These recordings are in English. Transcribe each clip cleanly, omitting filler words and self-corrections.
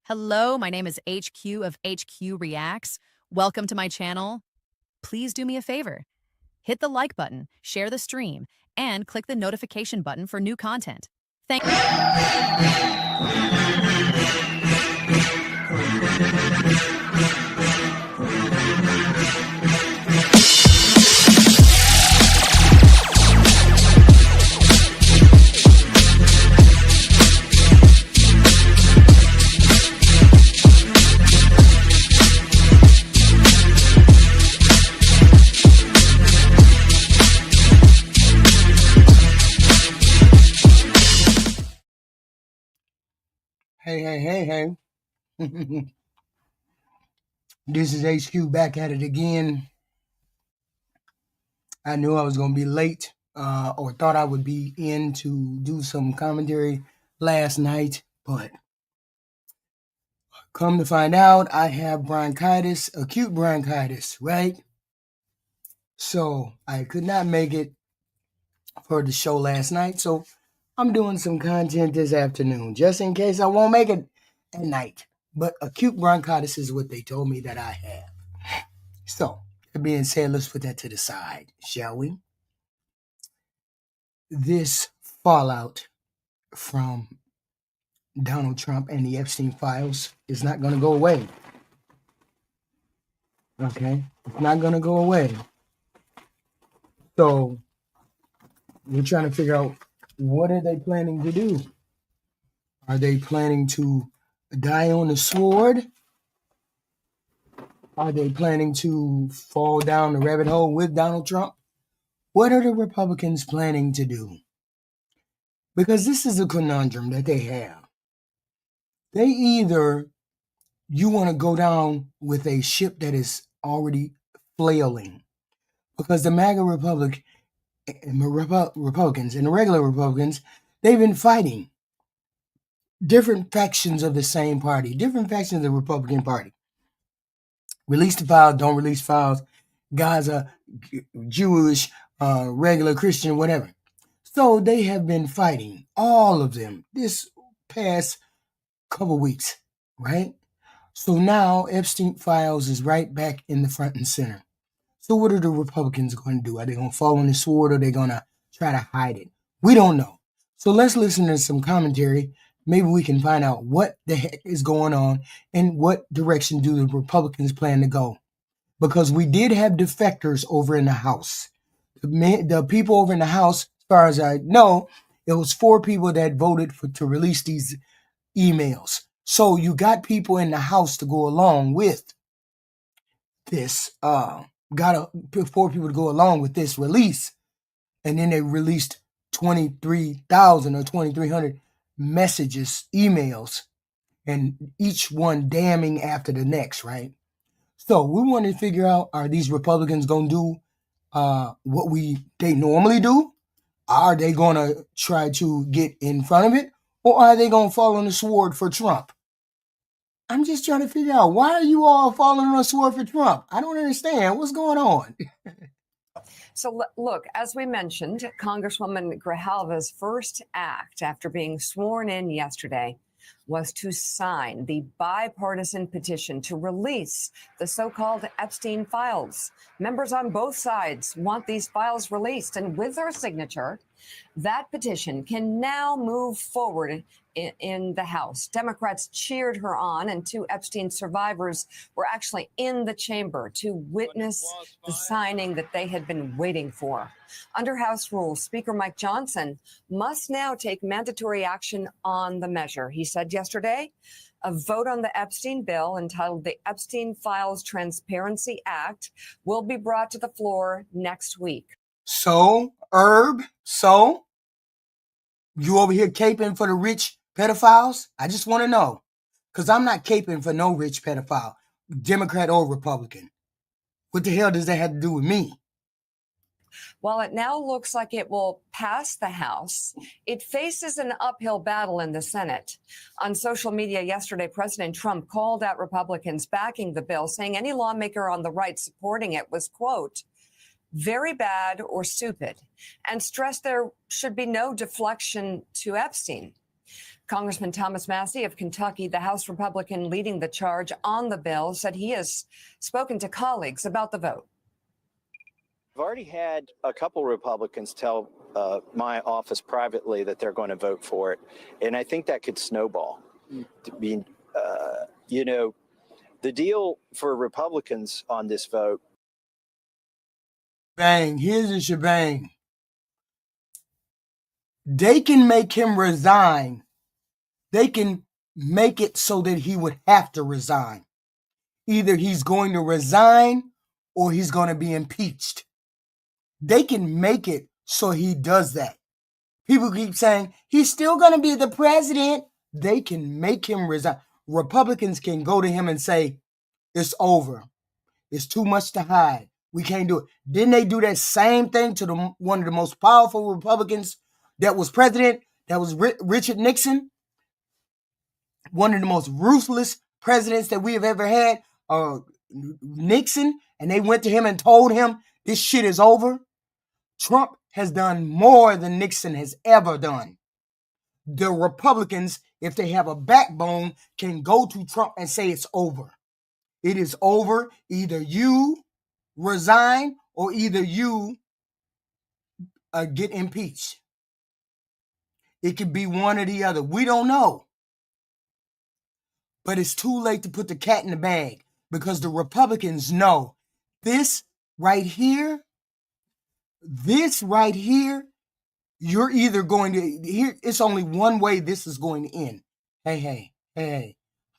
Hello, my name is HQ of HQ Reacts. Welcome to my channel. Please do me a favor. Hit the like button, share the stream, and click the notification button for new content. Thank you. Hey. This is HQ back at it again. I knew I was going to be late or thought I would be in to do some commentary last night, but come to find out, I have bronchitis, acute bronchitis, right? So I could not make it for the show last night, so I'm doing some content this afternoon, just in case I won't make it at night. But acute bronchitis is what they told me that I have. So, that being said, let's put that to the side, shall we? This fallout from Donald Trump and the Epstein files is not going to go away. Okay? It's not going to go away. So, we're trying to figure out, what are they planning to do? Are they planning to die on the sword? Are they planning to fall down the rabbit hole with Donald Trump? What are the Republicans planning to do? Because this is a conundrum that they have. They either, you want to go down with a ship that is already flailing, because the MAGA Republicans and the regular Republicans, they've been fighting different factions of the same party, different factions of the Republican Party. Release the files, don't release files. Guys are Jewish, regular Christian, whatever. So they have been fighting, all of them, this past couple weeks, right? So now Epstein files is right back in the front and center. So what are the Republicans going to do? Are they going to fall on the sword, or are they going to try to hide it? We don't know. So let's listen to some commentary. Maybe we can find out what the heck is going on and what direction do the Republicans plan to go. Because we did have defectors over in the House. The people over in the House, as far as I know, it was 4 people that voted to release these emails. So you got people in the House to go along with this, got 4 people to go along with this release. And then they released 23,000 or 2,300 messages, emails, and each one damning after the next, right? So we want to figure out, are these Republicans going to do what they normally do? Are they going to try to get in front of it? Or are they going to fall on the sword for Trump? I'm just trying to figure out, why are you all falling on the sword for Trump? I don't understand. What's going on? So look, as we mentioned, Congresswoman Grijalva's first act after being sworn in yesterday was to sign the bipartisan petition to release the so-called Epstein files. Members on both sides want these files released, and with her signature, that petition can now move forward in the House. Democrats cheered her on, and 2 Epstein survivors were actually in the chamber to witness the signing that they had been waiting for. Under House rules, Speaker Mike Johnson must now take mandatory action on the measure. He said yesterday, a vote on the Epstein bill, entitled the Epstein Files Transparency Act, will be brought to the floor next week. So, you over here caping for the rich pedophiles? I just want to know, because I'm not caping for no rich pedophile, Democrat or Republican. What the hell does that have to do with me? While it now looks like it will pass the House, it faces an uphill battle in the Senate. On social media yesterday, President Trump called out Republicans backing the bill, saying any lawmaker on the right supporting it was, quote, very bad or stupid, and stressed there should be no deflection to Epstein. Congressman Thomas Massey of Kentucky, the House Republican leading the charge on the bill, said he has spoken to colleagues about the vote. I've already had a couple Republicans tell my office privately that they're going to vote for it, and I think that could snowball. You know, the deal for Republicans on this vote. Bang, here's the shebang. They can make him resign. They can make it so that he would have to resign. Either he's going to resign or he's going to be impeached. They can make it so he does that. People keep saying, he's still going to be the president. They can make him resign. Republicans can go to him and say, it's over. It's too much to hide. We can't do it. Didn't they do that same thing to one of the most powerful Republicans that was president? That was Richard Nixon. One of the most ruthless presidents that we have ever had, Nixon. And they went to him and told him, this shit is over. Trump has done more than Nixon has ever done. The Republicans, if they have a backbone, can go to Trump and say it's over. It is over. Either you resign or either you get impeached. It could be one or the other. We don't know. But it's too late to put the cat in the bag because the Republicans know this right here, you're either going to, here, it's only one way this is going to end. Hey.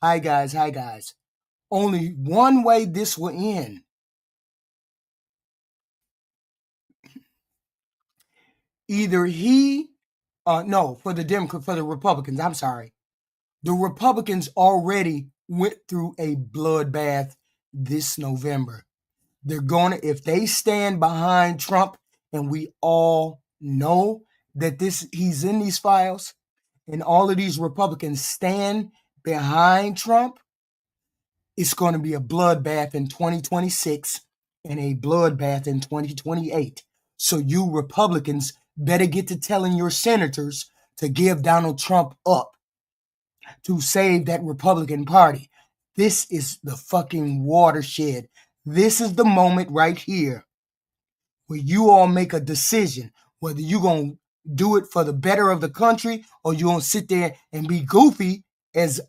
Hi, guys. Only one way this will end. Either for the Republicans, I'm sorry. The Republicans already went through a bloodbath this November. They're going to, if they stand behind Trump, and we all know that he's in these files, and all of these Republicans stand behind Trump, it's going to be a bloodbath in 2026 and a bloodbath in 2028. So you Republicans better get to telling your senators to give Donald Trump up to save that Republican Party. This is the fucking watershed. This is the moment right here where you all make a decision whether you're going to do it for the better of the country or you're going to sit there and be goofy, as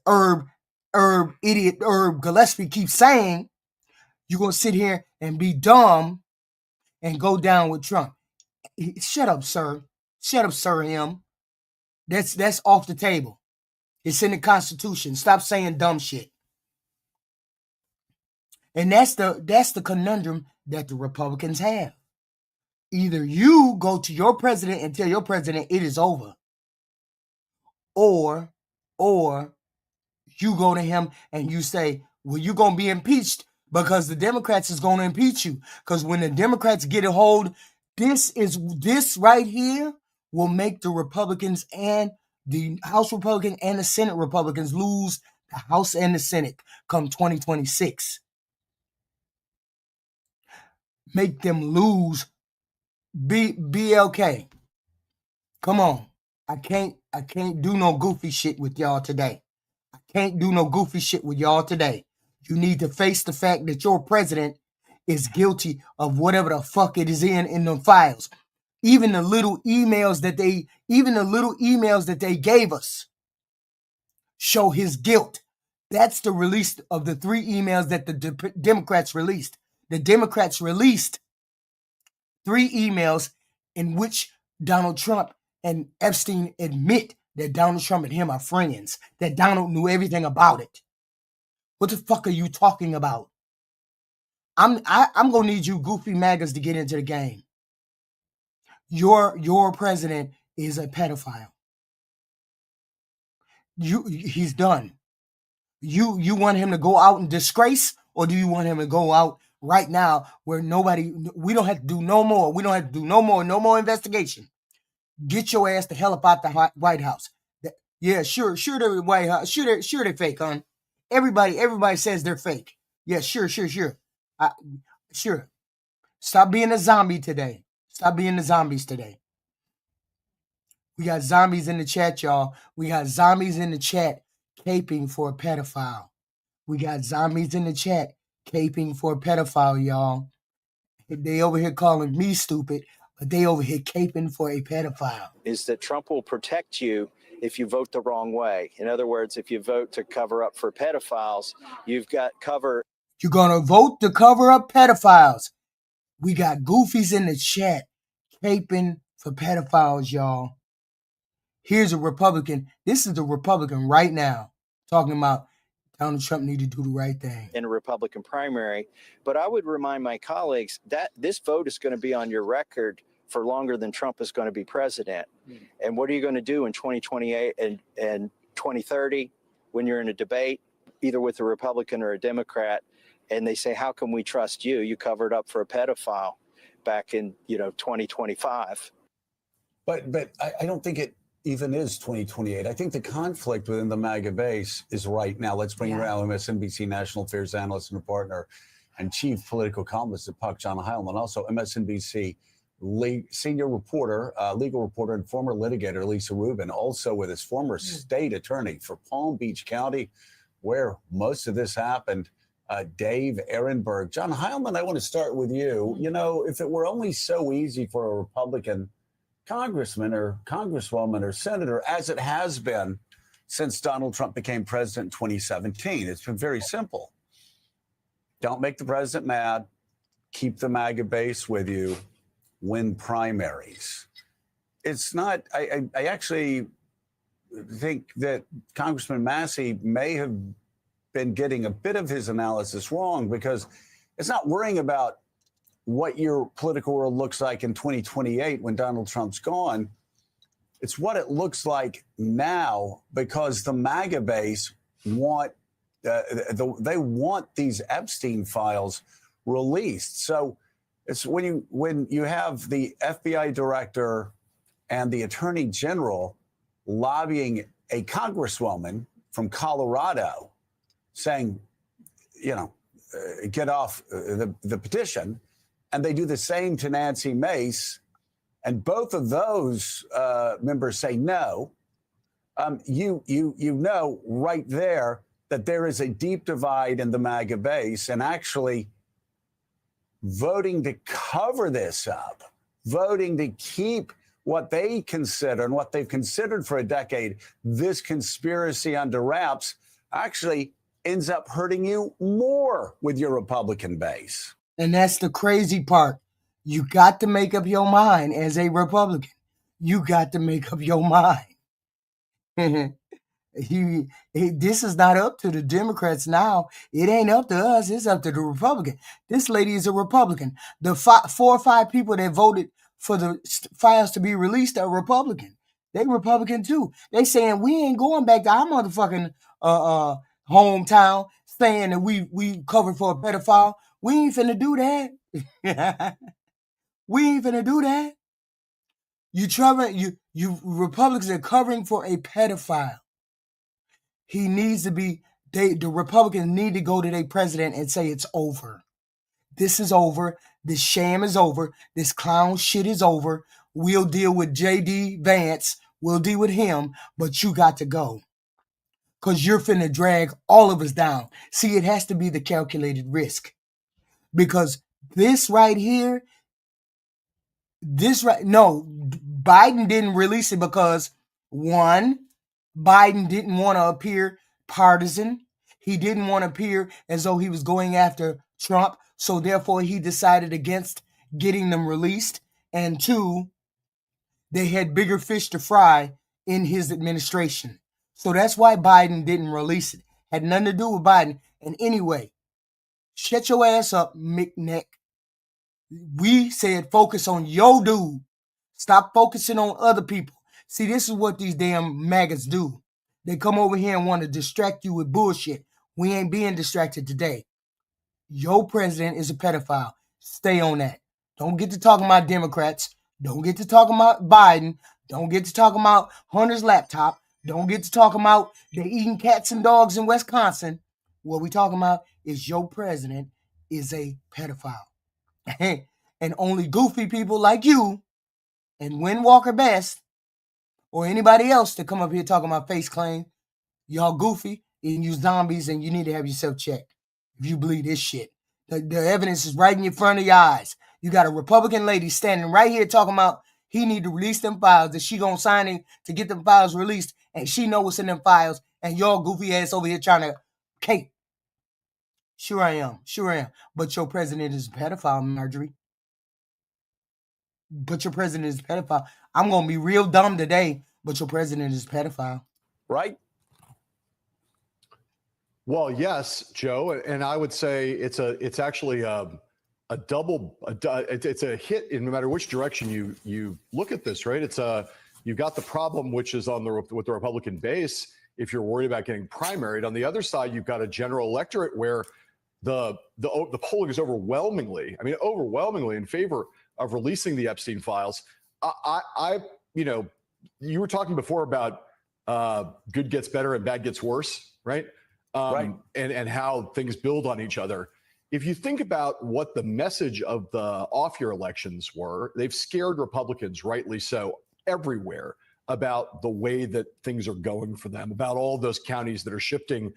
idiot Herb Gillespie keeps saying. You're going to sit here and be dumb and go down with Trump. Shut up, sir. Shut up, sir, him. That's off the table. It's in the Constitution. Stop saying dumb shit. And that's the conundrum that the Republicans have. Either you go to your president and tell your president it is over, or you go to him and you say, well, you're going to be impeached because the Democrats is going to impeach you. Because when the Democrats get a hold, this right here will make the Republicans and the House Republican and the Senate Republicans lose the House and the Senate come 2026. Make them lose. BLK. Come on. I can't do no goofy shit with y'all today. You need to face the fact that your president is guilty of whatever the fuck it is in the files. Even the little emails that they gave us show his guilt. That's the release of the 3 emails that the Democrats released. The Democrats released 3 emails in which Donald Trump and Epstein admit that Donald Trump and him are friends, that Donald knew everything about it. What the fuck are you talking about? I'm gonna need you goofy MAGAs to get into the game. Your president is a pedophile. He's done. You want him to go out in disgrace, or do you want him to go out right now where we don't have to do no more. We don't have to do no more investigation. Get your ass the hell up out the White House. Yeah, sure, the White House, sure they're fake, hon. Everybody says they're fake. Yeah, sure. Sure. Stop being a zombie today. Stop being the zombies today. We got zombies in the chat, y'all. We got zombies in the chat caping for a pedophile. We got zombies in the chat caping for a pedophile, y'all. They over here calling me stupid, but they over here caping for a pedophile. Is that Trump will protect you if you vote the wrong way. In other words, if you vote to cover up for pedophiles, you've got cover. You're going to vote to cover up pedophiles. We got goofies in the chat caping for pedophiles, y'all. Here's a Republican. This is the Republican right now talking about Donald Trump need to do the right thing. In a Republican primary. But I would remind my colleagues that this vote is going to be on your record for longer than Trump is going to be president. And what are you going to do in 2028 and 2030 when you're in a debate, either with a Republican or a Democrat, and they say, how can we trust you? You covered up for a pedophile back in, 2025. But I don't think it even is 2028. I think the conflict within the MAGA base is right now. Let's bring around MSNBC national affairs analyst and partner and chief political columnist at Puck, John Heilman, also MSNBC senior reporter, legal reporter, and former litigator, Lisa Rubin, also with us, former state attorney for Palm Beach County, where most of this happened, Dave Ehrenberg. John Heilman, I want to start with you. If it were only so easy for a Republican congressman or congresswoman or senator, as it has been since Donald Trump became president in 2017, it's been very simple. Don't make the president mad. Keep the MAGA base with you. Win primaries. It's not, I actually think that Congressman Massey may have been getting a bit of his analysis wrong, because it's not worrying about what your political world looks like in 2028 when Donald Trump's gone. It's what it looks like now, because the MAGA base want they want these Epstein files released. So it's when you have the FBI director and the attorney general lobbying a congresswoman from Colorado, saying, get off the petition, and they do the same to Nancy Mace, and both of those members say no. You know right there that there is a deep divide in the MAGA base, and actually voting to cover this up, voting to keep what they consider and what they've considered for a decade, this conspiracy under wraps, actually ends up hurting you more with your Republican base. And that's the crazy part. You got to make up your mind as a Republican. You got to make up your mind. This is not up to the Democrats now. It ain't up to us. It's up to the Republican. This lady is a Republican. The 4 or 5 people that voted for the files to be released are Republican. They Republican too. They saying we ain't going back to our motherfucking hometown saying that we covered for a pedophile. We ain't finna do that. We ain't finna do that. You Republicans are covering for a pedophile. He needs to be, the Republicans need to go to their president and say it's over. This is over. This sham is over. This clown shit is over. We'll deal with J.D. Vance. We'll deal with him, but you got to go. Because you're finna drag all of us down. See, it has to be the calculated risk. Because this right here, Biden didn't release it because, one, Biden didn't want to appear partisan. He didn't want to appear as though he was going after Trump. So therefore, he decided against getting them released. And 2, they had bigger fish to fry in his administration. So that's why Biden didn't release it. Had nothing to do with Biden. And anyway, shut your ass up, McNeck. We said focus on your dude. Stop focusing on other people. See, this is what these damn maggots do. They come over here and want to distract you with bullshit. We ain't being distracted today. Your president is a pedophile. Stay on that. Don't get to talking about Democrats. Don't get to talking about Biden. Don't get to talking about Hunter's laptop. Don't get to talking about they eating cats and dogs in Wisconsin. What we talking about is your president is a pedophile. And only goofy people like you and Win Walker Best or anybody else that come up here talking about face claim, y'all goofy and you zombies, and you need to have yourself checked if you believe this shit. The evidence is right in front of your eyes. You got a Republican lady standing right here talking about he need to release them files, that she gonna sign in to get them files released, and she know what's in them files, and y'all goofy ass over here trying to cape. Sure I am. But your president is a pedophile, Marjorie. But your president is a pedophile. I'm gonna be real dumb today, but your president is a pedophile. Right? Well, yes, Joe, and I would say it's actually a hit in no matter which direction you look at this, right? You've got the problem, which is with the Republican base. If you're worried about getting primaried, on the other side, you've got a general electorate where the polling is overwhelmingly in favor of releasing the Epstein files. You were talking before about good gets better and bad gets worse, right? Right. And how things build on each other. If you think about what the message of the off-year elections were, they've scared Republicans, rightly so, everywhere about the way that things are going for them, about all those counties that are shifting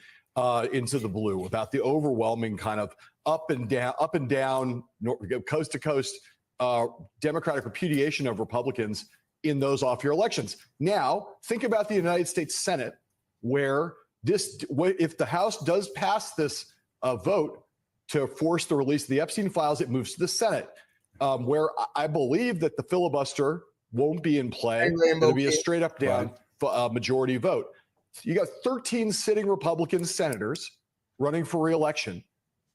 into the blue, about the overwhelming kind of up and down, coast to coast Democratic repudiation of Republicans in those off-year elections. Now, think about the United States Senate, where if the House does pass this vote to force the release of the Epstein files, it moves to the Senate, where I believe that the filibuster won't be in play. It'll be a straight up down majority vote. You got 13 sitting Republican senators running for re-election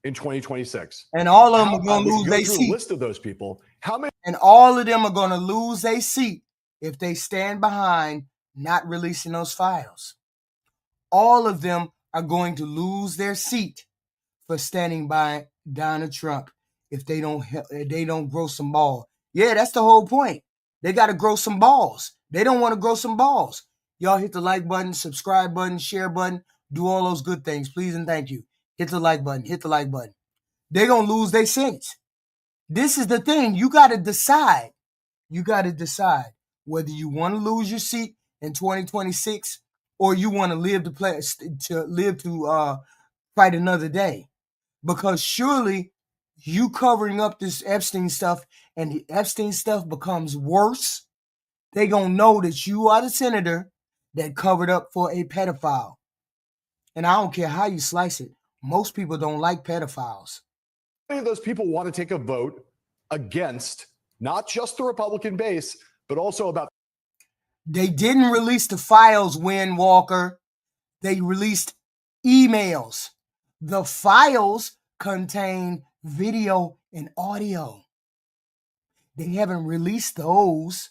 in 2026. And all of them are going to lose their seat. List of those people. How many? And all of them are going to lose their seat if they stand behind not releasing those files. All of them are going to lose their seat for standing by Donald Trump if they don't grow some balls. Yeah, that's the whole point. They got to grow some balls. They don't want to grow some balls. Y'all hit the like button, subscribe button, share button, do all those good things, please and thank you. Hit the like button. They're going to lose their seats. This is the thing. You got to decide. Whether you want to lose your seat in 2026 or you want to live to fight another day. Because surely you covering up this Epstein stuff and the Epstein stuff becomes worse, they going to know that you are the senator that covered up for a pedophile. And I don't care how you slice it. Most people don't like pedophiles. Many of those people want to take a vote against not just the Republican base, but also about. They didn't release the files, Win Walker. They released emails. The files contain video and audio. They haven't released those.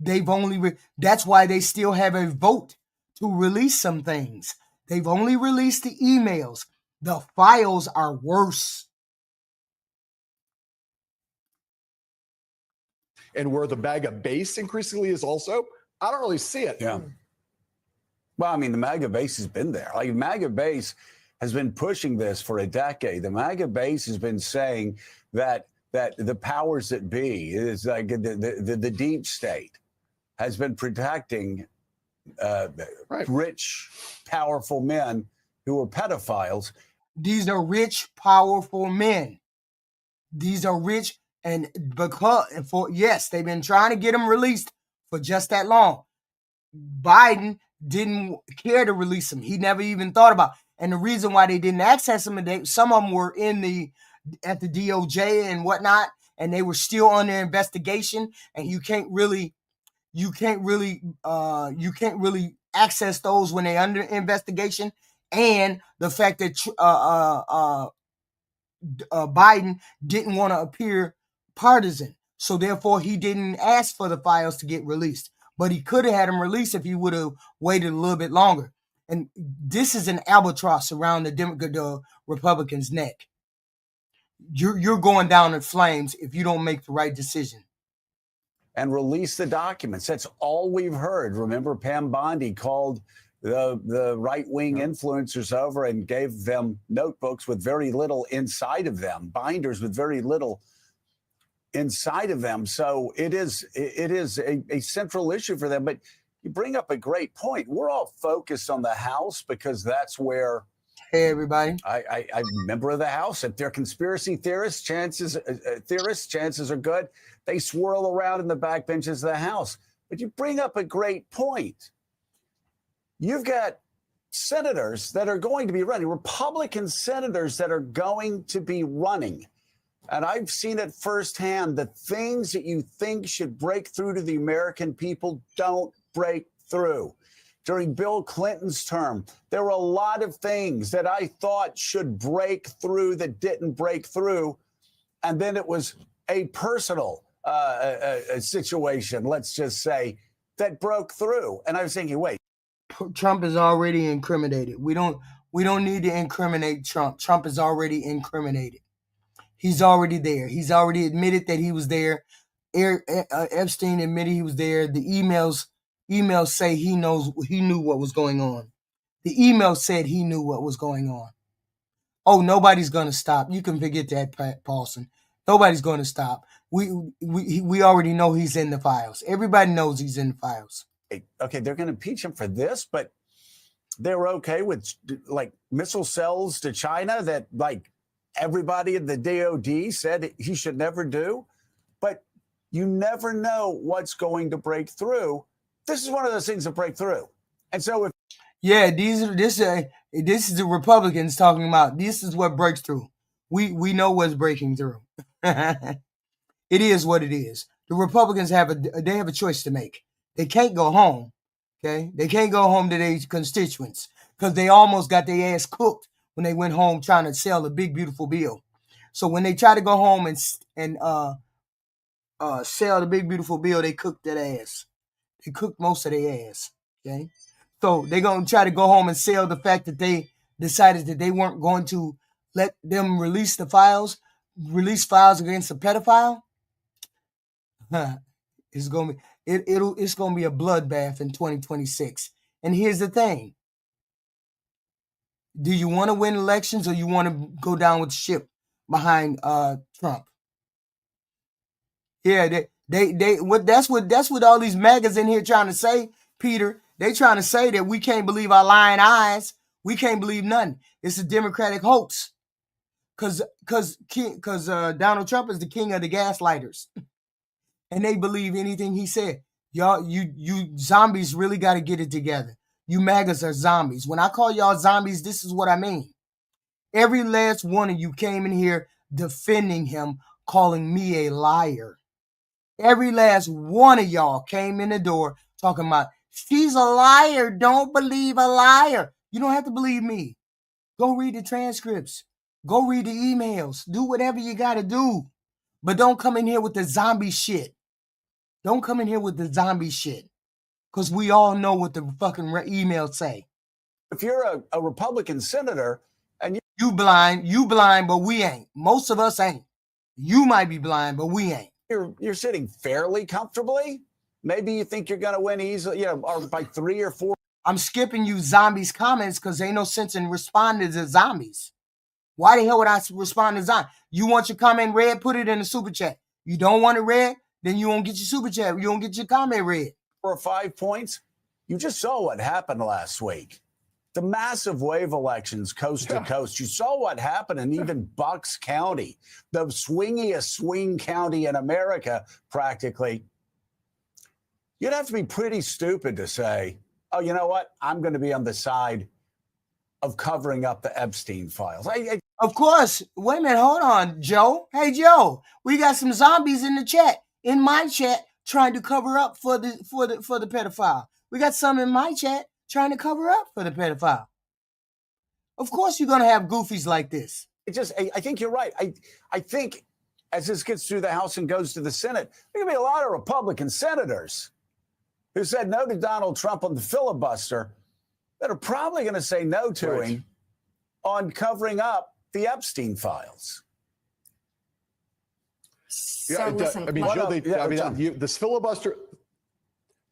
They've only, that's why they still have a vote to release some things. They've only released the emails. The files are worse. And where the MAGA base increasingly is also, I don't really see it. Yeah. Well, I mean, the MAGA base has been there. Like, MAGA base has been pushing this for a decade. The MAGA base has been saying that the powers that be, is like the deep state, has been protecting rich, powerful men who are pedophiles. These are rich, powerful men. These are rich, and yes, they've been trying to get them released for just that long. Biden didn't care to release them. He never even thought about it. And the reason why they didn't access them, some of them were at the DOJ and whatnot, and they were still under investigation. And you can't really access those when they're under investigation. And the fact that Biden didn't want to appear partisan, so therefore he didn't ask for the files to get released. But he could have had them released if he would have waited a little bit longer. And this is an albatross around the Republicans' neck. You're going down in flames if you don't make the right decision. And release the documents. That's all we've heard. Remember, Pam Bondi called the right-wing influencers over and gave them notebooks with very little inside of them, binders with very little inside of them. So it is a central issue for them. But you bring up a great point. We're all focused on the House because that's where. Hey, everybody. I'm a member of the House. If they're conspiracy theorists, chances are good they swirl around in the backbenches of the House. But you bring up a great point. You've got senators that are going to be running, Republican senators that are going to be running. And I've seen it firsthand. The things that you think should break through to the American people don't break through. During Bill Clinton's term, there were a lot of things that I thought should break through that didn't break through. And then it was a personal a situation, let's just say, that broke through. And I was thinking, wait. Trump is already incriminated. We don't need to incriminate Trump. Trump is already incriminated. He's already there. He's already admitted that he was there. Epstein admitted he was there. The emails say he knew what was going on. The email said he knew what was going on. Oh, nobody's going to stop. You can forget that, Pat Paulson. Nobody's going to stop. We already know he's in the files. Everybody knows he's in the files. Okay, they're going to impeach him for this, but they were okay with like missile cells to China that like everybody in the DOD said he should never do. But you never know what's going to break through. This is one of those things that break through. And so if this is the Republicans talking about this is what breaks through. We know what's breaking through. It is what it is. The Republicans have a choice to make. They can't go home. Okay? They can't go home to their constituents because they almost got their ass cooked when they went home trying to sell the big beautiful bill. So when they try to go home and sell the big beautiful bill, they cooked that ass. They cooked most of their ass. Okay? So they're going to try to go home and sell the fact that they decided that they weren't going to let them release files against a pedophile. It's going to be it's going to be a bloodbath in 2026. And here's the thing. Do you want to win elections or you want to go down with the ship behind Trump? Yeah, that's what all these MAGAs in here trying to say, Peter. They trying to say that we can't believe our lying eyes. We can't believe nothing. It's a Democratic hoax. Cause Donald Trump is the king of the gaslighters. And they believe anything he said. Y'all, you zombies really got to get it together. You MAGAs are zombies. When I call y'all zombies, this is what I mean. Every last one of you came in here defending him, calling me a liar. Every last one of y'all came in the door talking about, she's a liar. Don't believe a liar. You don't have to believe me. Go read the transcripts. Go read the emails. Do whatever you got to do. But don't come in here with the zombie shit. Don't come in here with the zombie shit. Because we all know what the fucking emails say. If you're a Republican senator and you blind, but we ain't. Most of us ain't. You might be blind, but we ain't. You're sitting fairly comfortably. Maybe you think you're going to win easily, or by 3 or 4. I'm skipping you zombies comments because ain't no sense in responding to zombies. Why the hell would I respond to zombies? You want your comment read? Put it in the super chat. You don't want it read? Then you won't get your super chat. You won't get your comment read. 4 or 5 points. You just saw what happened last week. The massive wave elections coast to coast. You saw what happened in even Bucks County, the swingiest swing county in America, practically. You'd have to be pretty stupid to say, oh, you know what? I'm going to be on the side of covering up the Epstein files. Of course. Wait a minute. Hold on, Joe. Hey, Joe, we got some zombies in the chat, in my chat, trying to cover up for the pedophile. We got some in my chat trying to cover up for the pedophile. Of course, you're going to have goofies like this. I think you're right. I think as this gets through the House and goes to the Senate, there's going to be a lot of Republican senators who said no to Donald Trump on the filibuster that are probably going to say no to him on covering up the Epstein files. So listen, Joe, this filibuster,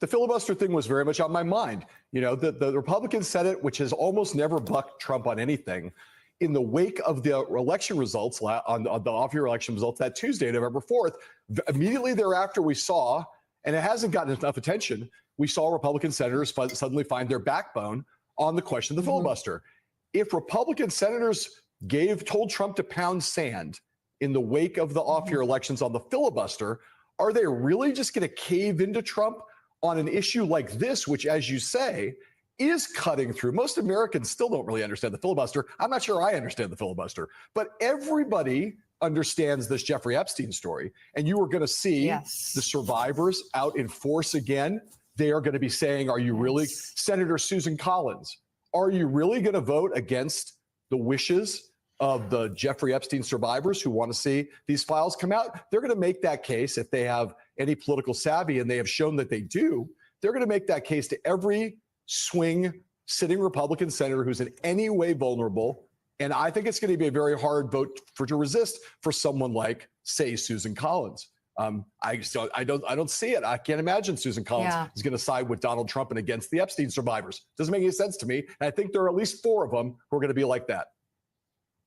the filibuster thing was very much on my mind. The Republican Senate, which has almost never bucked Trump on anything, in the wake of the election results, on the off-year election results that Tuesday, November 4th, immediately thereafter we saw, and it hasn't gotten enough attention, we saw Republican senators suddenly find their backbone on the question of the filibuster. If Republican senators told Trump to pound sand in the wake of the off-year elections on the filibuster, are they really just going to cave into Trump on an issue like this, which, as you say, is cutting through? Most Americans still don't really understand the filibuster. I'm not sure I understand the filibuster, but everybody understands this Jeffrey Epstein story. And you are going to see the survivors out in force again. They are going to be saying, are you really, Senator Susan Collins, are you really going to vote against the wishes of the Jeffrey Epstein survivors who want to see these files come out? They're going to make that case if they have any political savvy, and they have shown that they do. They're going to make that case to every swing sitting Republican senator who's in any way vulnerable. And I think it's going to be a very hard vote to resist for someone like, say, Susan Collins. I don't see it. I can't imagine Susan Collins is going to side with Donald Trump and against the Epstein survivors. Doesn't make any sense to me. And I think there are at least 4 of them who are going to be like that.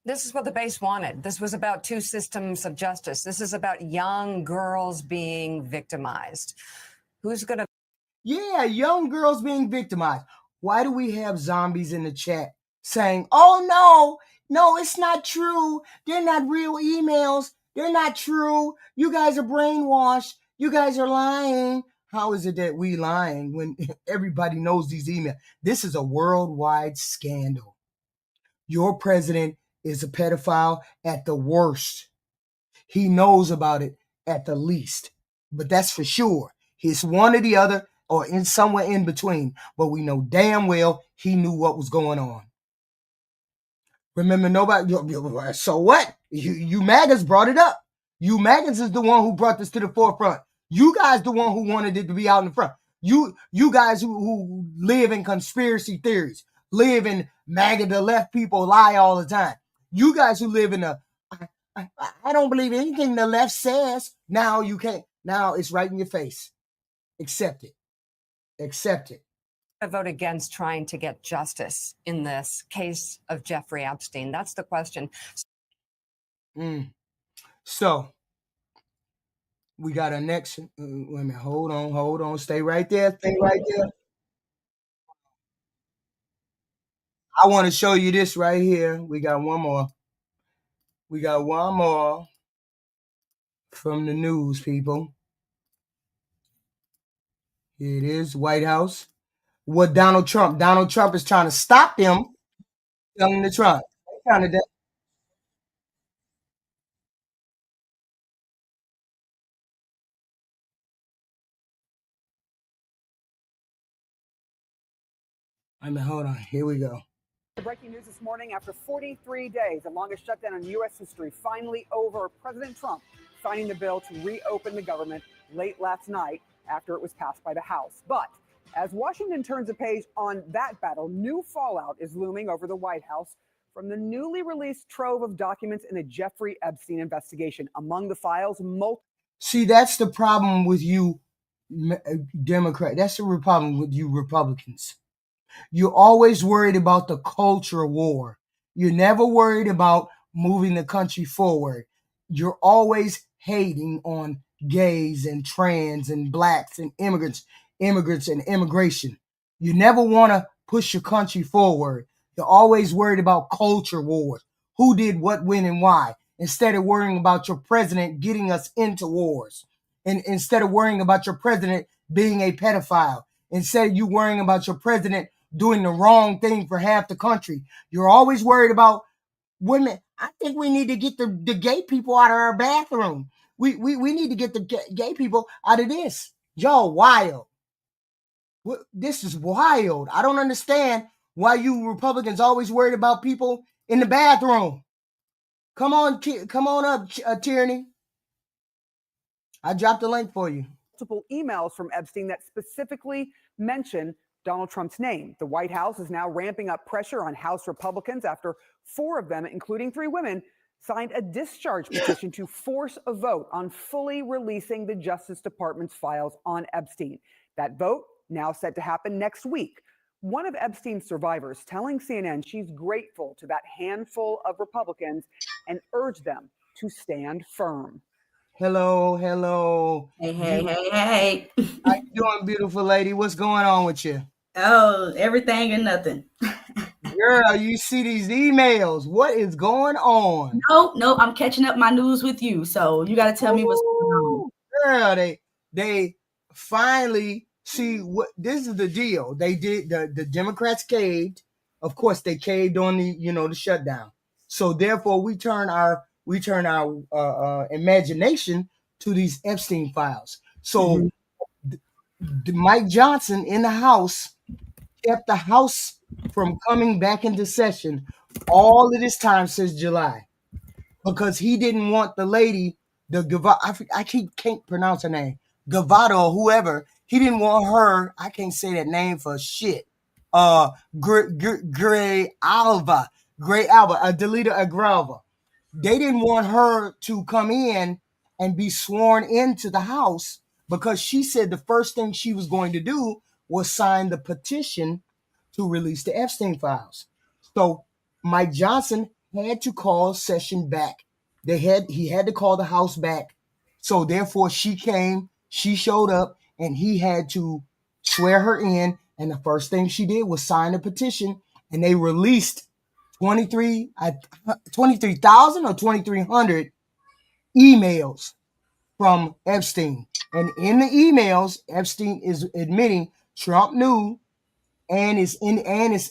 This is what the base wanted. This was about 2 systems of justice. This is about young girls being victimized. Who's going to? Yeah, young girls being victimized. Why do we have zombies in the chat saying, oh, no, it's not true. They're not real emails. They're not true. You guys are brainwashed. You guys are lying. How is it that we lying when everybody knows these emails? This is a worldwide scandal. Your president is a pedophile at the worst. He knows about it at the least. But that's for sure. He's one or the other or in somewhere in between. But we know damn well he knew what was going on. Remember, nobody. So what? You MAGAs brought it up. You MAGAs is the one who brought this to the forefront. You guys the one who wanted it to be out in front. You guys who live in conspiracy theories, live in MAGA, the left people lie all the time. You guys who live in I don't believe anything the left says. Now you can't. Now it's right in your face. Accept it. Accept it. I vote against trying to get justice in this case of Jeffrey Epstein? That's the question. So we got our next. Wait a minute. Hold on. Stay right there. Stay right there. I want to show you this right here. We got one more. We got one more from the news, people. Here it is, White House. What Donald Trump is trying to stop them telling the Trump. Hold on. Here we go. Breaking news this morning: after 43 days, the longest shutdown in U.S. history, finally over. President Trump signing the bill to reopen the government late last night after it was passed by the House. But as Washington turns a page on that battle, new fallout is looming over the White House from the newly released trove of documents in the Jeffrey Epstein investigation. Among the files, See, that's the problem with you, Democrat. That's the problem with you, Republicans. You're always worried about the culture war. You're never worried about moving the country forward. You're always hating on gays and trans and blacks and immigrants and immigration. You never want to push your country forward. You're always worried about culture wars. Who did what, when, and why? Instead of worrying about your president getting us into wars. And instead of worrying about your president being a pedophile. Instead of you worrying about your president doing the wrong thing for half the country. You're always worried about women. I think we need to get the gay people out of our bathroom. We need to get the gay people out of this. Y'all wild. This is wild. I don't understand why you Republicans always worried about people in the bathroom. Come on up, Tierney. I dropped the link for you. multiple emails from Epstein that specifically mention Donald Trump's name. The White House is now ramping up pressure on House Republicans after 4 of them, including 3 women, signed a discharge petition to force a vote on fully releasing the Justice Department's files on Epstein. That vote now set to happen next week. One of Epstein's survivors telling CNN she's grateful to that handful of Republicans and urged them to stand firm. Hello, hello. Hey, hey, hey, hey. How you doing, beautiful lady? What's going on with you? Oh, everything and nothing. Girl, you see these emails. What is going on? Nope. I'm catching up my news with you. So you got to tell me what's going on. Oh, girl, they finally see what this is the deal. They did the Democrats caved. Of course, they caved on the shutdown. So therefore, we turn our imagination to these Epstein files. So Mike Johnson in the House kept the House from coming back into session all of this time since July because he didn't want the lady, can't pronounce her name, Gavada or whoever. He didn't want her. I can't say that name for shit. Gray Alva, Delita Agrava. They didn't want her to come in and be sworn into the House because she said the first thing she was going to do was sign the petition to release the Epstein files. So Mike Johnson had to call session back. He had to call the House back. So therefore she showed up, and he had to swear her in. And the first thing she did was sign a petition, and they released 23,000 or 2,300 emails from Epstein. And in the emails, Epstein is admitting Trump knew and is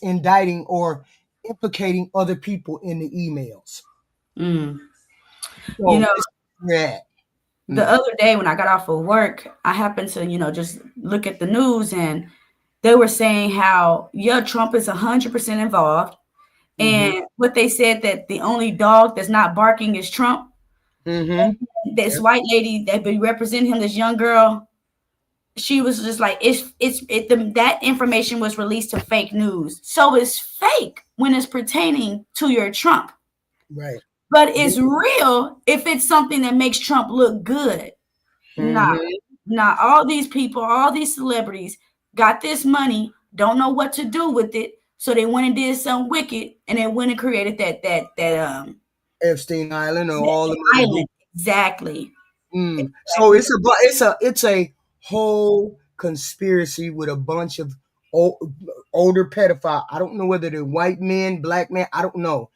indicting or implicating other people in the emails. Mm. So You know, the other day when I got off of work, I happened to, just look at the news, and they were saying how, Trump is 100% involved. And what they said, that the only dog that's not barking is Trump. This white lady that be representing him, this young girl, she was just like, that information was released to fake news. So it's fake when it's pertaining to your Trump. Right. But it's real if it's something that makes Trump look good. Nah, all these people, all these celebrities got this money, don't know what to do with it. So they went and did something wicked, and they went and created that Epstein Island or all the island. Exactly. So it's a whole conspiracy with a bunch of older pedophile. I don't know whether they're white men, black men. I don't know.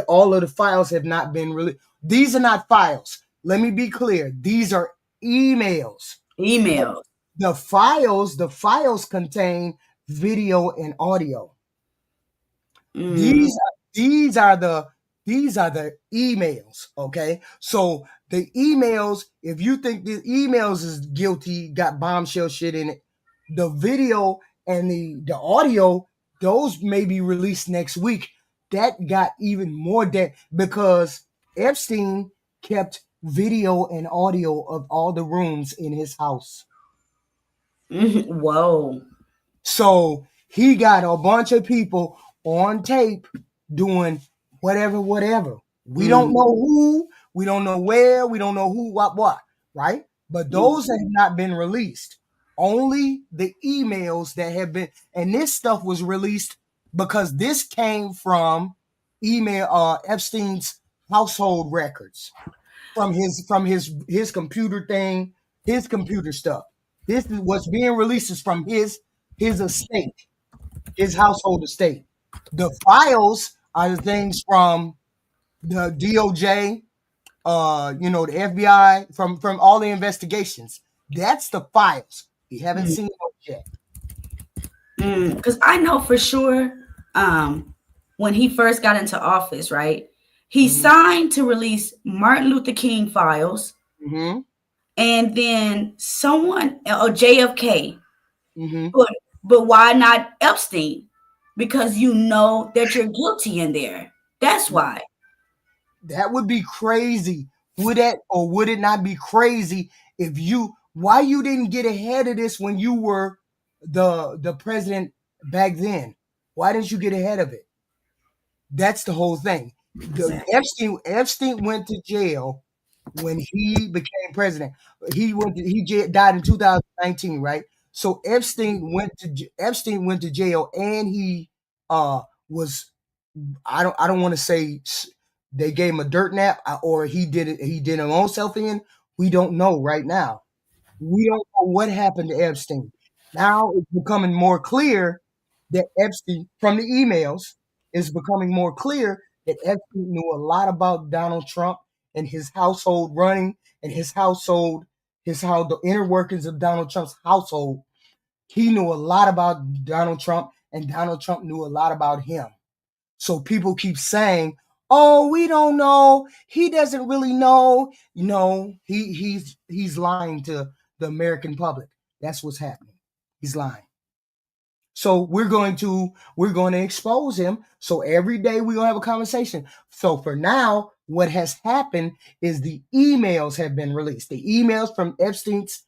All of the files have not been released. These are not files. Let me be clear. These are emails. The files contain video and audio. These are the emails. Okay, so the emails, if you think the emails is guilty, got bombshell shit in it, the video and the audio, those may be released next week. That got even more dead because Epstein kept video and audio of all the rooms in his house. Whoa. So he got a bunch of people on tape doing whatever. We don't know who, we don't know where, we don't know who, what, right? But those have not been released. Only the emails that have been, and this stuff was released because this came from Epstein's household records, from his computer thing, his computer stuff. This is what's being released is from his estate, his household estate. The files are the things from the DOJ, the FBI, from all the investigations. That's the files. We haven't seen those yet. Because I know for sure, when he first got into office, right, he signed to release Martin Luther King files, and then someone, or JFK. But why not Epstein? Because you know that you're guilty in there. That's why. That would be crazy. Would it not be crazy why you didn't get ahead of this when you were the president back then? Why didn't you get ahead of it? That's the whole thing. Epstein went to jail when he became president. He died in 2019, right? So Epstein went to jail, and he was, I don't want to say they gave him a dirt nap, or he did himself in. We don't know right now. We don't know what happened to Epstein. Now it's becoming more clear that Epstein, from the emails, it's becoming more clear that Epstein knew a lot about Donald Trump and his household running and his household, the inner workings of Donald Trump's household. He knew a lot about Donald Trump, and Donald Trump knew a lot about him. So people keep saying, "Oh, we don't know. He doesn't really know." No, he's lying to the American public. That's what's happening. He's lying. So we're going to expose him. So every day we're gonna have a conversation. So for now, what has happened is the emails have been released. The emails from Epstein's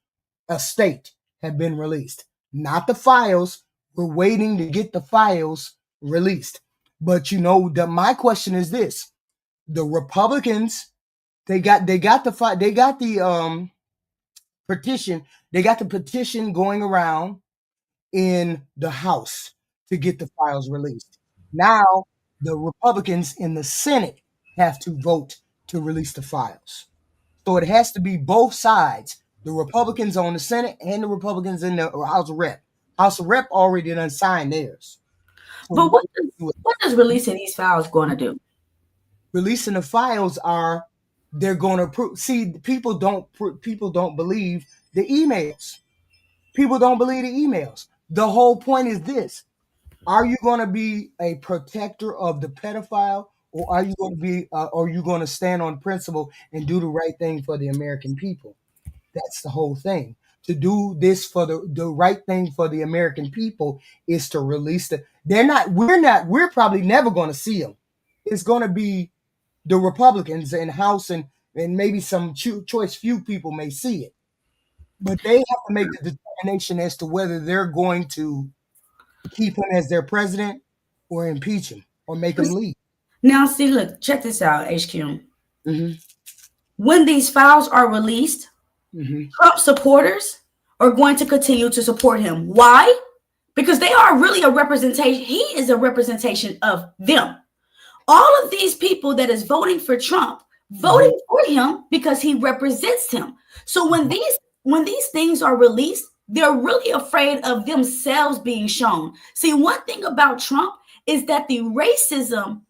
estate have been released, not the files. We're waiting to get the files released. But my question is this: the Republicans, they got the petition. They got the petition going around in the House to get the files released. Now the Republicans in the Senate have to vote to release the files. So it has to be both sides. The Republicans on the Senate and the Republicans in the House of Rep. House of Rep already done signed theirs. So But what is releasing these files going to do? Releasing the files they're going to prove. See, people don't believe the emails. People don't believe the emails. The whole point is this: are you going to be a protector of the pedophile, or are you going to stand on principle and do the right thing for the American people? That's the whole thing. To do this for the right thing for the American people is to release we're probably never going to see them. It's going to be the Republicans in House, and maybe some choice few people may see it. But they have to make the determination as to whether they're going to keep him as their president or impeach him or make him leave. Now, see, look, check this out, HQ. Mm-hmm. When these files are released, Trump supporters are going to continue to support him. Why? Because they are really a representation. He is a representation of them. All of these people that is voting for Trump, voting for him because he represents him. So when these things are released, they're really afraid of themselves being shown. See, one thing about Trump is that the racism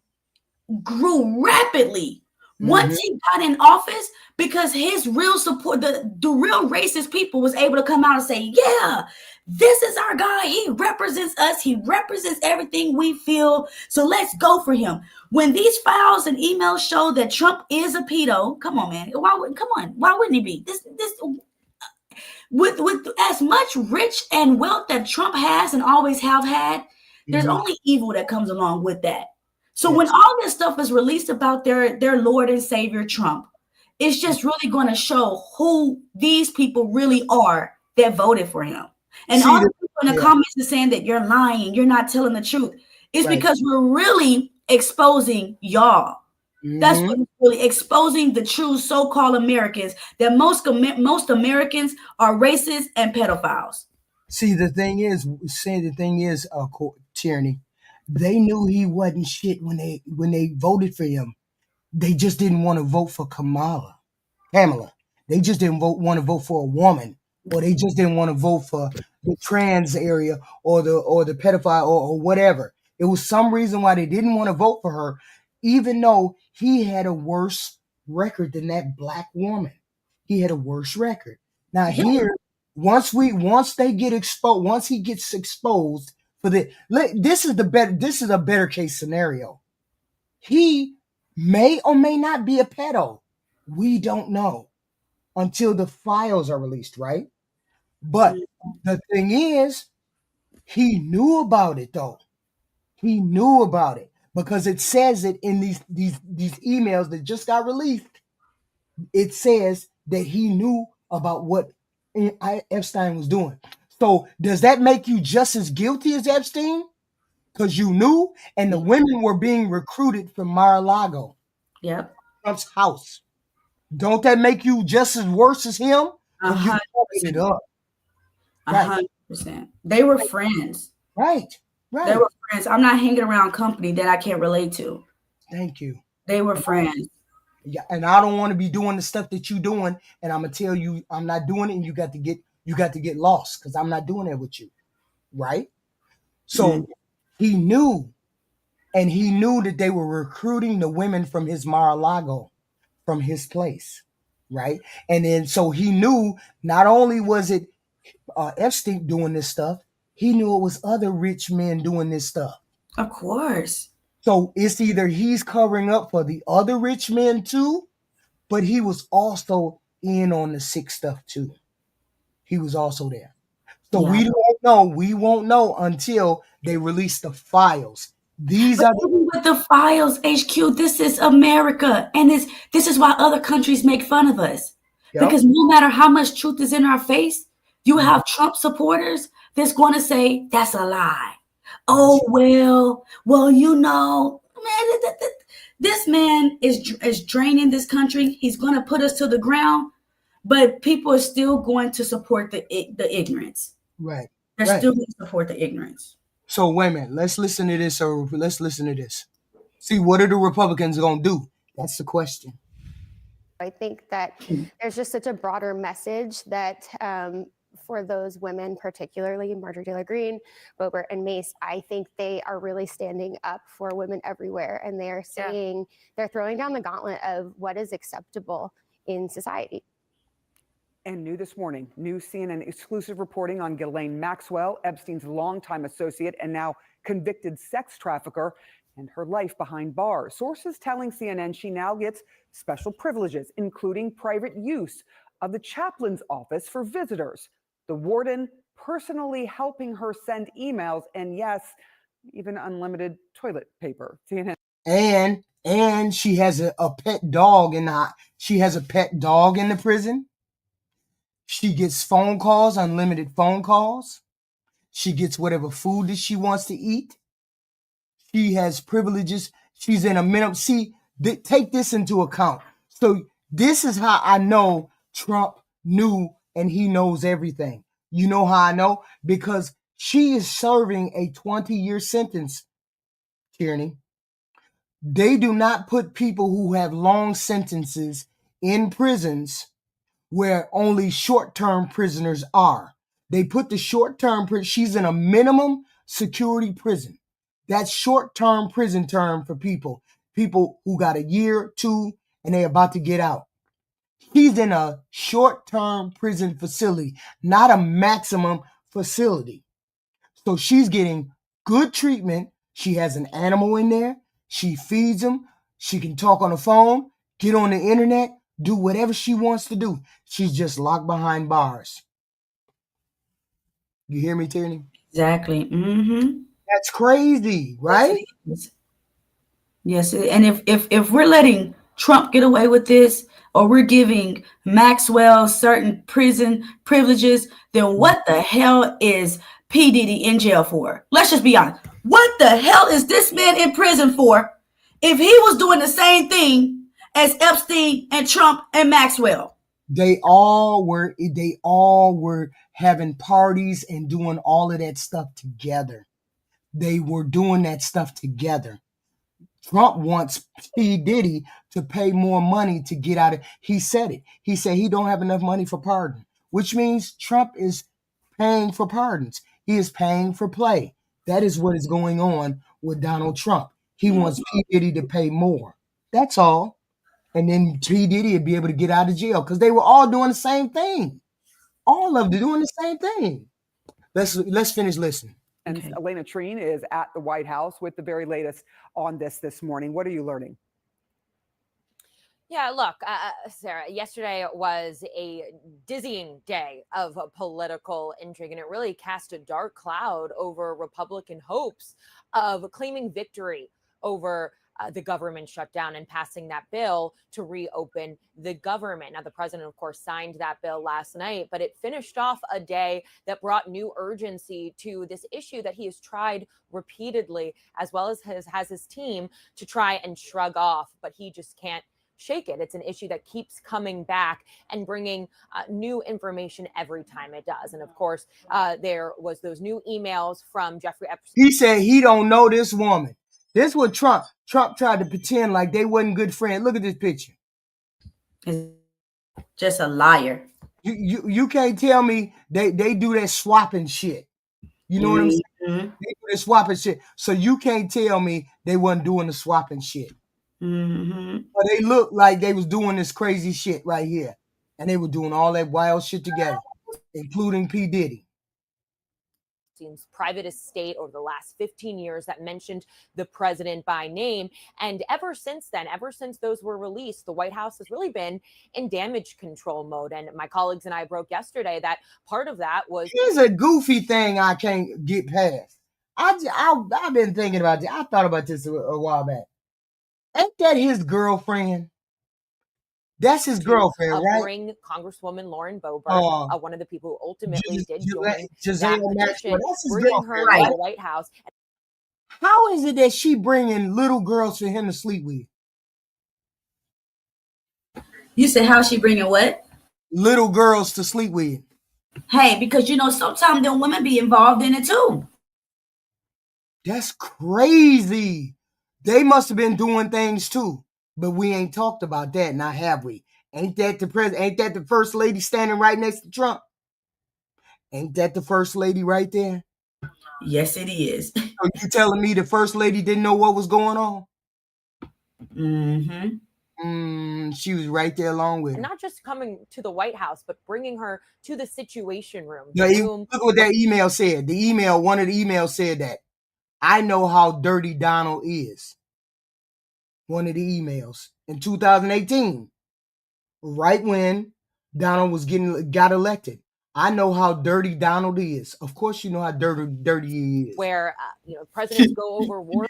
grew rapidly once he got in office, because his real support, the real racist people was able to come out and say, yeah, this is our guy. He represents us. He represents everything we feel. So let's go for him. When these files and emails show that Trump is a pedo, come on, man. Why wouldn't he be? This with as much rich and wealth that Trump has and always have had, there's only evil that comes along with that. So when all this stuff is released about their Lord and Savior Trump, it's just really going to show who these people really are that voted for him. And all the people in the comments are saying that you're lying, you're not telling the truth. It's because we're really exposing y'all. That's what it's really exposing, the true so-called Americans, that most Americans are racist and pedophiles. See, the thing is, Tierney, they knew he wasn't shit when they voted for him. They just didn't want to vote for Pamela. They just didn't want to vote for a woman, or they just didn't want to vote for the trans area or the pedophile or whatever. It was some reason why they didn't want to vote for her, even though he had a worse record than that black woman. He had a worse record. Now here, once he gets exposed for this is a better case scenario. He may or may not be a pedo. We don't know until the files are released, right? But the thing is, he knew about it though. He knew about it because it says it in these emails that just got released. It says that he knew about what Epstein was doing. So does that make you just as guilty as Epstein? Because you knew, and the women were being recruited from Mar-a-Lago. Yep. Trump's house. Don't that make you just as worse as him? 100%. It up. 100%. They were friends. Right. They were friends. I'm not hanging around company that I can't relate to. Thank you. They were friends. Yeah, and I don't want to be doing the stuff that you doing, and I'm gonna tell you I'm not doing it, and you got to get lost because I'm not doing it with you, right? So he knew, and he knew that they were recruiting the women from his Mar-a-Lago, from his place, right? And then so he knew not only was it Epstein doing this stuff, he knew it was other rich men doing this stuff. Of course. So it's either he's covering up for the other rich men too, but he was also in on the sick stuff too. He was also there. So Yeah. we don't know. We won't know until they release the files. These But are even with the files, HQ, this is America. And this is why other countries make fun of us. Yep. Because no matter how much truth is in our face, you have Trump supporters that's going to say, that's a lie. Oh, well, you know, man, this man is draining this country. He's going to put us to the ground, but people are still going to support the ignorance. right. They're Right. still going to support the ignorance. So wait a minute. Let's listen to this. Or let's listen to this. See, what are the Republicans gonna do? That's the question. I think that there's just such a broader message that for those women, particularly Marjorie Taylor Greene, Boebert, and Mace, I think they are really standing up for women everywhere. And they're saying, they're throwing down the gauntlet of what is acceptable in society. And new this morning, new CNN exclusive reporting on Ghislaine Maxwell, Epstein's longtime associate and now convicted sex trafficker, and her life behind bars. Sources telling CNN she now gets special privileges, including private use of the chaplain's office for visitors, the warden personally helping her send emails, and yes, even unlimited toilet paper. CNN. And she has a pet dog in the prison. She gets phone calls, unlimited phone calls. She gets whatever food that she wants to eat. She has privileges. She's in a minimum. See, take this into account. So this is how I know Trump knew, and he knows everything. You know how I know? Because she is serving a 20-year sentence, Tierney. They do not put people who have long sentences in prisons where only short-term prisoners are. They put the short-term, she's in a minimum security prison. That's short-term prison term for people who got a year, 2, and they're about to get out. She's in a short-term prison facility, not a maximum facility. So she's getting good treatment. She has an animal in there. She feeds him. She can talk on the phone, get on the internet, do whatever she wants to do. She's just locked behind bars. You hear me, Tierney? Exactly. Mm-hmm. That's crazy, right? Yes, and if we're letting Trump get away with this, or we're giving Maxwell certain prison privileges, then what the hell is P. Diddy in jail for? Let's just be honest. What the hell is this man in prison for if he was doing the same thing as Epstein and Trump and Maxwell? They all were having parties and doing all of that stuff together. They were doing that stuff together. Trump wants P. Diddy to pay more money to get out of. He said it. He said he don't have enough money for pardon, which means Trump is paying for pardons. He is paying for play. That is what is going on with Donald Trump. He wants P. Diddy to pay more. That's all. And then P. Diddy would be able to get out of jail because they were all doing the same thing. All of them doing the same thing. Let's finish listening. And Elena Treen is at the White House with the very latest on this morning. What are you learning? Yeah, look, Sarah, yesterday was a dizzying day of political intrigue, and it really cast a dark cloud over Republican hopes of claiming victory over the government shutdown and passing that bill to reopen the government. Now, the president, of course, signed that bill last night, but it finished off a day that brought new urgency to this issue that he has tried repeatedly, as well as has his team, to try and shrug off, but he just can't shake it. It's an issue that keeps coming back and bringing new information every time it does. And of course, there was those new emails from Jeffrey Epstein. He said he don't know this woman. This is what Trump tried to pretend like they wasn't good friends. Look at this picture. is just a liar. You can't tell me they do that swapping shit. You know what I'm saying? Mm-hmm. They do that swapping shit. So you can't tell me they wasn't doing the swapping shit. Mm-hmm. But they looked like they was doing this crazy shit right here. And they were doing all that wild shit together, including P. Diddy. Epstein's private estate over the last 15 years that mentioned the president by name. And ever since then, ever since those were released, the White House has really been in damage control mode. And my colleagues and I broke yesterday that part of that was— Here's a goofy thing I can't get past. I've been thinking about this. I thought about this a while back. Ain't that his girlfriend? That's his girlfriend, right? Bring Congresswoman Lauren Boebert, one of the people who ultimately did join that petition, that's his bringing her girlfriend, to the White House. How is it that she bringing little girls for him to sleep with? You said how she bringing what? Little girls to sleep with. Hey, because sometimes them women be involved in it too. That's crazy. They must have been doing things too, but we ain't talked about that, now have we? Ain't that the president? Ain't that the first lady standing right next to Trump? Ain't that the first lady right there? Yes, it is. So you telling me the first lady didn't know what was going on? Mm-hmm. She was right there along with her. Not just coming to the White House, but bringing her to the Situation Room. Look what that email said. One of the emails said that. I know how dirty Donald is. One of the emails in 2018, right when Donald got elected. I know how dirty Donald is. Of course, you know how dirty he is. Where presidents go over war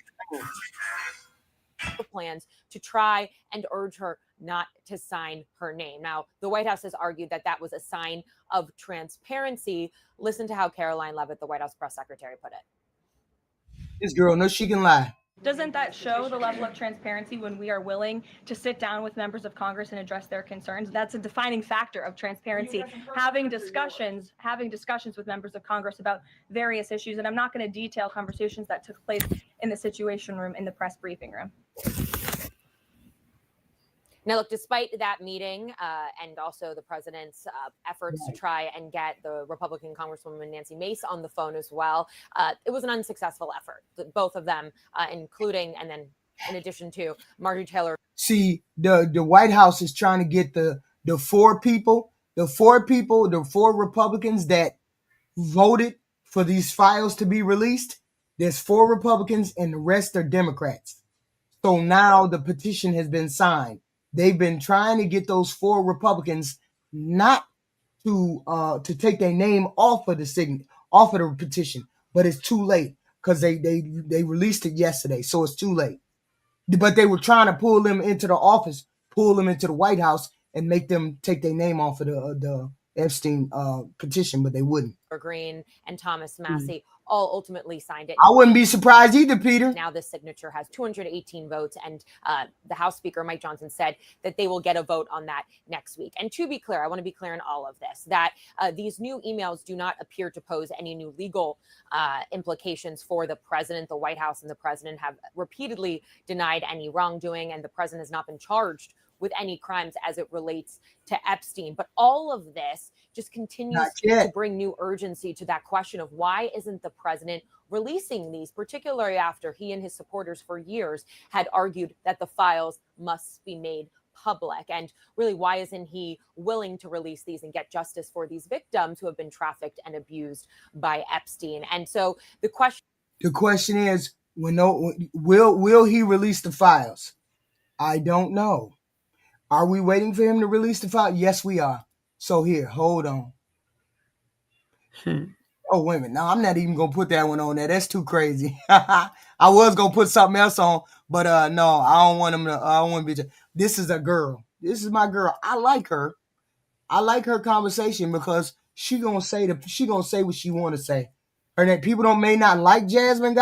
plans to try and urge her not to sign her name. Now, the White House has argued that that was a sign of transparency. Listen to how Caroline Leavitt, the White House press secretary, put it. This girl knows she can lie. Doesn't that show the level of transparency when we are willing to sit down with members of Congress and address their concerns? That's a defining factor of transparency, having discussions with members of Congress about various issues. And I'm not going to detail conversations that took place in the Situation Room, in the press briefing room. Now, look, despite that meeting and also the president's efforts to try and get the Republican Congresswoman Nancy Mace on the phone as well, it was an unsuccessful effort. Both of them, including and then in addition to Marjorie Taylor. See, the White House is trying to get the four Republicans that voted for these files to be released. There's 4 Republicans and the rest are Democrats. So now the petition has been signed. They've been trying to get those 4 Republicans not to take their name off of the petition, but it's too late because they released it yesterday, so it's too late. But they were trying to pull them into the office, pull them into the White House, and make them take their name off of the Epstein petition, but they wouldn't. Green and Thomas Massey all ultimately signed it. I wouldn't be surprised either, Peter. Now this signature has 218 votes, and the House Speaker, Mike Johnson, said that they will get a vote on that next week. And to be clear, I want to be clear in all of this, that these new emails do not appear to pose any new legal implications for the president. The White House and the president have repeatedly denied any wrongdoing, and the president has not been charged with any crimes as it relates to Epstein. But all of this just continues to bring new urgency to that question of why isn't the president releasing these, particularly after he and his supporters for years had argued that the files must be made public. And really, why isn't he willing to release these and get justice for these victims who have been trafficked and abused by Epstein? And so the question is, will he release the files? I don't know. Are we waiting for him to release the file? Yes, we are. So here, hold on. Oh, wait a minute. No, I'm not even going to put that one on there. That's too crazy. I was going to put something else on, but no, I don't want him to. I don't want to be. This is a girl. This is my girl. I like her. I like her conversation because she gonna say what she want to say. Her that people may not like Jasmine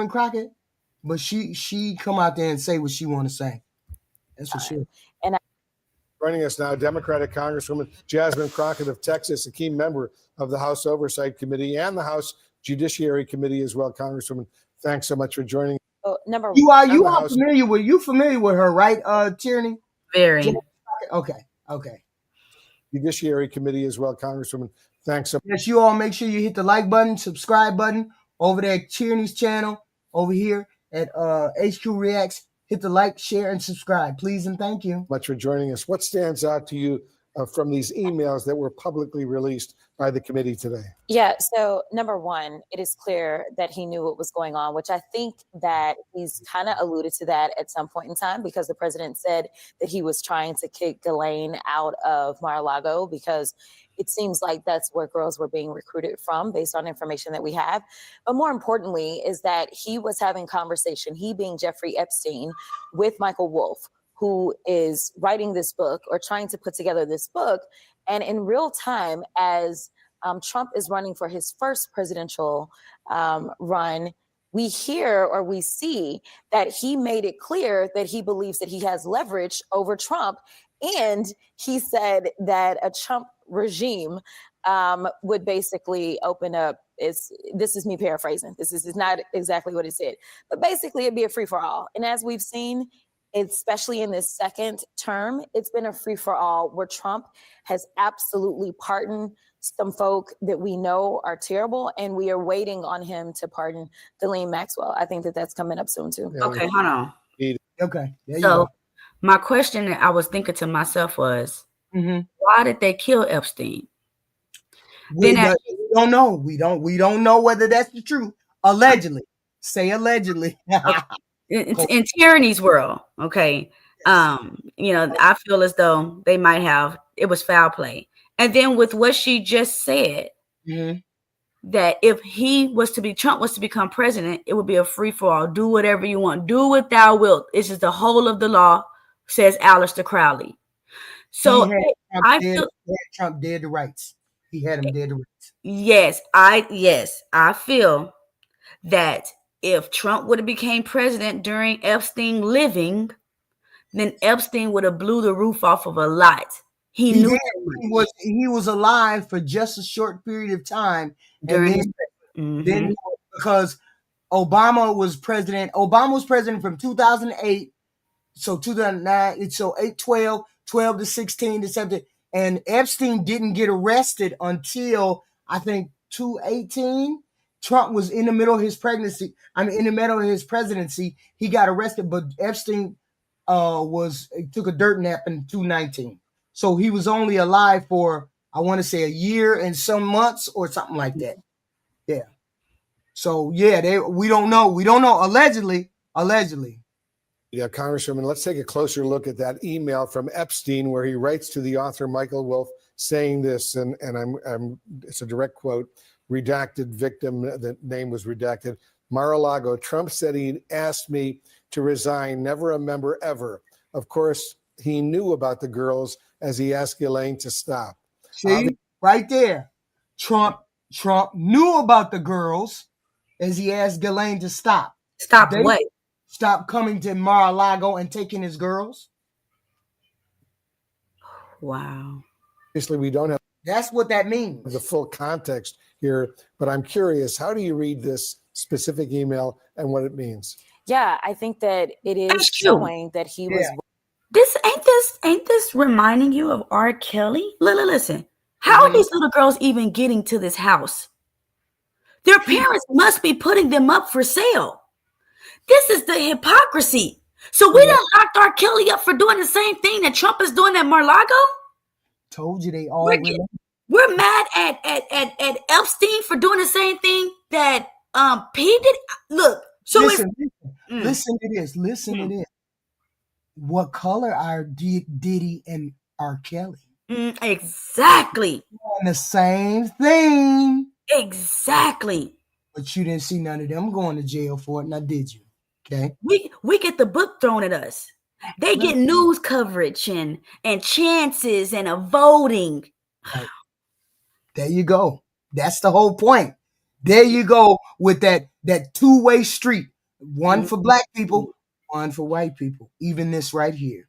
Crockett, but she come out there and say what she want to say. That's for sure. Joining us now, Democratic Congresswoman Jasmine Crockett of Texas, a key member of the House Oversight Committee and the House Judiciary Committee as well. Congresswoman, thanks so much for joining. Oh, you familiar with her, right, Tierney? Very. Okay. Judiciary Committee as well, Congresswoman. Thanks so much. Yes, you all make sure you hit the like button, subscribe button over there at Tierney's channel over here at HQ Reacts. Hit the like, share, and subscribe, please, and thank you. Much for joining us. What stands out to you from these emails that were publicly released by the committee today? Yeah, so number one, it is clear that he knew what was going on, which I think that he's kind of alluded to that at some point in time, because the president said that he was trying to kick Ghislaine out of Mar-a-Lago because it seems like that's where girls were being recruited from based on information that we have. But more importantly is that he was having conversation, he being Jeffrey Epstein, with Michael Wolff, who is writing this book or trying to put together this book. And in real time, as Trump is running for his first presidential run, we hear or we see that he made it clear that he believes that he has leverage over Trump. And he said that a Trump regime would basically open up, this is me paraphrasing, this is not exactly what he said, but basically it'd be a free for all. And as we've seen, especially in this second term, it's been a free for all where Trump has absolutely pardoned some folk that we know are terrible, and we are waiting on him to pardon Ghislaine Maxwell. I think that that's coming up soon too. Okay, hold on. Okay. There you So go. my question that I was thinking to myself was, why did they kill Epstein? We don't know. We don't know whether that's the truth. Allegedly. Say allegedly. It's in Tyranny's world, okay. I feel as though they might have, it was foul play. And then with what she just said, that if Trump was to become president, it would be a free for all. Do whatever you want. Do what thou wilt. It's just the whole of the law, says Aleister Crowley. So Trump dead to rights. He had him dead to rights. Yes, I feel that if Trump would have became president during Epstein living, then Epstein would have blew the roof off of a lot. He was alive for just a short period of time. Then because Obama was president from 2008, so 2009, so 12 to 16 to 17, and Epstein didn't get arrested until I think 2018. Trump was in the middle of his presidency. He got arrested, but Epstein took a dirt nap in 2019. So he was only alive for, I want to say, a year and some months or something like that. Yeah. So yeah, we don't know. Allegedly. Yeah, Congresswoman, let's take a closer look at that email from Epstein where he writes to the author Michael Wolff saying this, and it's a direct quote. Redacted victim, the name was redacted. Mar-a-Lago, Trump said he'd asked me to resign, never a member ever. Of course, he knew about the girls as he asked Ghislaine to stop. See, right there. Trump knew about the girls as he asked Ghislaine to stop. Stop what? Stop coming to Mar-a-Lago and taking his girls. Wow. Obviously, we don't have that's what that means. The full context here, but I'm curious, how do you read this specific email and what it means? Yeah, I think that it is showing that he was. Ain't this reminding you of R. Kelly? Listen, how are these little girls even getting to this house? Their parents must be putting them up for sale. This is the hypocrisy. So we done locked R. Kelly up for doing the same thing that Trump is doing at Mar-a-Lago? Told you they all we're mad at Epstein for doing the same thing that P did. Look, so listen to this. Listen to this. What color are Diddy and R. Kelly? Exactly. The same thing. Exactly. But you didn't see none of them going to jail for it, now did you? Okay. We get the book thrown at us. They get news coverage and chances and a voting. Right. There you go. That's the whole point. There you go with that two-way street. One for black people, one for white people. Even this right here.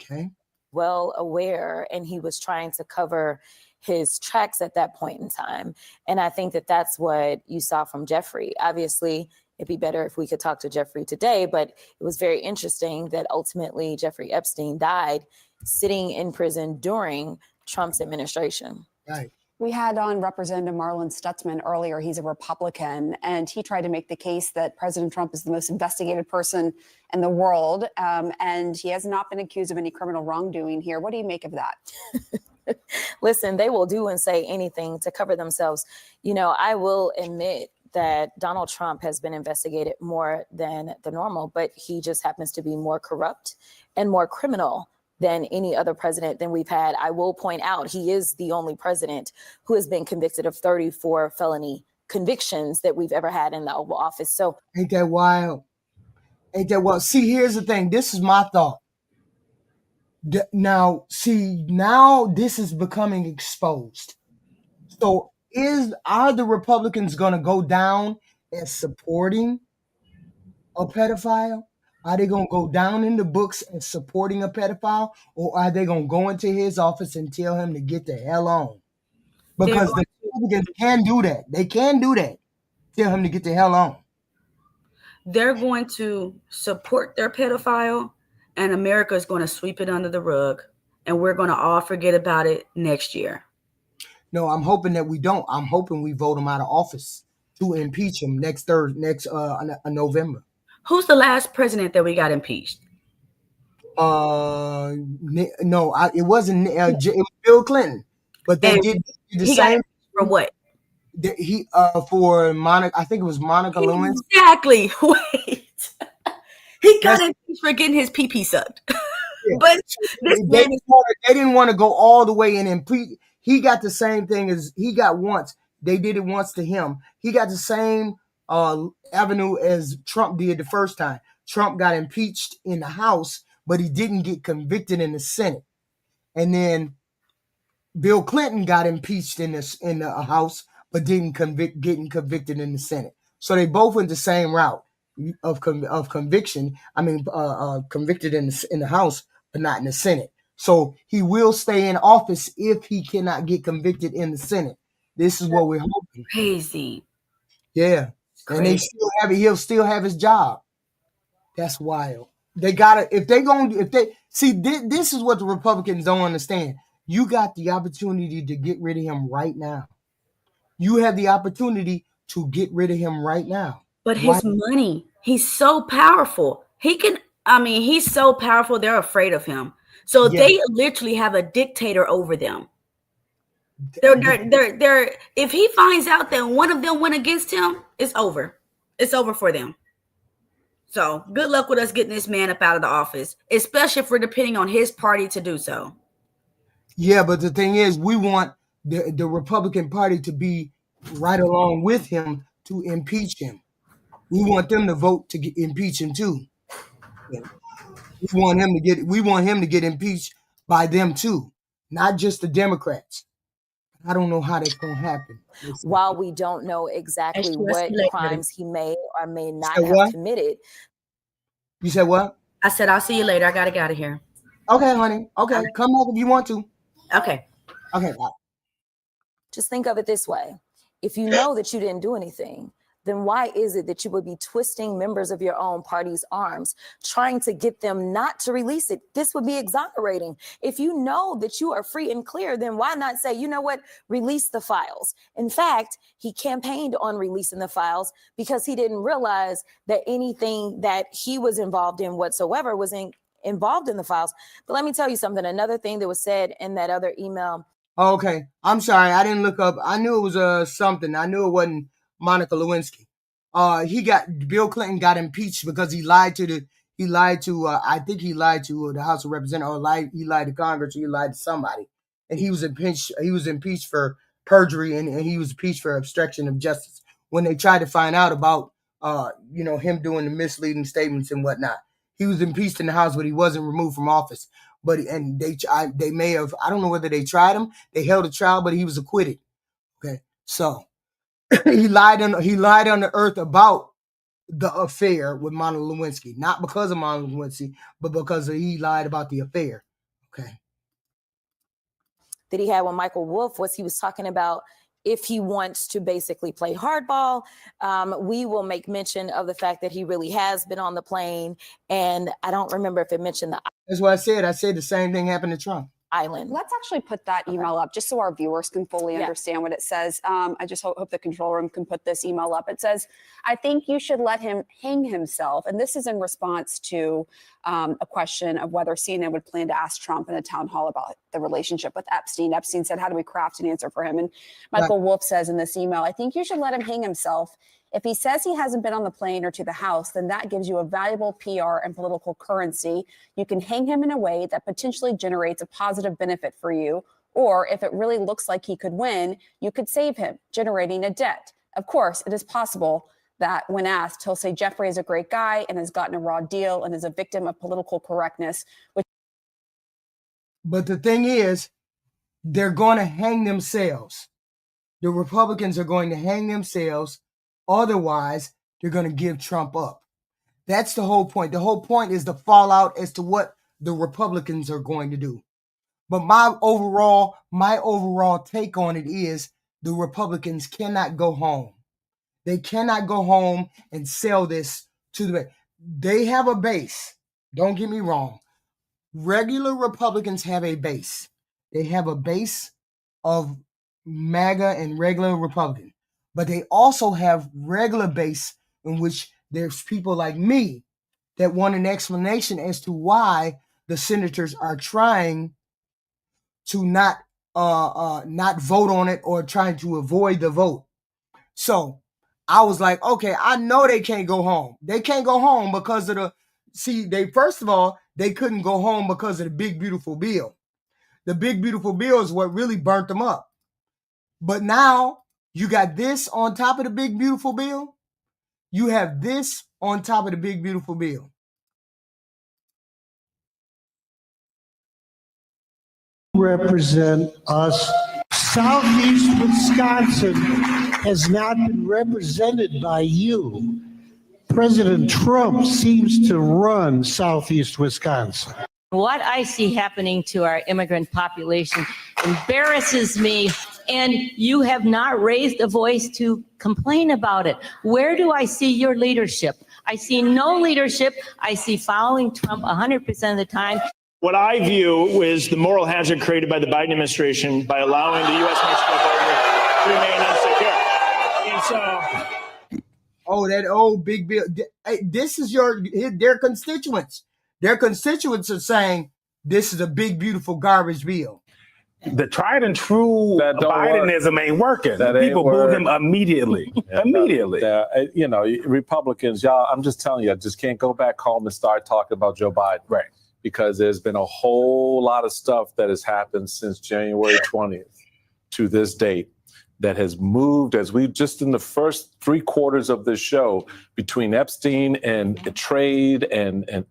Okay. Well aware, and he was trying to cover his tracks at that point in time. And I think that that's what you saw from Jeffrey. Obviously, it'd be better if we could talk to Jeffrey today. But it was very interesting that ultimately Jeffrey Epstein died sitting in prison during Trump's administration. Right. We had on Representative Marlon Stutzman earlier. He's a Republican, and he tried to make the case that President Trump is the most investigated person in the world, and he has not been accused of any criminal wrongdoing here. What do you make of that? Listen, they will do and say anything to cover themselves. You know, I will admit that Donald Trump has been investigated more than the normal, but he just happens to be more corrupt and more criminal than any other president than we've had. I will point out he is the only president who has been convicted of 34 felony convictions that we've ever had in the Oval Office. So ain't that wild? Ain't that wild? See, here's the thing. This is my thought. Now this is becoming exposed. So are the Republicans going to go down as supporting a pedophile? Are they going to go down in the books as supporting a pedophile, or are they going to go into his office and tell him to get the hell on? Because the Republicans can do that. They can do that. Tell him to get the hell on. They're going to support their pedophile, and America is going to sweep it under the rug, and we're going to all forget about it next year. No, I'm hoping that we don't. I'm hoping we vote him out of office to impeach him next November. Who's the last president that we got impeached? No, it wasn't. It was Bill Clinton, but they did the same for what? For Monica. I think it was Monica Lewinsky. Exactly. Wait, he got impeached for getting his pee sucked. Yeah. But they didn't want to go all the way and impeach. He got the same thing as he got once. They did it once to him. He got the same avenue as Trump did the first time. Trump got impeached in the House, but he didn't get convicted in the Senate. And then Bill Clinton got impeached in the House, but didn't getting convicted in the Senate. So they both went the same route of conviction. I mean, convicted in the House, but not in the Senate. So he will stay in office if he cannot get convicted in the Senate. This is what we're hoping. Crazy. Yeah. And they still have it. He'll still have his job. That's wild. They gotta, this is what the Republicans don't understand. You got the opportunity to get rid of him right now. You have the opportunity to get rid of him right now. But his money, he's so powerful. He's so powerful, they're afraid of him. So they literally have a dictator over them. They're if he finds out that one of them went against him, it's over. It's over for them. So good luck with us getting this man up out of the office, especially if we're depending on his party to do so. Yeah, but the thing is, we want the Republican Party to be right along with him to impeach him. We want them to vote to impeach him too. Yeah. We want him to get impeached by them too, not just the Democrats. I don't know how that's going to happen. While we don't know exactly what crimes he may or may not have committed. You said what? I said, I'll see you later. I got to get out of here. Okay, honey. Okay. Come back if you want to. Okay. Okay. Bye. Just think of it this way. If you know that you didn't do anything, then why is it that you would be twisting members of your own party's arms, trying to get them not to release it? This would be exonerating. If you know that you are free and clear, then why not say, you know what, release the files? In fact, he campaigned on releasing the files because he didn't realize that anything that he was involved in whatsoever was involved in the files. But let me tell you something. Another thing that was said in that other email. Okay. I'm sorry. I didn't look up. I knew it was something. I knew it wasn't Monica Lewinsky. Bill Clinton got impeached because he lied to I think he lied to the House of Representatives, or he lied to Congress, or he lied to somebody. And he was impeached for perjury, and he was impeached for obstruction of justice when they tried to find out about him doing the misleading statements and whatnot. He was impeached in the House, but he wasn't removed from office. They may have, I don't know whether they tried him. They held a trial, but he was acquitted. Okay. So he lied on the earth about the affair with Monica Lewinsky, not because of Monica Lewinsky, but because he lied about the affair. Okay. That he had with Michael Wolff was he was talking about if he wants to basically play hardball, we will make mention of the fact that he really has been on the plane. And I don't remember if it mentioned the That's what I said. I said the same thing happened to Trump. island. Let's actually put that email up just so our viewers can fully understand what it says. I just hope the control room can put this email up. It says, I think you should let him hang himself. And this is in response to a question of whether CNN would plan to ask Trump in a town hall about the relationship with Epstein. Epstein said, how do we craft an answer for him? And Michael Wolff says in this email, I think you should let him hang himself. If he says he hasn't been on the plane or to the House, then that gives you a valuable PR and political currency. You can hang him in a way that potentially generates a positive benefit for you. Or if it really looks like he could win, you could save him, generating a debt. Of course, it is possible that when asked, he'll say Jeffrey is a great guy and has gotten a raw deal and is a victim of political correctness. But the thing is, they're going to hang themselves. The Republicans are going to hang themselves. Otherwise, they're going to give Trump up. That's the whole point. The whole point is the fallout as to what the Republicans are going to do. But my overall take on it is the Republicans cannot go home. They cannot go home and sell this to the base. They have a base. Don't get me wrong. Regular Republicans have a base. They have a base of MAGA and regular Republicans. But they also have regular base in which there's people like me that want an explanation as to why the senators are trying to not vote on it or trying to avoid the vote. So I was like, okay, I know they can't go home. They can't go home because of first of all, they couldn't go home because of the big, beautiful bill. The big, beautiful bill is what really burnt them up. But now you got this on top of the big, beautiful bill. You have this on top of the big, beautiful bill. Represent us. Southeast Wisconsin has not been represented by you. President Trump seems to run Southeast Wisconsin. What I see happening to our immigrant population embarrasses me, and you have not raised a voice to complain about it. Where do I see your leadership? I see no leadership. I see following Trump 100% of the time. What I view is the moral hazard created by the Biden administration by allowing the U.S.-Mexico border to remain insecure. And so, that old big bill. This is their constituents. Their constituents are saying this is a big, beautiful garbage bill. The tried and true Bidenism ain't working. People booed him immediately. You know, Republicans, y'all, I'm just telling you, I just can't go back home and start talking about Joe Biden. Right. Because there's been a whole lot of stuff that has happened since January 20th to this date that has moved, as we just in the first 3 quarters of this show, between Epstein and trade and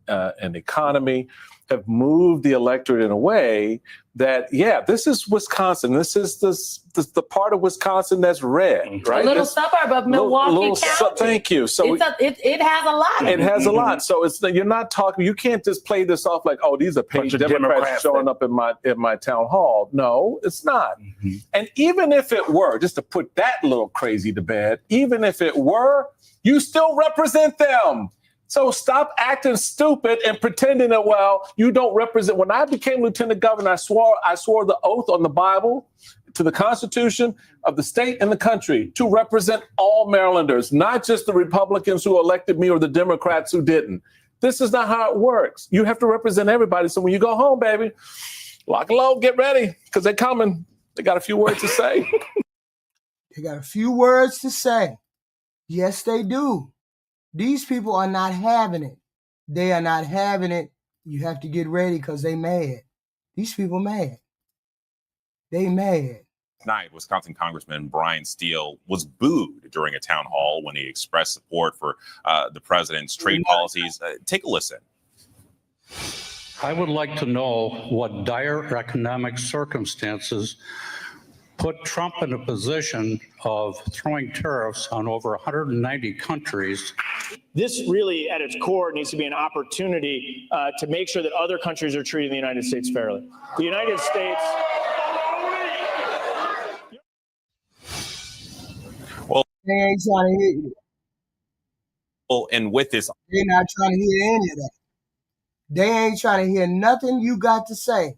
economy, have moved the electorate in a way that, this is Wisconsin. This is the part of Wisconsin that's red, right? A little suburb of Milwaukee County. Thank you. So it has a lot. It has a lot. So you're not talking. You can't just play this off like, oh, these are paid Democrats showing up in my town hall. No, it's not. Mm-hmm. And even if it were, just to put that little crazy to bed, even if it were, you still represent them. So stop acting stupid and pretending that, well, you don't represent. When I became lieutenant governor, I swore the oath on the Bible, to the Constitution of the state and the country, to represent all Marylanders, not just the Republicans who elected me or the Democrats who didn't. This is not how it works. You have to represent everybody. So when you go home, baby, lock and load, get ready, because they're coming. They got a few words to say. They got a few words to say. Yes, they do. These people are not having it. They are not having it. You have to get ready because they mad. These people mad. They mad. Tonight, Wisconsin Congressman Brian Steele was booed during a town hall when he expressed support for the president's trade policies. Take a listen. I would like to know what dire economic circumstances put Trump in a position of throwing tariffs on over 190 countries. this really, at its core, needs to be an opportunity to make sure that other countries are treating the United States fairly. The United States... They ain't trying to hear you. And with this, They're not trying to hear any of that. They ain't trying to hear nothing you got to say.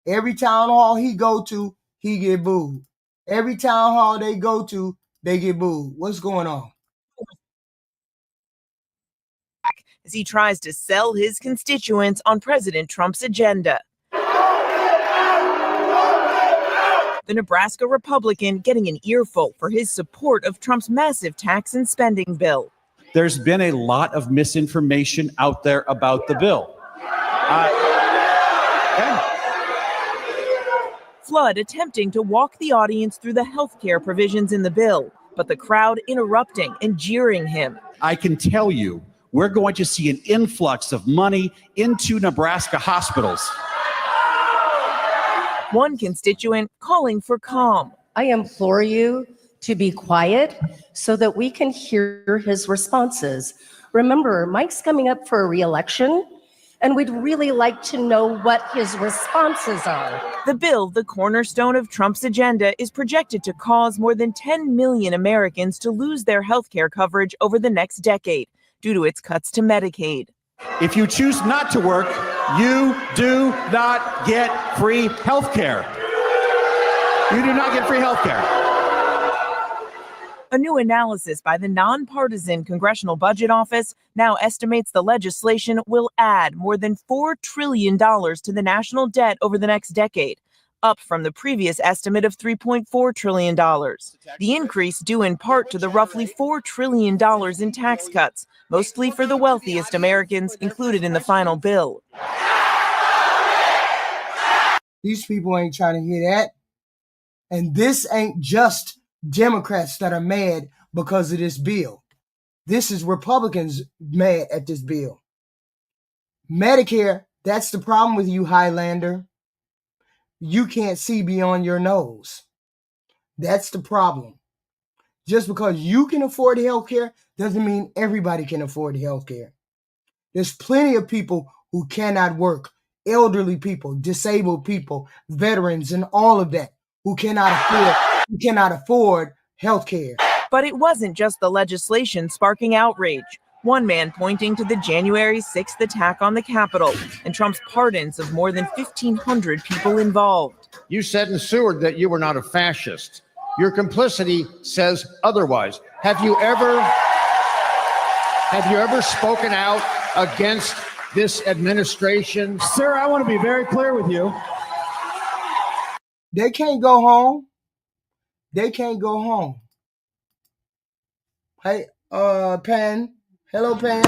Every town hall he go to, he get booed. Every town hall they go to, they get booed. What's going on? As he tries to sell his constituents on President Trump's agenda. The Nebraska Republican getting an earful for his support of Trump's massive tax and spending bill. There's been a lot of misinformation out there about the bill. Flood attempting to walk the audience through the health care provisions in the bill, but the crowd interrupting and jeering him. I can tell you, we're going to see an influx of money into Nebraska hospitals. One constituent calling for calm. I implore you to be quiet so that we can hear his responses. Remember, Mike's coming up for a re-election, and we'd really like to know what his responses are. The bill, the cornerstone of Trump's agenda, is projected to cause more than 10 million Americans to lose their health care coverage over the next decade due to its cuts to Medicaid. If you choose not to work, you do not get free health care. You do not get free health care. A new analysis by the nonpartisan Congressional Budget Office now estimates the legislation will add more than $4 trillion to the national debt over the next decade, up from the previous estimate of $3.4 trillion. The increase due in part to the roughly $4 trillion in tax cuts, mostly for the wealthiest Americans, included in the final bill. These people ain't trying to hear that. And this ain't just Democrats that are mad because of this bill. This is Republicans mad at this bill. Medicare, that's the problem with you, Highlander. You can't see beyond your nose. That's the problem. Just because you can afford health care doesn't mean everybody can afford health care. There's plenty of people who cannot work, elderly people, disabled people, veterans, and all of that who cannot afford health care. But it wasn't just the legislation sparking outrage. One man pointing to the January 6th attack on the Capitol and Trump's pardons of more than 1,500 people involved. You said in Seward that you were not a fascist. Your complicity says otherwise. Have you ever spoken out against this administration? Sir, I want to be very clear with you. They can't go home. They can't go home. Hey, Penn. Hello, Penn.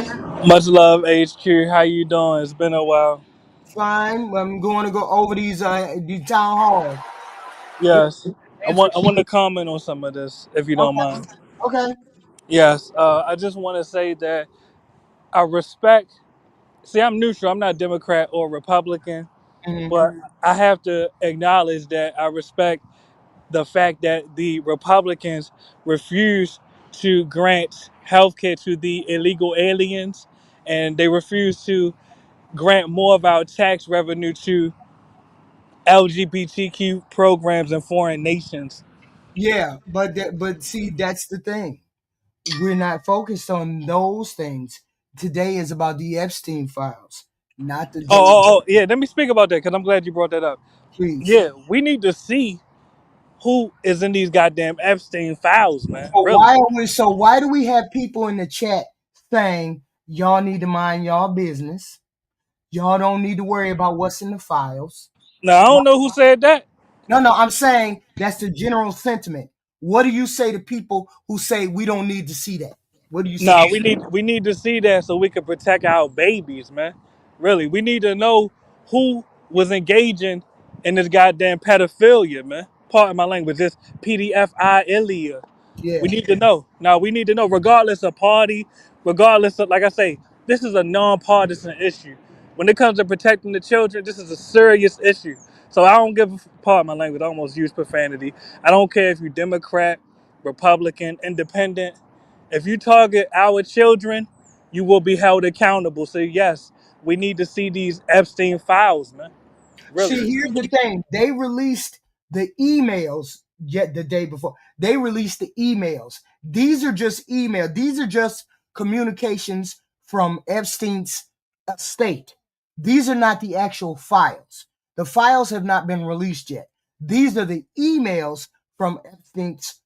Much love, HQ. How you doing? It's been a while. Fine. I'm going to go over these town halls. Yes. I want to comment on some of this, if you don't mind. Okay. Yes. I just want to say that I respect. See, I'm neutral. I'm not Democrat or Republican, but I have to acknowledge that I respect the fact that the Republicans refuse to grant health care to the illegal aliens, and they refuse to grant more of our tax revenue to LGBTQ programs in foreign nations. Yeah, but see, that's the thing. We're not focused on those things. Today is about the Epstein files, not the. Yeah. Let me speak about that because I'm glad you brought that up. Please. Yeah, we need to see who is in these goddamn Epstein files, man. So Really. why do we have people in the chat saying y'all need to mind y'all business? Y'all don't need to worry about what's in the files. Now I don't know who said that. No, I'm saying that's the general sentiment. What do you say to people who say we don't need to see that? What do you say? No, we need to see that so we can protect our babies, man. Really, we need to know who was engaging in this goddamn pedophilia, man. Pardon my language, this pedophilia. Yeah. We need to know. Now we need to know, regardless of party, regardless of, like I say, this is a non-partisan issue. When it comes to protecting the children, this is a serious issue. So I don't pardon my language, I almost use profanity. I don't care if you're Democrat, Republican, Independent. If you target our children, you will be held accountable. So yes, we need to see these Epstein files, man. Really. See, here's the thing. They released the emails yet the day before. They released the emails. These are just email. These are just communications from Epstein's estate. These are not the actual files. The files have not been released yet. These are the emails from Epstein's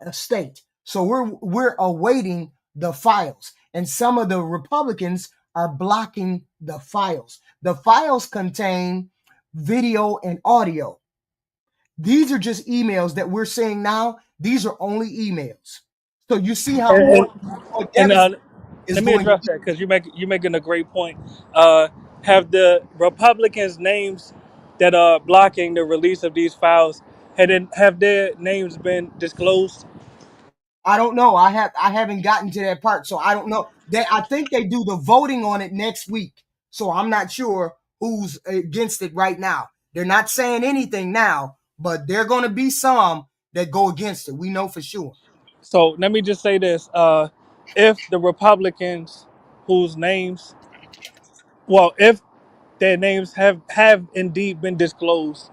estate. So we're awaiting the files, and some of the Republicans are blocking the files. The files contain video and audio. These are just emails that we're seeing now. These are only emails. So you see how more And is let me going. address that because you're making a great point. Have the Republicans' names that are blocking the release of these files have their names been disclosed? I don't know. I haven't gotten to that part, so I don't know. I think they do the voting on it next week. So I'm not sure who's against it right now. They're not saying anything now, but there are going to be some that go against it. We know for sure. So let me just say this: if the Republicans whose names, if their names have indeed been disclosed,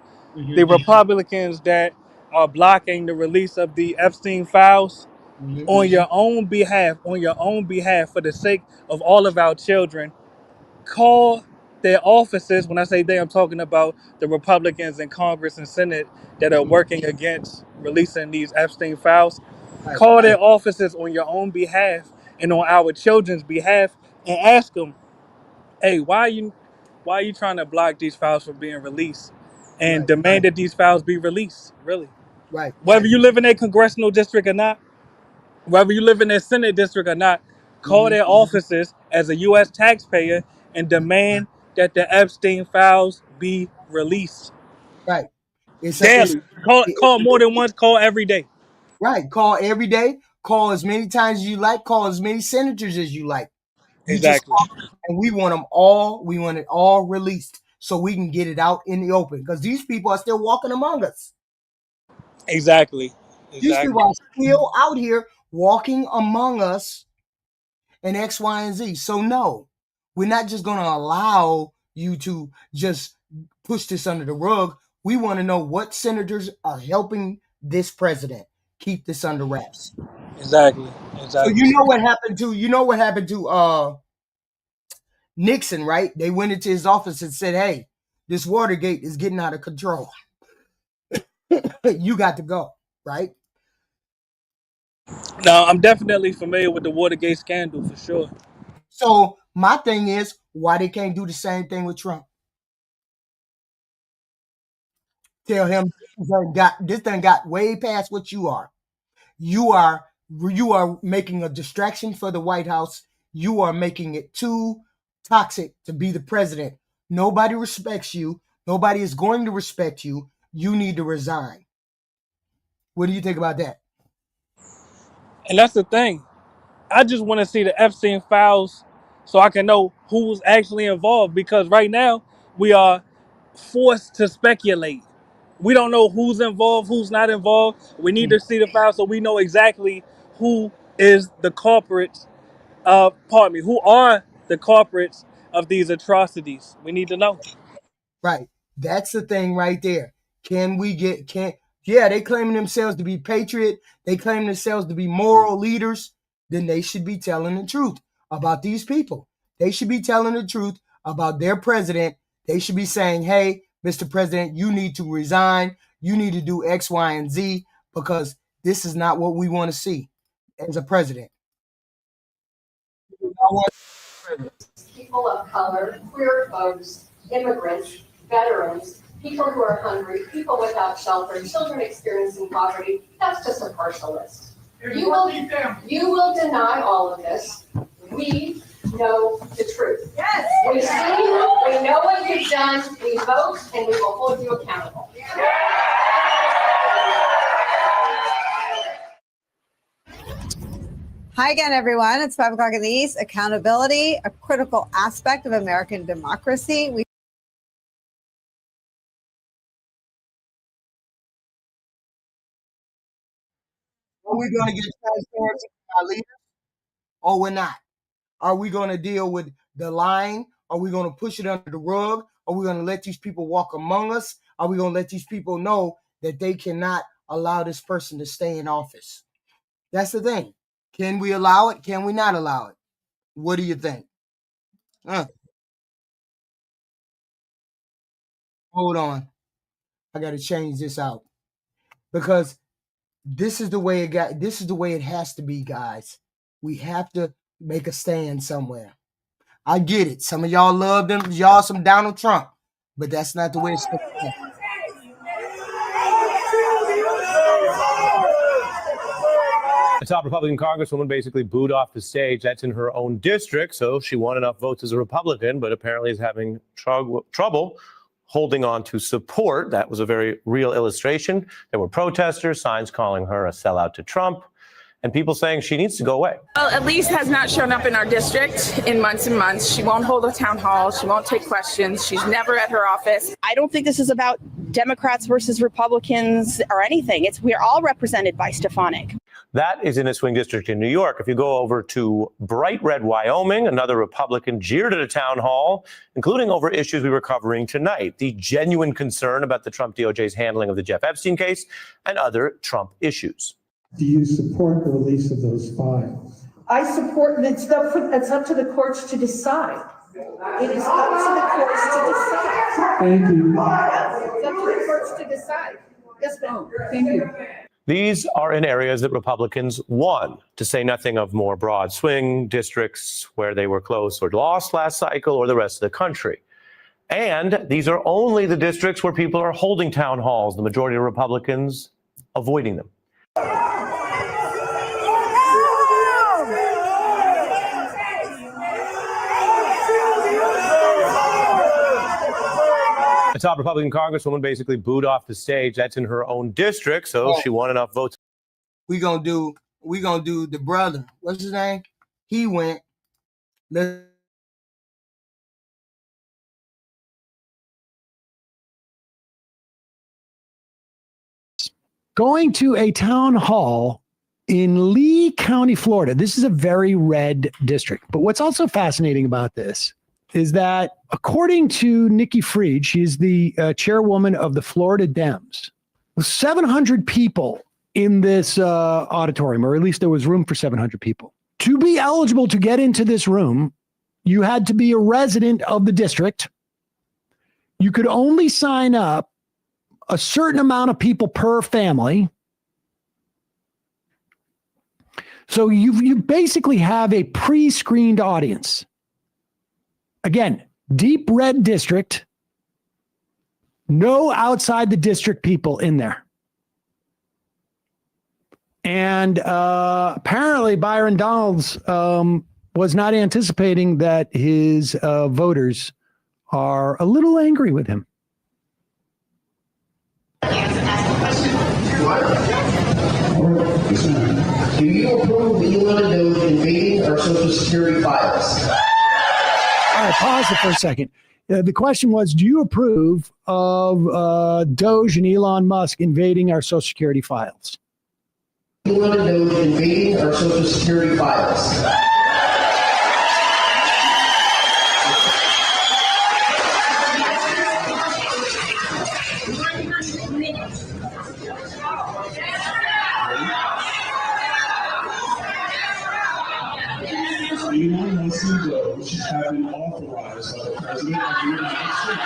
the Republicans that are blocking the release of the Epstein files, on your own behalf, for the sake of all of our children, call their offices. When I say they, I'm talking about the Republicans in Congress and Senate that are working against releasing these Epstein files. Call their offices on your own behalf and on our children's behalf and ask them, hey, why are you trying to block these files from being released? And demand that these files be released, really. Right. Whether you live in a congressional district or not, whether you live in a Senate district or not, call their offices as a U.S. taxpayer and demand that the Epstein files be released. Right. Daily. Call more than once, call every day. Right. Call every day. Call as many times as you like. Call as many senators as you like. You just Exactly. call, and we want them all. We want it all released so we can get it out in the open because these people are still walking among us. Exactly. These people are still out here walking among us in X, Y, and Z. So no, we're not just going to allow you to just push this under the rug. We want to know what senators are helping this president keep this under wraps. Exactly. So you know what happened to Nixon, right? They went into his office and said, "Hey, this Watergate is getting out of control. You got to go," right? No, I'm definitely familiar with the Watergate scandal for sure. So my thing is, why they can't do the same thing with Trump? Tell him this thing got way past what you are. You are making a distraction for the White House. You are making it too toxic to be the president. Nobody respects you. Nobody is going to respect you. You need to resign. What do you think about that? And that's the thing. I just want to see the Epstein files so I can know who's actually involved, because right now we are forced to speculate. We don't know who's involved, who's not involved. We need to see the files so we know exactly who is the culprits who are the culprits of these atrocities. We need to know. Right. That's the thing right there. They claiming themselves to be patriot. They claim themselves to be moral leaders. Then they should be telling the truth about these people. They should be telling the truth about their president. They should be saying, hey, Mr. President, you need to resign. You need to do X, Y, and Z because this is not what we want to see as a president. People of color, queer folks, immigrants, veterans, people who are hungry, people without shelter, children experiencing poverty. That's just a partial list. You will deny all of this. We know the truth. Yes. We see, we know what you've done, we vote, and we will hold you accountable. Hi again, everyone. It's 5 o'clock in the East. Accountability, a critical aspect of American democracy. Are we going to get transparency from our leaders or we're not? Are we going to deal with the lying? Are we going to push it under the rug? Are we going to let these people walk among us? Are we going to let these people know that they cannot allow this person to stay in office? That's the thing. Can we allow it? Can we not allow it? What do you think? Hold on. I got to change this out because this is the way it has to be, guys. We have to make a stand somewhere. I get it. Some of y'all love them. Y'all some Donald Trump, but that's not the way it's supposed to be. A top Republican congresswoman basically booed off the stage. That's in her own district, so she won enough votes as a Republican, but apparently is having trouble holding on to support. That was a very real illustration. There were protesters, signs calling her a sellout to Trump, and people saying she needs to go away. Well, Elise has not shown up in our district in months and months. She won't hold a town hall. She won't take questions. She's never at her office. I don't think this is about Democrats versus Republicans or anything. We're all represented by Stefanik. That is in a swing district in New York. If you go over to bright red Wyoming, another Republican jeered at a town hall, including over issues we were covering tonight, the genuine concern about the Trump DOJ's handling of the Jeff Epstein case and other Trump issues. Do you support the release of those files? I support, it's up to the courts to decide. It is up to the courts to decide. Thank you. It's up to the courts to decide. Yes, ma'am. Thank you. These are in areas that Republicans won, to say nothing of more broad swing districts where they were close or lost last cycle, or the rest of the country. And these are only the districts where people are holding town halls, the majority of Republicans avoiding them. A top Republican congresswoman basically booed off the stage. That's in her own district, so she won enough votes. We gonna do the brother. What's his name? He went. Going to a town hall in Lee County, Florida. This is a very red district. But what's also fascinating about this is that according to Nikki Fried, she's the chairwoman of the Florida Dems, 700 people in this auditorium, or at least there was room for 700 people. To be eligible to get into this room, you had to be a resident of the district. You could only sign up a certain amount of people per family. So you basically have a pre-screened audience. Again, deep red district, no outside the district people in there. And apparently Byron Donalds was not anticipating that his voters are a little angry with him. Do you approve Elon and Doge invading our Social Security files? All right, pause it for a second. The question was, do you approve of Doge and Elon Musk invading our Social Security files? Elon and Doge invading our Social Security files. Elon Musk and Doge have been authorized by the President of the United States.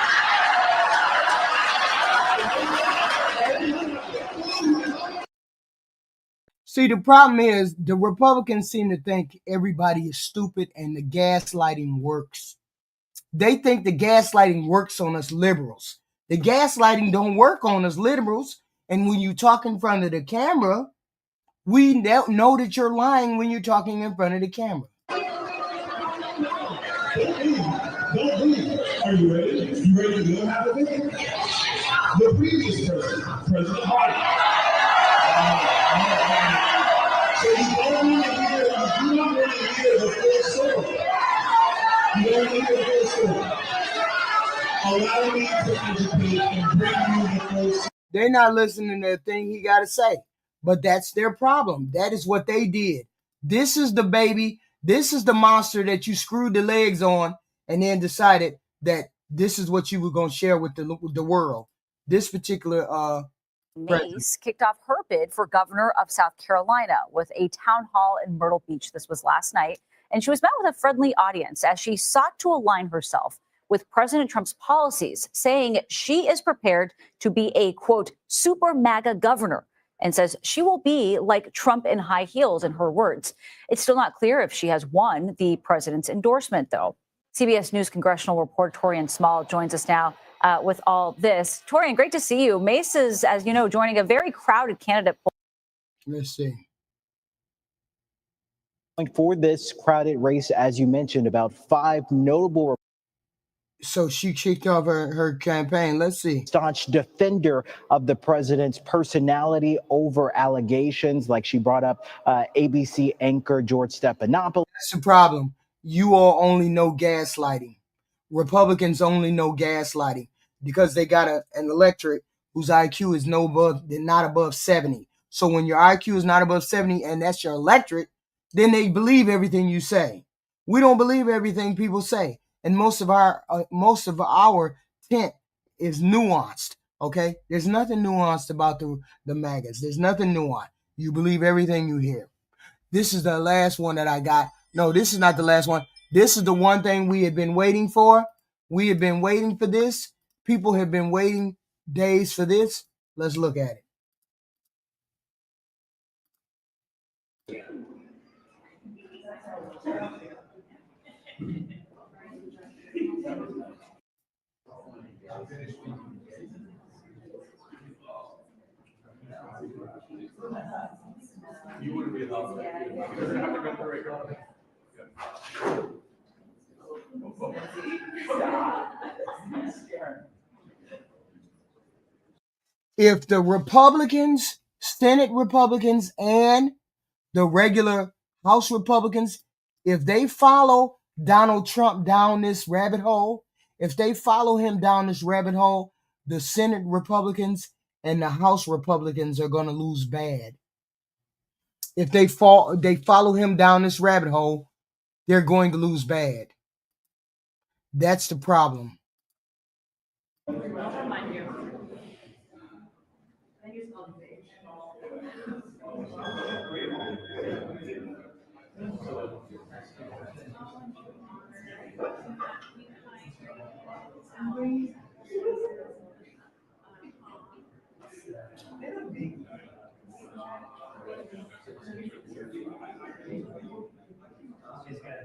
See, the problem is the Republicans seem to think everybody is stupid and the gaslighting works. They think the gaslighting works on us liberals. The gaslighting don't work on us liberals. And when you talk in front of the camera, we know that you're lying when you're talking in front of the camera. Are you ready? You ready to know how to do it? The previous person, President Biden. So you don't need to hear, you don't want to hear the full story. You don't need the full story. Allow me to educate and bring you the full story. They're not listening to the thing he got to say. But that's their problem. That is what they did. This is the baby. This is the monster that you screwed the legs on and then decided that this is what you were going to share with the world. This particular Mace kicked off her bid for governor of South Carolina with a town hall in Myrtle Beach. This was last night. And she was met with a friendly audience as she sought to align herself with President Trump's policies, saying she is prepared to be a, quote, super MAGA governor, and says she will be like Trump in high heels, in her words. It's still not clear if she has won the president's endorsement, though. CBS News congressional reporter Torian Small joins us now with all this. Torian, great to see you. Mace is, as you know, joining a very crowded candidate pool. Let's see. For this crowded race, as you mentioned, about 5 notable. So she kicked off her campaign. Let's see. Staunch defender of the president's personality over allegations, like she brought up ABC anchor George Stephanopoulos. That's the problem. You all only know gaslighting. Republicans only know gaslighting because they got an electorate whose IQ is not above 70. So when your IQ is not above 70 and that's your electorate, then they believe everything you say. We don't believe everything people say, and most of our tent is nuanced. Okay, there's nothing nuanced about the MAGAs. There's nothing nuanced. You believe everything you hear. This is the last one that I got. No, this is not the last one. This is the one thing we had been waiting for. We had been waiting for this. People have been waiting days for this. Let's look at it. If the Republicans, Senate Republicans, and the regular House Republicans, if they follow Donald Trump down this rabbit hole, if they follow him down this rabbit hole, the Senate Republicans and the House Republicans are going to lose bad. If they follow him down this rabbit hole, they're going to lose bad. That's the problem.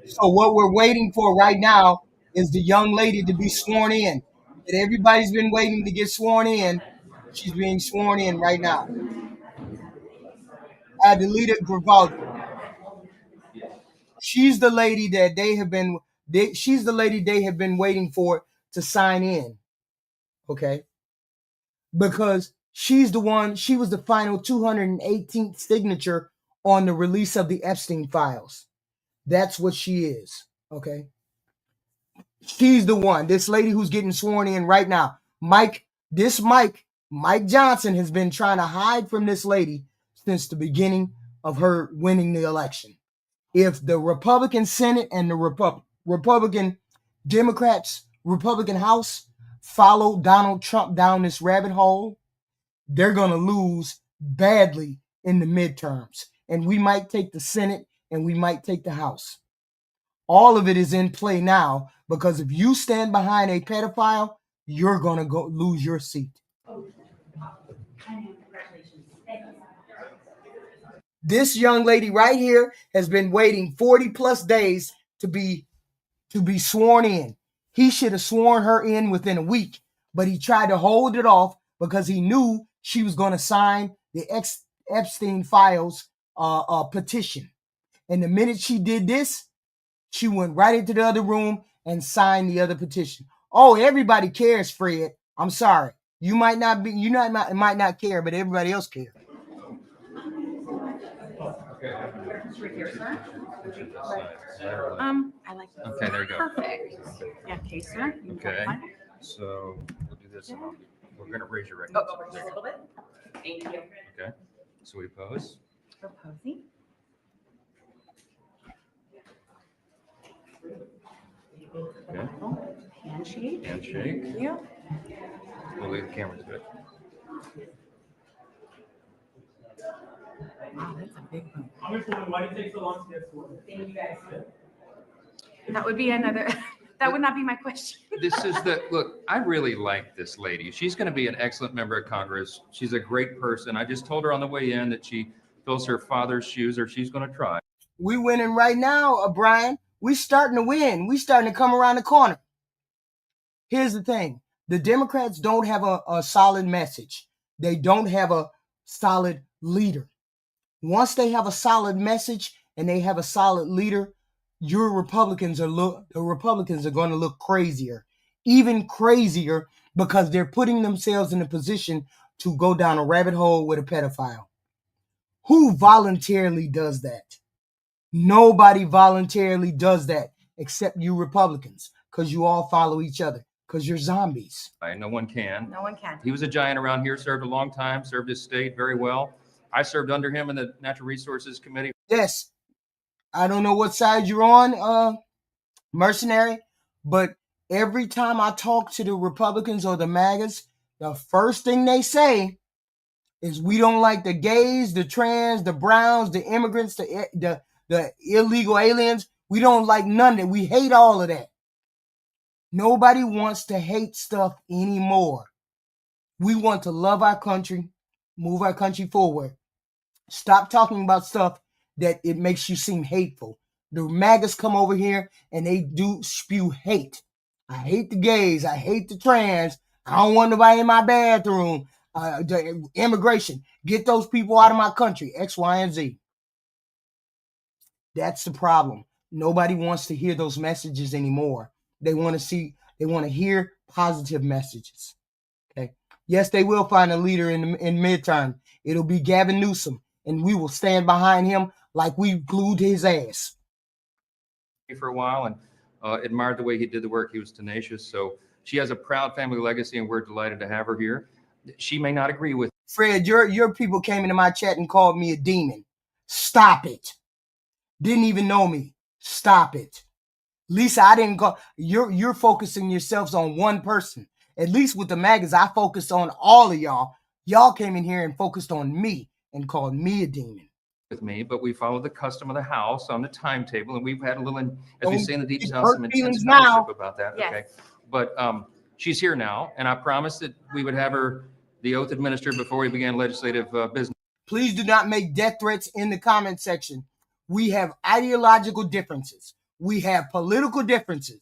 So what we're waiting for right now is the young lady to be sworn in. And everybody's been waiting to get sworn in. She's being sworn in right now. Adelita Grivaldi. She's the lady that she's the lady they have been waiting for to sign in. Okay? Because she's the one, she was the final 218th signature on the release of the Epstein files. That's what she is. Okay? She's the one, this lady who's getting sworn in right now. Mike Johnson has been trying to hide from this lady since the beginning of her winning the election. If the Republican Senate and the Republican Democrats, Republican House follow Donald Trump down this rabbit hole, they're going to lose badly in the midterms. And we might take the Senate and we might take the House. All of it is in play now because if you stand behind a pedophile, you're going to go lose your seat. This young lady right here has been waiting 40 plus days to be sworn in. He should have sworn her in within a week, but he tried to hold it off because he knew she was going to sign the Epstein files petition. And the minute she did this, she went right into the other room and signed the other petition. Oh, everybody cares, Fred. I'm sorry. You might not care, but everybody else cares. Right here, sir. I like this. Okay, there you go. Perfect. Yeah, okay, sir. You can Okay, find it. so we'll do this. We're going to raise your right Oh, hand. just a little bit. Thank you. Okay, so we pose. For posing. Okay. Handshake. Handshake. Yeah. We'll leave the camera to it. Why did it take so long to get sworn? Thank you guys. That would be another, that would not be my question. This is look, I really like this lady. She's going to be an excellent member of Congress. She's a great person. I just told her on the way in that she fills her father's shoes, or she's going to try. We winning right now, Brian. We starting to win. We starting to come around the corner. Here's the thing. The Democrats don't have a solid message. They don't have a solid leader. Once they have a solid message and they have a solid leader, the Republicans are going to look crazier, even crazier, because they're putting themselves in a position to go down a rabbit hole with a pedophile. Who voluntarily does that? Nobody voluntarily does that except you Republicans, because you all follow each other, because you're zombies. No one can. No one can. He was a giant around here, served a long time, served his state very well. I served under him in the Natural Resources Committee. Yes. I don't know what side you're on, mercenary, but every time I talk to the Republicans or the MAGAs, the first thing they say is we don't like the gays, the trans, the browns, the immigrants, the illegal aliens. We don't like none of it. We hate all of that. Nobody wants to hate stuff anymore. We want to love our country, move our country forward. Stop talking about stuff that it makes you seem hateful. The MAGAs come over here and they do spew hate. I hate the gays. I hate the trans. I don't want nobody in my bathroom. The immigration. Get those people out of my country. X, Y, and Z. That's the problem. Nobody wants to hear those messages anymore. They want to hear positive messages. Okay. Yes, they will find a leader in midterm. It'll be Gavin Newsom, and we will stand behind him like we glued his ass. For a while, and admired the way he did the work. He was tenacious. So she has a proud family legacy, and we're delighted to have her here. She may not agree with. Fred, your people came into my chat and called me a demon. Stop it. Didn't even know me. Stop it. Lisa, I didn't go. You're focusing yourselves on one person. At least with the MAGAs, I focused on all of y'all. Y'all came in here and focused on me and called me a demon. With me, but we follow the custom of the House on the timetable, and we've had a little, as we say in the deep south, some intense fellowship about that. Yes. Okay, but she's here now, and I promised that we would have her the oath administered before we began legislative business. Please do not make death threats in the comment section. We have ideological differences. We have political differences.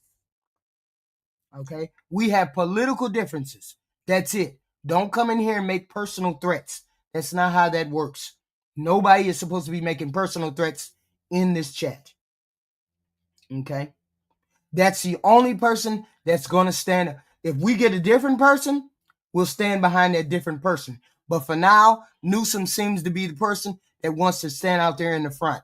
Okay? We have political differences. That's it. Don't come in here and make personal threats. That's not how that works. Nobody is supposed to be making personal threats in this chat. Okay? That's the only person that's going to stand. If we get a different person, we'll stand behind that different person. But for now, Newsom seems to be the person that wants to stand out there in the front.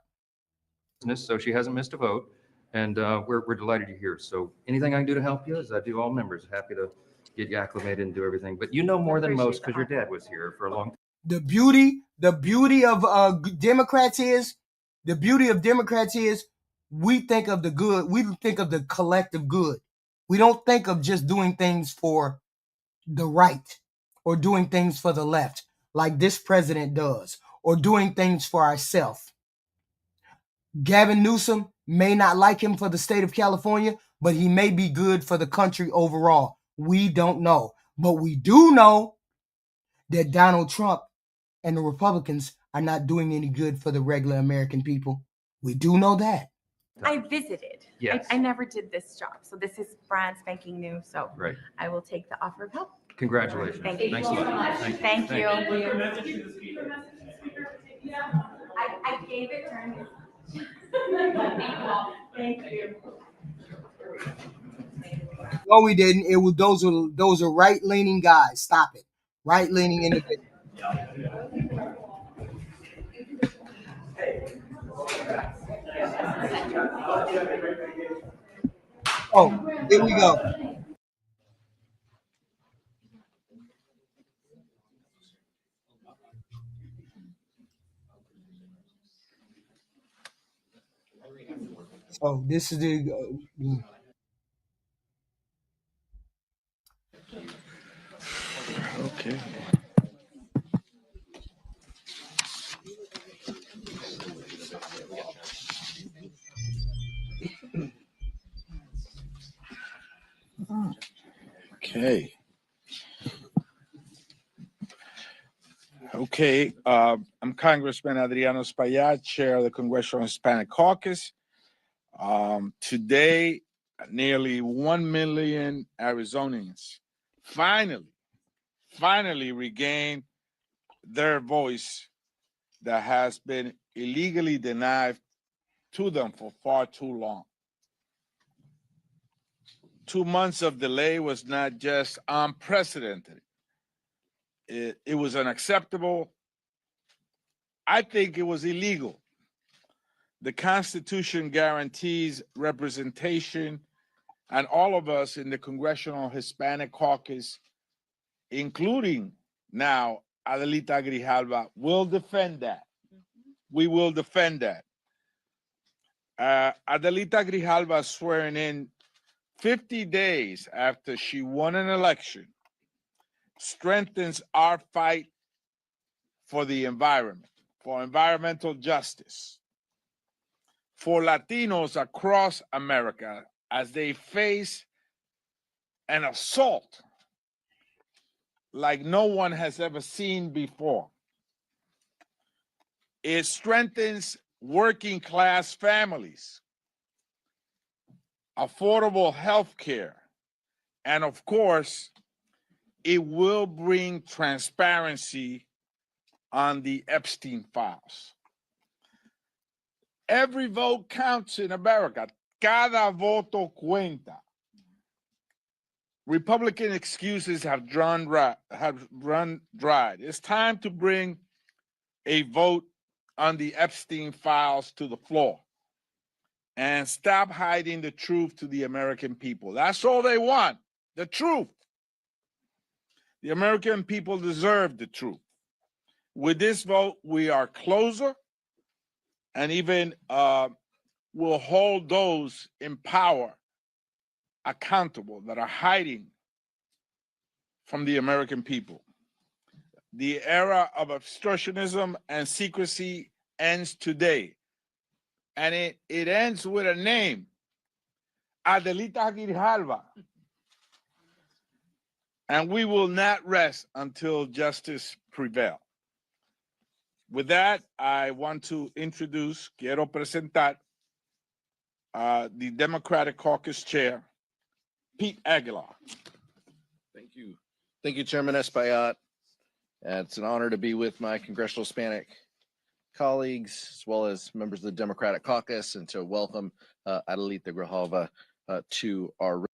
So she hasn't missed a vote, and we're delighted you're here. So anything I can do to help you, as I do all members, happy to get you acclimated and do everything. But you know more than most because your dad was here for a long time. The beauty of Democrats is we think of the good. We think of the collective good. We don't think of just doing things for the right or doing things for the left like this president does, or doing things for ourselves. Gavin Newsom may not like him for the state of California, but he may be good for the country overall. We don't know. But we do know that Donald Trump and the Republicans are not doing any good for the regular American people. We do know that. I visited. Yes. I never did this job. So this is brand spanking new. So Right. I will take the offer of help. Congratulations. Thank you. Thanks a lot. Thank you. you. I gave it during. Thank you. No, we didn't. It was those are right-leaning guys. Stop it. Right-leaning individuals. Oh, here we go. So this is the Okay. Okay. Okay. I'm Congressman Adriano Espaillat, chair of the Congressional Hispanic Caucus. Today, nearly 1 million Arizonians finally regain their voice that has been illegally denied to them for far too long. 2 months of delay was not just unprecedented. It was unacceptable. I think it was illegal. The Constitution guarantees representation, and all of us in the Congressional Hispanic Caucus, including now Adelita Grijalva, will defend that. We will defend that. Adelita Grijalva swearing in 50 days after she won an election strengthens our fight for the environment, for environmental justice, for Latinos across America as they face an assault like no one has ever seen before. It strengthens working class families, affordable health care, and of course, it will bring transparency on the Epstein files. Every vote counts in America. Cada voto cuenta. Republican excuses have run dry. It's time to bring a vote on the Epstein files to the floor and stop hiding the truth to the American people. That's all they want, the truth. The American people deserve the truth. With this vote, we are closer, and even will hold those in power accountable that are hiding from the American people. The era of obstructionism and secrecy ends today. And it ends with a name, Adelita Grijalva. And we will not rest until justice prevails. With that, I want to quiero presentar the Democratic Caucus Chair, Pete Aguilar. Thank you. Thank you, Chairman Espaillat. It's an honor to be with my Congressional Hispanic colleagues, as well as members of the Democratic Caucus, and to welcome Adelita Grijalva to our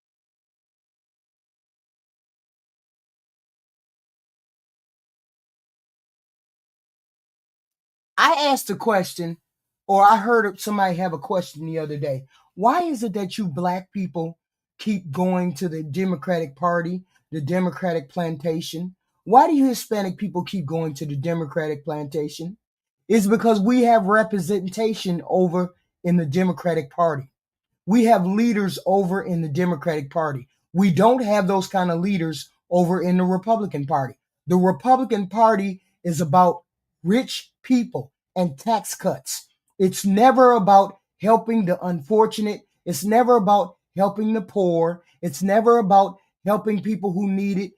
I asked a question, or I heard somebody have a question the other day. Why is it that you black people keep going to the Democratic Party, the Democratic plantation? Why do you Hispanic people keep going to the Democratic plantation? It's because we have representation over in the Democratic Party. We have leaders over in the Democratic Party. We don't have those kind of leaders over in the Republican Party. The Republican Party is about rich people and tax cuts. It's never about helping the unfortunate. It's never about helping the poor. It's never about helping people who need it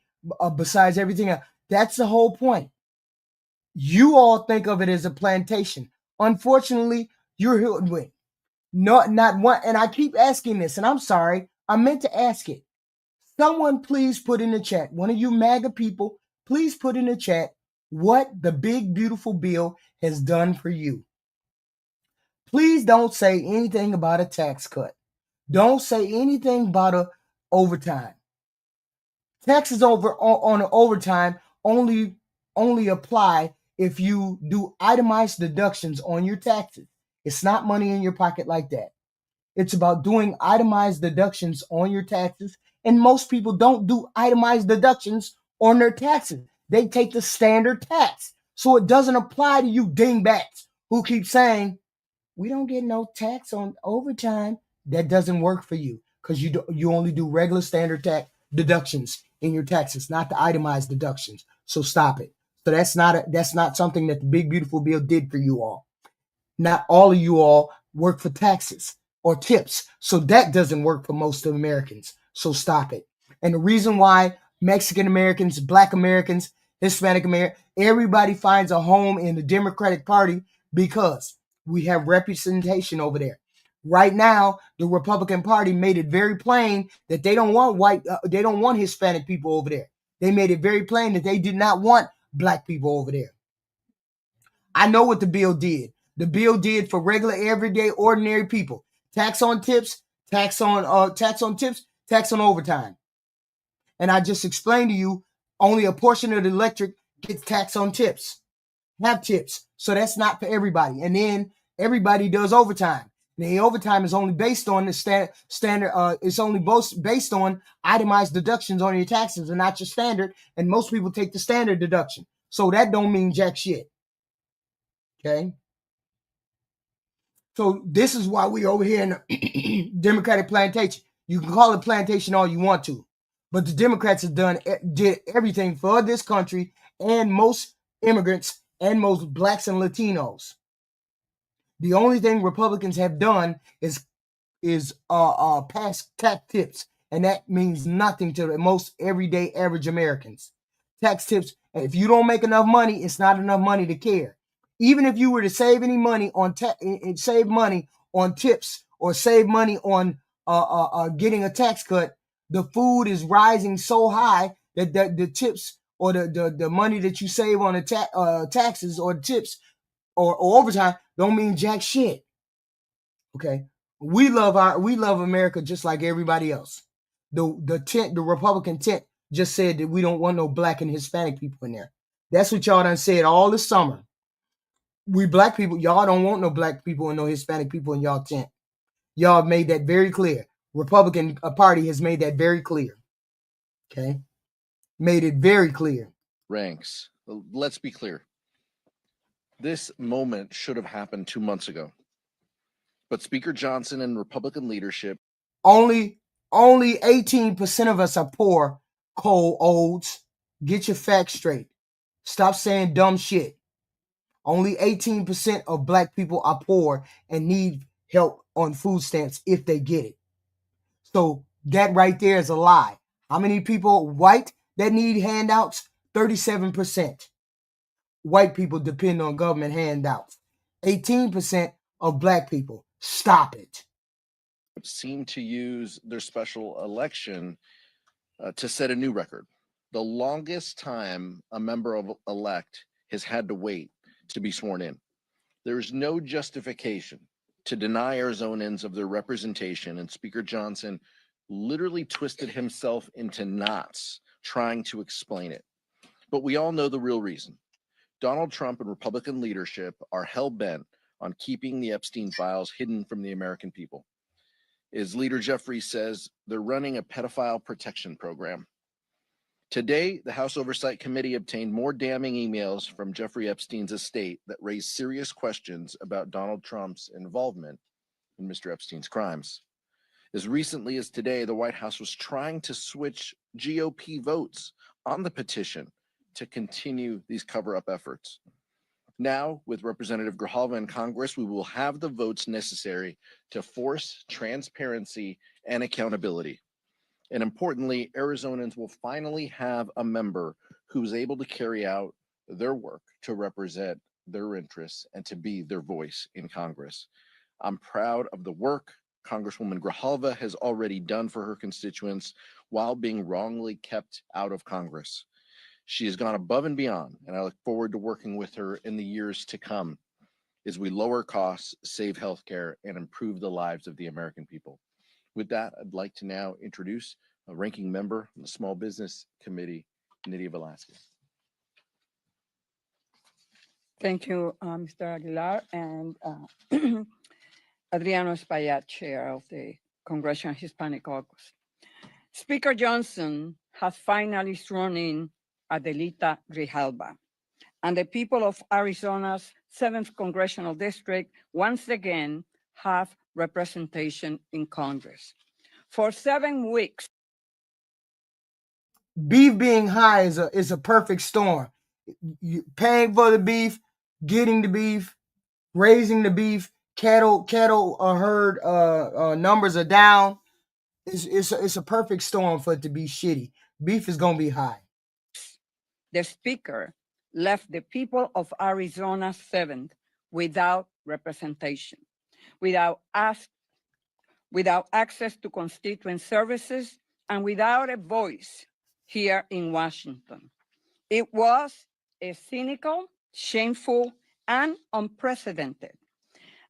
besides everything else. That's the whole point. You all think of it as a plantation. Unfortunately, you're hoodwinked. Not one, and I keep asking this, and I'm sorry, I meant to ask it. Someone please put in the chat, one of you MAGA people, please put in the chat what the big beautiful bill has done for you. Please don't say anything about a tax cut. Don't say anything about a overtime. Taxes on an overtime only apply if you do itemized deductions on your taxes. It's not money in your pocket like that. It's about doing itemized deductions on your taxes. And most people don't do itemized deductions on their taxes. They take the standard tax. So it doesn't apply to you dingbats who keep saying, we don't get no tax on overtime. That doesn't work for you because you only do regular standard tax deductions in your taxes, not the itemized deductions. So stop it. So that's not something that the big beautiful bill did for you all. Not all of you all work for taxes. or tips. So that doesn't work for most of Americans. So stop it. And the reason why Mexican Americans, Black Americans, Hispanic Americans, everybody finds a home in the Democratic Party because we have representation over there. Right now, the Republican Party made it very plain that they don't want they don't want Hispanic people over there. They made it very plain that they did not want Black people over there. I know what the bill did. The bill did for regular, everyday, ordinary people. Tax on tips, tax on tips, tax on overtime. And I just explained to you, only a portion of the electric gets taxed on tips. Have tips. So that's not for everybody. And then everybody does overtime. The overtime is only based on the standard. It's only based on itemized deductions on your taxes and not your standard. And most people take the standard deduction. So that don't mean jack shit. Okay. So this is why we over here in the Democratic plantation. You can call it plantation all you want to, but the Democrats have did everything for this country and most immigrants and most Blacks and Latinos. The only thing Republicans have done is pass tax tips, and that means nothing to the most everyday average Americans. Tax tips. If you don't make enough money, it's not enough money to care. Even if you were to save any money on save money on tips or save money on getting a tax cut, the food is rising so high that the tips or the money that you save on the taxes or tips or overtime don't mean jack shit. Okay, we love America just like everybody else. The Republican tent just said that we don't want no Black and Hispanic people in there. That's what y'all done said all this summer. We Black people, y'all don't want no Black people and no Hispanic people in y'all tent. Y'all made that very clear. Republican Party has made that very clear. Okay, made it very clear. Ranks. Let's be clear. This moment should have happened 2 months ago. But Speaker Johnson and Republican leadership. Only 18% of us are poor, Cole Olds. Get your facts straight. Stop saying dumb shit. Only 18% of Black people are poor and need help on food stamps if they get it. So that right there is a lie. How many people white that need handouts? 37%. White people depend on government handouts. 18% of Black people. Stop it. Seem to use their special election to set a new record. The longest time a member of elect has had to wait to be sworn in. There is no justification to deny Arizonans of their representation, and Speaker Johnson literally twisted himself into knots trying to explain it. But we all know the real reason. Donald Trump and Republican leadership are hell-bent on keeping the Epstein files hidden from the American people. As Leader Jeffrey says, they're running a pedophile protection program. Today, the House Oversight Committee obtained more damning emails from Jeffrey Epstein's estate that raised serious questions about Donald Trump's involvement in Mr. Epstein's crimes. As recently as today, the White House was trying to switch GOP votes on the petition to continue these cover-up efforts. Now, with Representative Grijalva in Congress, we will have the votes necessary to force transparency and accountability. And importantly, Arizonans will finally have a member who's able to carry out their work to represent their interests and to be their voice in Congress. I'm proud of the work Congresswoman Grijalva has already done for her constituents while being wrongly kept out of Congress. She has gone above and beyond, and I look forward to working with her in the years to come as we lower costs, save healthcare, and improve the lives of the American people. With that, I'd like to now introduce a ranking member of the Small Business Committee, Nydia Velázquez. Thank you, Mr. Aguilar, and Adriano Espaillat, Chair of the Congressional Hispanic Caucus. Speaker Johnson has finally sworn in Adelita Grijalva, and the people of Arizona's 7th Congressional District once again have representation in Congress. For 7 weeks. Beef being high is a perfect storm. You paying for the beef, getting the beef, raising the beef, cattle herd numbers are down. It's a perfect storm for it to be shitty. Beef is gonna be high. The speaker left the people of Arizona 7th without representation, without access to constituent services, and without a voice here in Washington. It was a cynical, shameful, and unprecedented.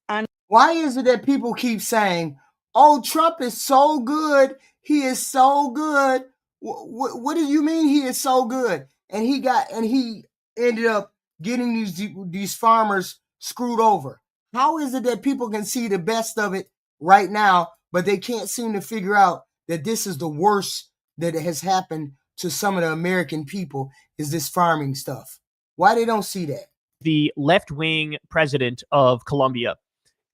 And why is it that people keep saying, "Oh, Trump is so good. He is so good." What do you mean he is so good? And he ended up getting these farmers screwed over. How is it that people can see the best of it right now, but they can't seem to figure out that this is the worst that has happened to some of the American people, is this farming stuff? Why they don't see that? The left-wing president of Colombia.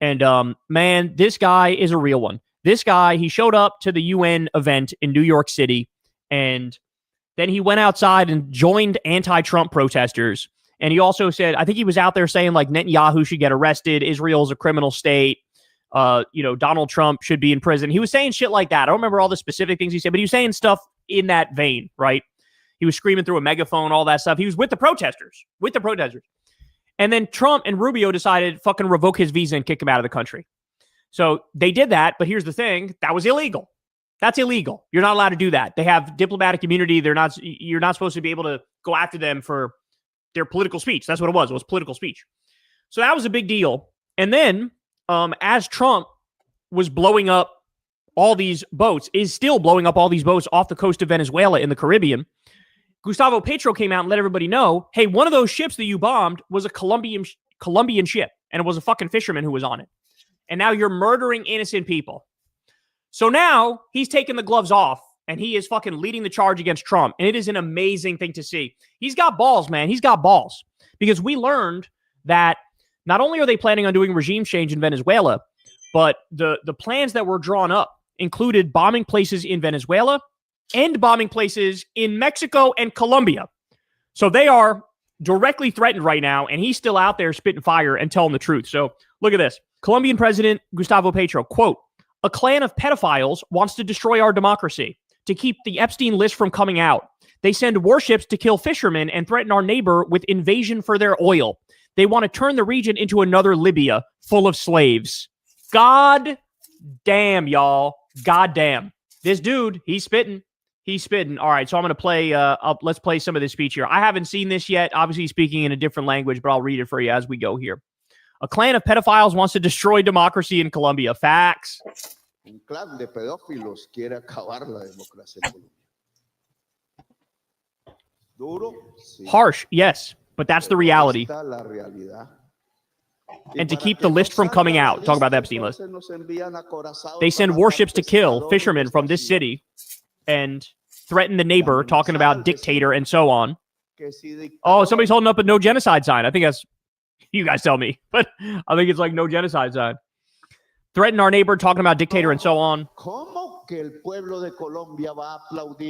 And man, this guy is a real one. This guy, he showed up to the UN event in New York City, and then he went outside and joined anti-Trump protesters. And he also said, I think he was out there saying like Netanyahu should get arrested, Israel's a criminal state, Donald Trump should be in prison. He was saying shit like that. I don't remember all the specific things he said, but he was saying stuff in that vein, right? He was screaming through a megaphone, all that stuff. He was with the protesters. And then Trump and Rubio decided fucking revoke his visa and kick him out of the country. So they did that, but here's the thing. That was illegal. That's illegal. You're not allowed to do that. They have diplomatic immunity. You're not supposed to be able to go after them for their political speech. That's what it was. It was political speech. So that was a big deal. And then as Trump was blowing up all these boats, is still blowing up all these boats off the coast of Venezuela in the Caribbean, Gustavo Petro came out and let everybody know, hey, one of those ships that you bombed was a Colombian ship, and it was a fucking fisherman who was on it. And now you're murdering innocent people. So now he's taking the gloves off, and he is fucking leading the charge against Trump. And it is an amazing thing to see. He's got balls, man. He's got balls. Because we learned that not only are they planning on doing regime change in Venezuela, but the plans that were drawn up included bombing places in Venezuela and bombing places in Mexico and Colombia. So they are directly threatened right now, and he's still out there spitting fire and telling the truth. So look at this. Colombian President Gustavo Petro, quote, "A clan of pedophiles wants to destroy our democracy, to keep the Epstein list from coming out. They send warships to kill fishermen and threaten our neighbor with invasion for their oil. They want to turn the region into another Libya full of slaves." God damn, y'all. God damn. This dude, he's spitting. He's spitting. All right, so I'm going to play, let's play some of this speech here. I haven't seen this yet, obviously speaking in a different language, but I'll read it for you as we go here. "A clan of pedophiles wants to destroy democracy in Colombia." Facts. Un clan de pedófilos quiere acabar la democracia en Colombia. Duro, sí. Harsh, yes, but that's the reality. Esta la realidad. And to keep the list from coming out, talk about the Epstein list, they send warships to kill fishermen from this city and threaten the neighbor, talking about dictator and so on. Oh, somebody's holding up a no genocide sign. I think that's, you guys tell me, but I think it's like no genocide sign. Threaten our neighbor, talking about dictator and so on.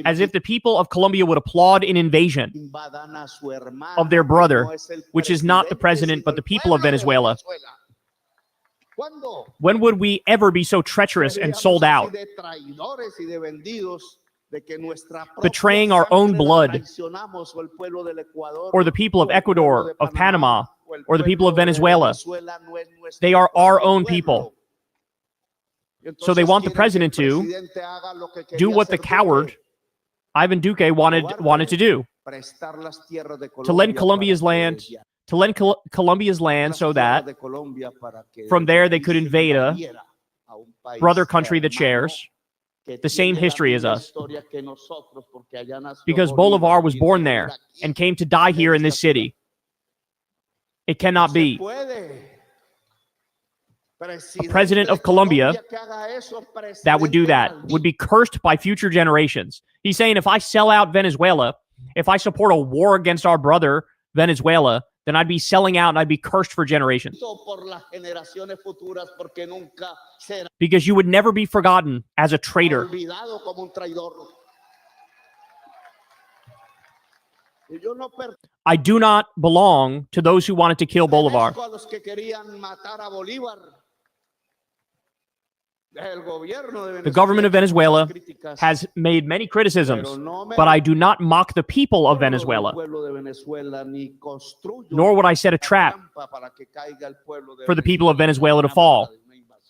As if the people of Colombia would applaud an invasion of their brother, which is not the president, but the people of Venezuela. When would we ever be so treacherous and sold out, betraying our own blood, or the people of Ecuador, of Panama, or the people of Venezuela? They are our own people. So they want the president to do what the coward Ivan Duque wanted to do, to lend Colombia's land, so that from there they could invade a brother country that shares the same history as us. Because Bolivar was born there and came to die here in this city. It cannot be. A president of Colombia that would do that would be cursed by future generations. He's saying, if I sell out Venezuela, if I support a war against our brother Venezuela, then I'd be selling out and I'd be cursed for generations. Because you would never be forgotten as a traitor. I do not belong to those who wanted to kill Bolivar. The government of Venezuela has made many criticisms, but I do not mock the people of Venezuela, nor would I set a trap for the people of Venezuela to fall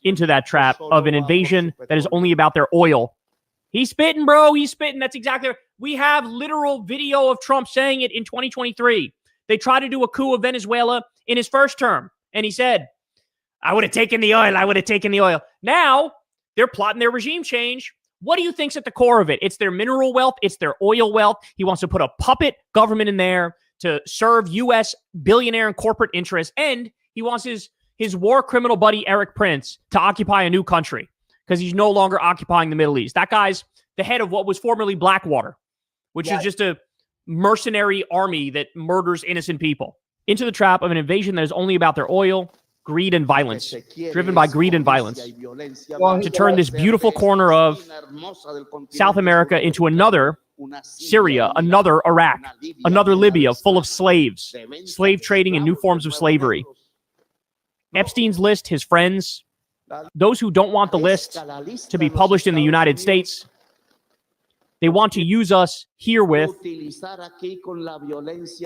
into that trap of an invasion that is only about their oil. He's spitting, bro. He's spitting. That's exactly right. We have literal video of Trump saying it in 2023. They tried to do a coup of Venezuela in his first term, and he said, I would have taken the oil. I would have taken the oil. Now, they're plotting their regime change. What do you think's at the core of it? It's their mineral wealth. It's their oil wealth. He wants to put a puppet government in there to serve U.S. billionaire and corporate interests, and he wants his war criminal buddy, Eric Prince, to occupy a new country because he's no longer occupying the Middle East. That guy's the head of what was formerly Blackwater, which is just a mercenary army that murders innocent people, into the trap of an invasion that is only about their oil, greed, and violence, driven by greed and violence, to turn this beautiful corner of South America into another Syria, another Iraq, another Libya full of slaves, slave trading and new forms of slavery. Epstein's list, his friends, those who don't want the list to be published in the United States, they want to use us here with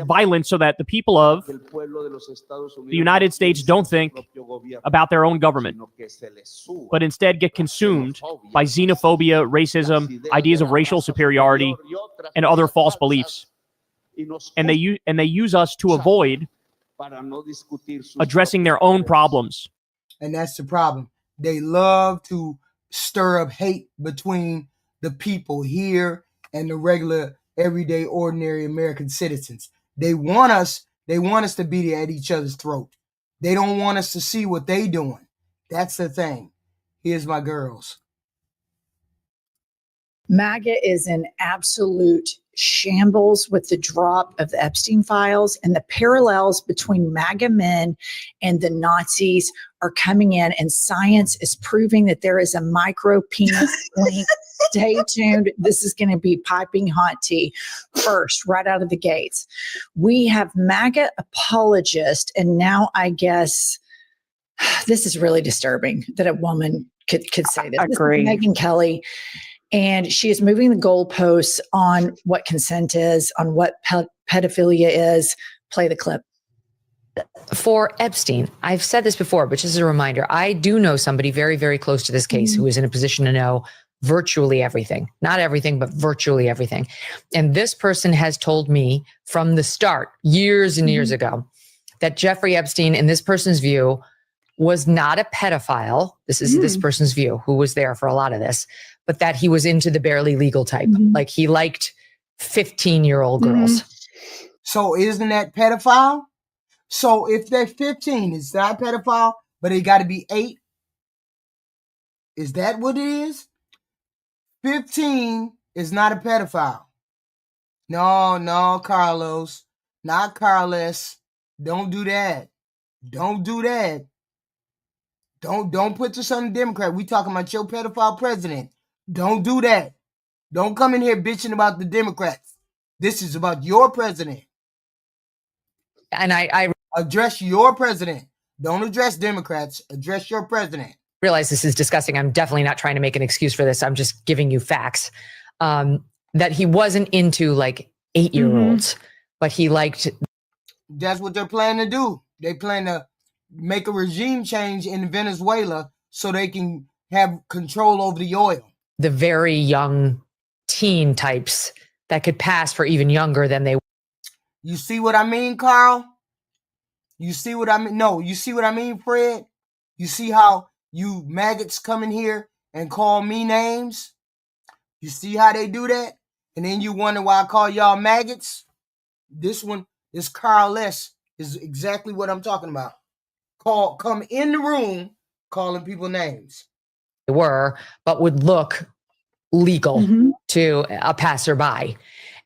violence so that the people of the United States don't think about their own government, but instead get consumed by xenophobia, racism, ideas of racial superiority, and other false beliefs. And they use us to avoid addressing their own problems. And that's the problem. They love to stir up hate between the people here and the regular, everyday, ordinary American citizens. They want us to be at each other's throat. They don't want us to see what they doing. That's the thing. Here's my girls. MAGA is in absolute shambles with the drop of the Epstein files, and the parallels between MAGA men and the Nazis are coming in, and science is proving that there is a micro penis link. Stay tuned. This is going to be piping hot tea first, right out of the gates. We have MAGA apologists, and now I guess this is really disturbing that a woman could say this. Agree. This is Megyn Kelly. And she is moving the goalposts on what consent is, on what pedophilia is. Play the clip. For Epstein, I've said this before, but just as a reminder, I do know somebody very, very close to this case who is in a position to know virtually everything. Not everything, but virtually everything. And this person has told me from the start, years and years ago, that Jeffrey Epstein, in this person's view, was not a pedophile. This is this person's view, who was there for a lot of this, but that he was into the barely legal type. Like he liked 15-year-old girls. So isn't that pedophile? So if they're 15, it's not pedophile, but it got to be 8. Is that what it is? 15 is not a pedophile. No, Carlos. Not Carlos. Don't do that. Don't do that. Don't put this on the Democrat. We talking about your pedophile president. Don't do that. Don't come in here bitching about the Democrats. This is about your president. And I address your president. Don't address Democrats. Address your president. Realize this is disgusting. I'm definitely not trying to make an excuse for this. I'm just giving you facts. That he wasn't into like 8-year-olds, but he liked. That's what they're planning to do. They plan to make a regime change in Venezuela so they can have control over the oil. The very young teen types that could pass for even younger than they. You see what I mean, Carl? You see what I mean? No, you see what I mean, Fred? You see how you maggots come in here and call me names? You see how they do that? And then you wonder why I call y'all maggots? This one, this Carl S. is exactly what I'm talking about. Come in the room calling people names. Were, but would look legal to a passerby.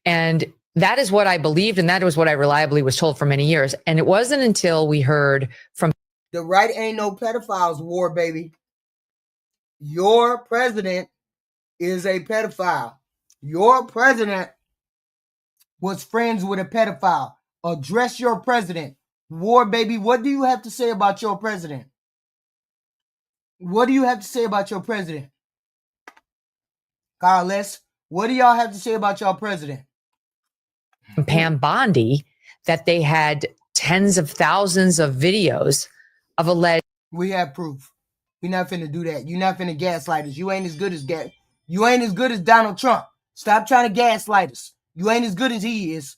And that is what I believed, and that was what I reliably was told for many years. And it wasn't until we heard from the right ain't no pedophiles war, baby. Your president is a pedophile. Your president was friends with a pedophile. Address your president. War, baby, what do you have to say about your president? What do you have to say about your president? Carlos, what do y'all have to say about y'all president? Pam Bondi, that they had tens of thousands of videos of alleged. We have proof. We're not finna do that. You're not finna gaslight us. You ain't as good as You ain't as good as Donald Trump. Stop trying to gaslight us. You ain't as good as he is.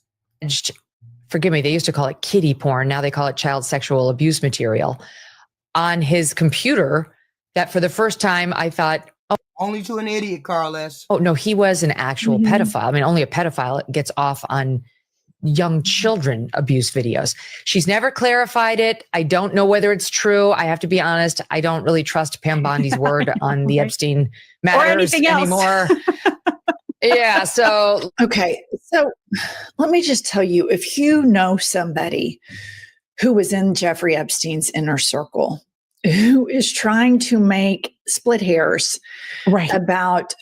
Forgive me, they used to call it kiddie porn. Now they call it child sexual abuse material on his computer that for the first time I thought, oh, only to an idiot, Carlos. Oh, no, he was an actual pedophile. I mean, only a pedophile gets off on young children abuse videos. She's never clarified it. I don't know whether it's true. I have to be honest. I don't really trust Pam Bondi's word on the Epstein matters anymore. Yeah. So, okay. So let me just tell you, if you know somebody who was in Jeffrey Epstein's inner circle, who is trying to make split hairs about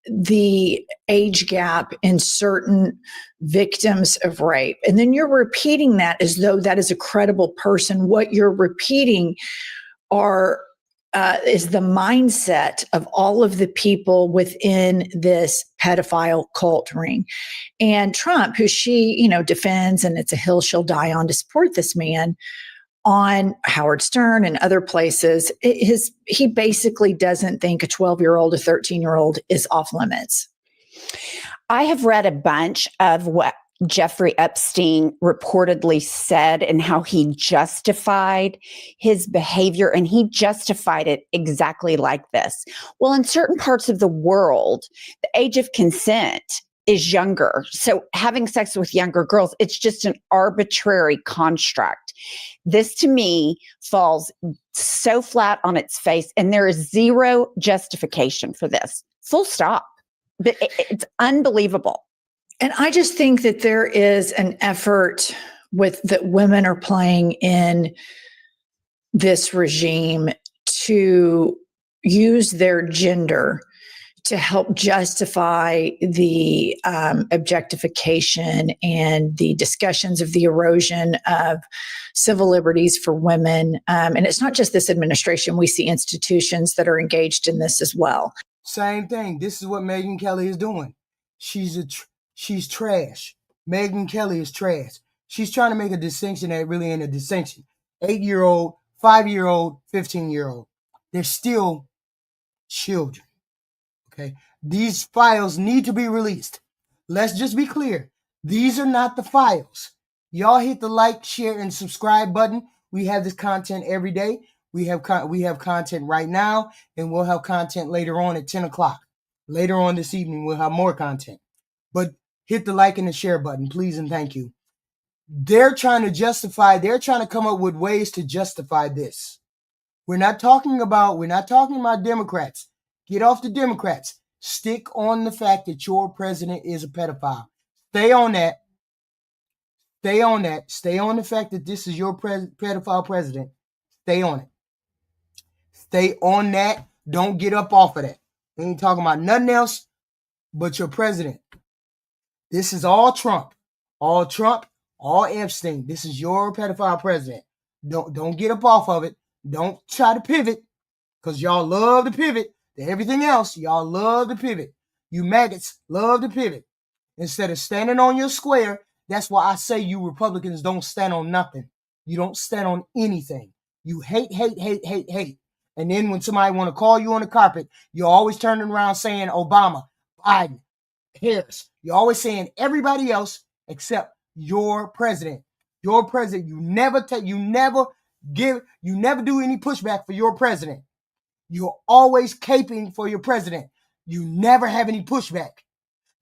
the age gap in certain victims of rape, and then you're repeating that as though that is a credible person, what you're repeating is the mindset of all of the people within this pedophile cult ring. And Trump, who she, defends, and it's a hill she'll die on to support this man, on Howard Stern and other places, he basically doesn't think a 12-year-old, a 13-year-old is off limits. I have read a bunch of what Jeffrey Epstein reportedly said and how he justified his behavior, and he justified it exactly like this. Well, in certain parts of the world, the age of consent is younger. So having sex with younger girls, it's just an arbitrary construct. This to me falls so flat on its face, and there is zero justification for this. Full stop. But it's unbelievable. And I just think that there is an effort that women are playing in this regime to use their gender to help justify the objectification and the discussions of the erosion of civil liberties for women. And it's not just this administration. We see institutions that are engaged in this as well. Same thing. This is what Megyn Kelly is doing. She's trash. Megyn Kelly is trash. She's trying to make a distinction that really ain't a distinction. 8-year-old, 5-year-old, 15-year-old. They're still children. Okay. These files need to be released. Let's just be clear. These are not the files. Y'all hit the like, share, and subscribe button. We have this content every day. We have content right now, and we'll have content later on at 10 o'clock. Later on this evening, we'll have more content. But hit the like and the share button, please and thank you. They're trying to come up with ways to justify this. We're not talking about Democrats. Get off the Democrats. Stick on the fact that your president is a pedophile. Stay on that. Stay on that. Stay on the fact that this is your pedophile president. Stay on it. Stay on that. Don't get up off of that. We ain't talking about nothing else but your president. This is all Trump. All Trump, all Epstein. This is your pedophile president. Don't get up off of it. Don't try to pivot, because y'all love to pivot to everything else. Y'all love to pivot. You maggots love to pivot. Instead of standing on your square, that's why I say you Republicans don't stand on nothing. You don't stand on anything. You hate. And then when somebody want to call you on the carpet, you're always turning around saying Obama, Biden, Harris. You're always saying everybody else except your president. Your president. You never do any pushback for your president. You're always caping for your president. You never have any pushback.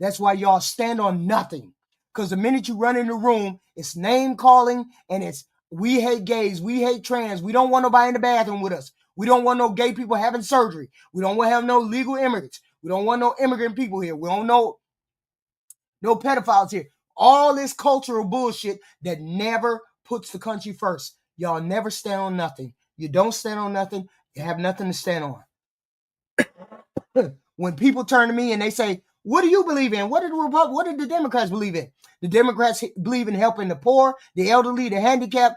That's why y'all stand on nothing. Because the minute you run in the room, it's name calling and it's we hate gays, we hate trans, we don't want nobody in the bathroom with us. We don't want no gay people having surgery. We don't want to have no legal immigrants. We don't want no immigrant people here. We don't know no pedophiles here. All this cultural bullshit that never puts the country first. Y'all never stand on nothing. You don't stand on nothing. You have nothing to stand on. When people turn to me and they say, what do you believe in? What did the Democrats believe in? The Democrats believe in helping the poor, the elderly, the handicapped,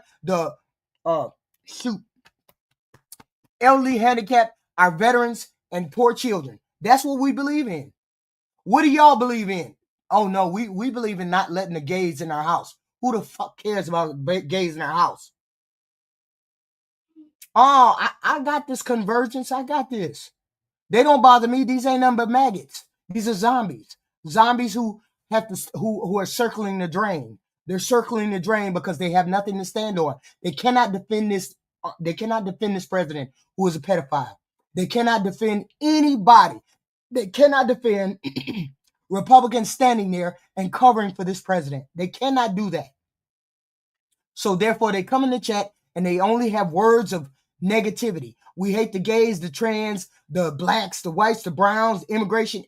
elderly, handicapped, our veterans, and poor children. That's what we believe in. What do y'all believe in? Oh no, we believe in not letting the gays in our house. Who the fuck cares about gays in our house? Oh, I got this convergence. I got this. They don't bother me. These ain't nothing but maggots. These are zombies. Zombies who have to who are circling the drain. They're circling the drain because they have nothing to stand on. They cannot defend this. They cannot defend this president who is a pedophile. They cannot defend anybody. They cannot defend Republicans standing there and covering for this president. They cannot do that. So therefore, they come in the chat and they only have words of negativity. We hate the gays, the trans, the blacks, the whites, the browns, immigration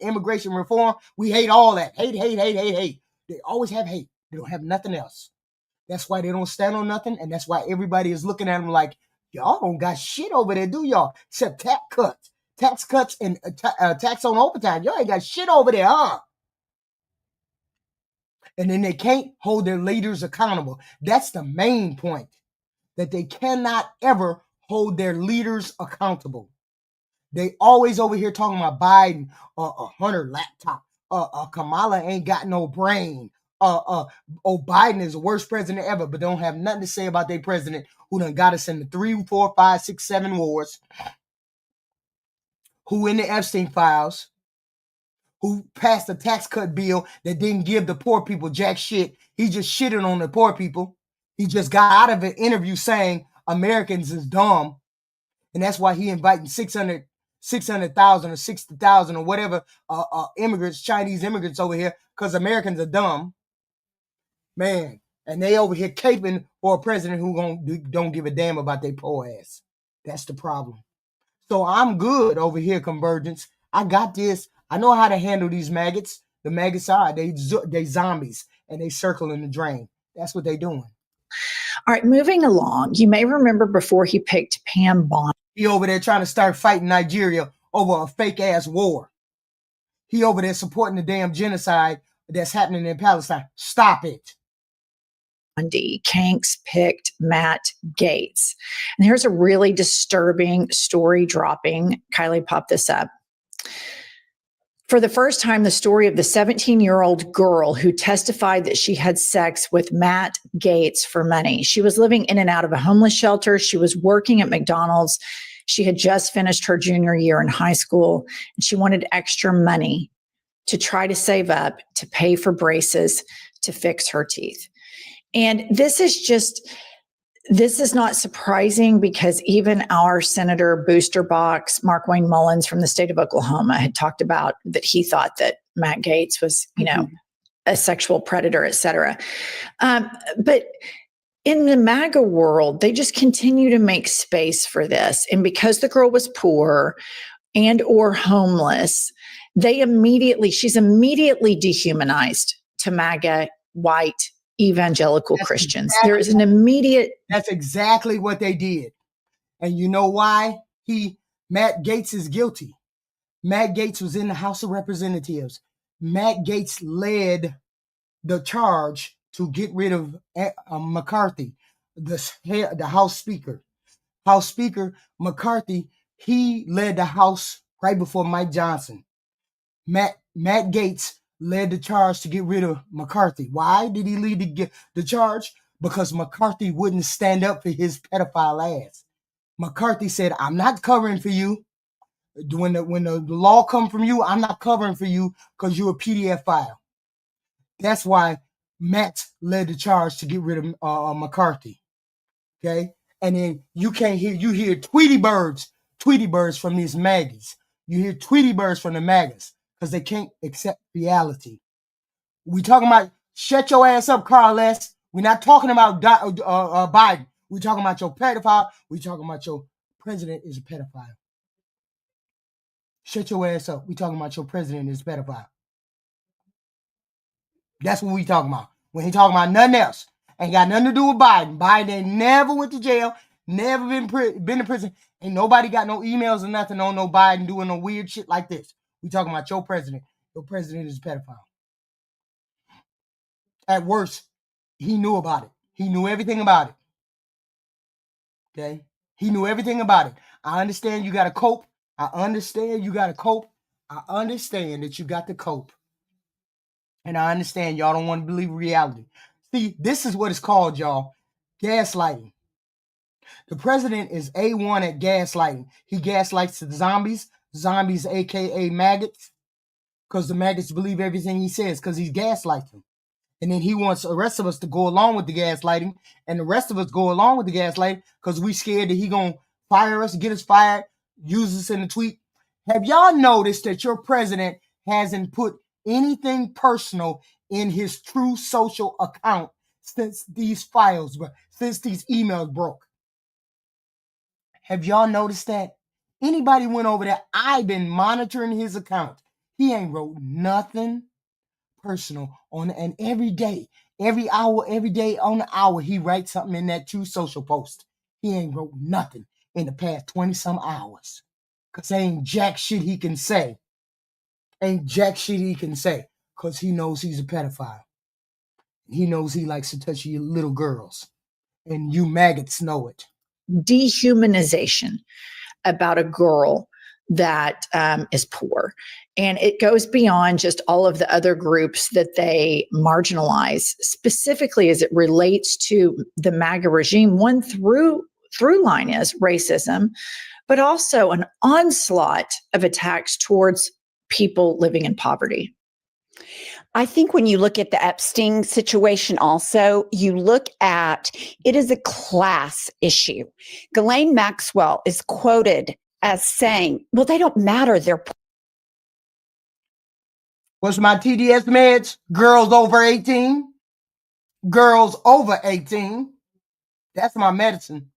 reform. We hate all that. Hate. They always have hate. They don't have nothing else. That's why they don't stand on nothing. And that's why everybody is looking at them like, y'all don't got shit over there, do y'all? Except tax cuts and tax on overtime. Y'all ain't got shit over there, huh? And then they can't hold their leaders accountable. That's the main point, that they cannot ever hold their leaders accountable. They always over here talking about Biden, a Hunter laptop, Kamala ain't got no brain, Biden is the worst president ever, but don't have nothing to say about their president who done got us into 3, 4, 5, 6, 7 wars, who in the Epstein files, who passed a tax cut bill that didn't give the poor people jack shit. He just shitted on the poor people. He just got out of an interview saying Americans is dumb. And that's why he inviting 600,000 or 60,000 or whatever immigrants, Chinese immigrants over here, because Americans are dumb. Man, and they over here caping for a president who don't give a damn about their poor ass. That's the problem. So I'm good over here, Convergence. I got this. I know how to handle these maggots. The maggots are, they zombies, and they circle in the drain. That's what they doing. All right, moving along. You may remember before he picked Pam Bondi. He over there trying to start fighting Nigeria over a fake-ass war. He over there supporting the damn genocide that's happening in Palestine. Stop it. Kanks picked Matt Gaetz. And here's a really disturbing story dropping. Kylie, pop this up. For the first time, the story of the 17-year-old girl who testified that she had sex with Matt Gaetz for money. She was living in and out of a homeless shelter. She was working at McDonald's. She had just finished her junior year in high school, and she wanted extra money to try to save up to pay for braces to fix her teeth. And this is not surprising because even our Senator Booster Box, Mark Wayne Mullins from the state of Oklahoma, had talked about that he thought that Matt Gaetz was, a sexual predator, et cetera. But in the MAGA world, they just continue to make space for this. And because the girl was poor and or homeless, she's immediately dehumanized to MAGA white evangelical Christians. There is an immediate. That's exactly what they did. And you know why? Matt Gaetz is guilty. Matt Gaetz was in the House of Representatives. Matt Gaetz led the charge to get rid of McCarthy, the House Speaker. House Speaker McCarthy, he led the House right before Mike Johnson. Matt Gaetz led the charge to get rid of McCarthy. Why did he lead the charge? Because McCarthy wouldn't stand up for his pedophile ass. McCarthy said, I'm not covering for you. When the law come from you, I'm not covering for you because you're a PDF file. That's why Matt led the charge to get rid of McCarthy. Okay? And then you hear Tweety birds from these maggots. You hear Tweety birds from the MAGAs because they can't accept reality. We talking about shut your ass up, Carl S. We're not talking about Biden. We're talking about your pedophile. We're talking about your president is a pedophile. Shut your ass up. We're talking about your president is a pedophile. That's what we talking about. We ain't talking about nothing else. Ain't got nothing to do with Biden. Biden ain't never went to jail, never been to prison. Ain't nobody got no emails or nothing on no Biden doing no weird shit like this. We talking about your president. Your president is a pedophile. At worst, he knew about it. He knew everything about it. Okay? He knew everything about it. I understand you got to cope. I understand you got to cope. I understand that you got to cope. And I understand y'all don't want to believe reality. See, this is what it's called, y'all. Gaslighting. The president is A1 at gaslighting. He gaslights the zombies, aka maggots, because the maggots believe everything he says because he gaslights them. And then he wants the rest of us to go along with the gaslighting, and the rest of us go along with the gaslighting because we scared that he gonna fire us, get us fired, use us in a tweet. Have y'all noticed that your president hasn't put anything personal in his true social account since these files, since these emails broke? Have y'all noticed that? Anybody went over there? I've been monitoring his account. He ain't wrote nothing personal on it. And every day, every hour, every day on the hour, he writes something in that true social post. He ain't wrote nothing in the past 20 some hours. Because ain't jack shit he can say. Ain't jack shit he can say. Because he knows he's a pedophile. He knows he likes to touch your little girls. And you maggots know it. Dehumanization about a girl that is poor. And it goes beyond just all of the other groups that they marginalize, specifically as it relates to the MAGA regime. One through line is racism, but also an onslaught of attacks towards people living in poverty. I think when you look at the Epstein situation also, you look at it is a class issue. Ghislaine Maxwell is quoted as saying, well, they don't matter. They're What's my TDS meds? Girls over 18. Girls over 18. That's my medicine.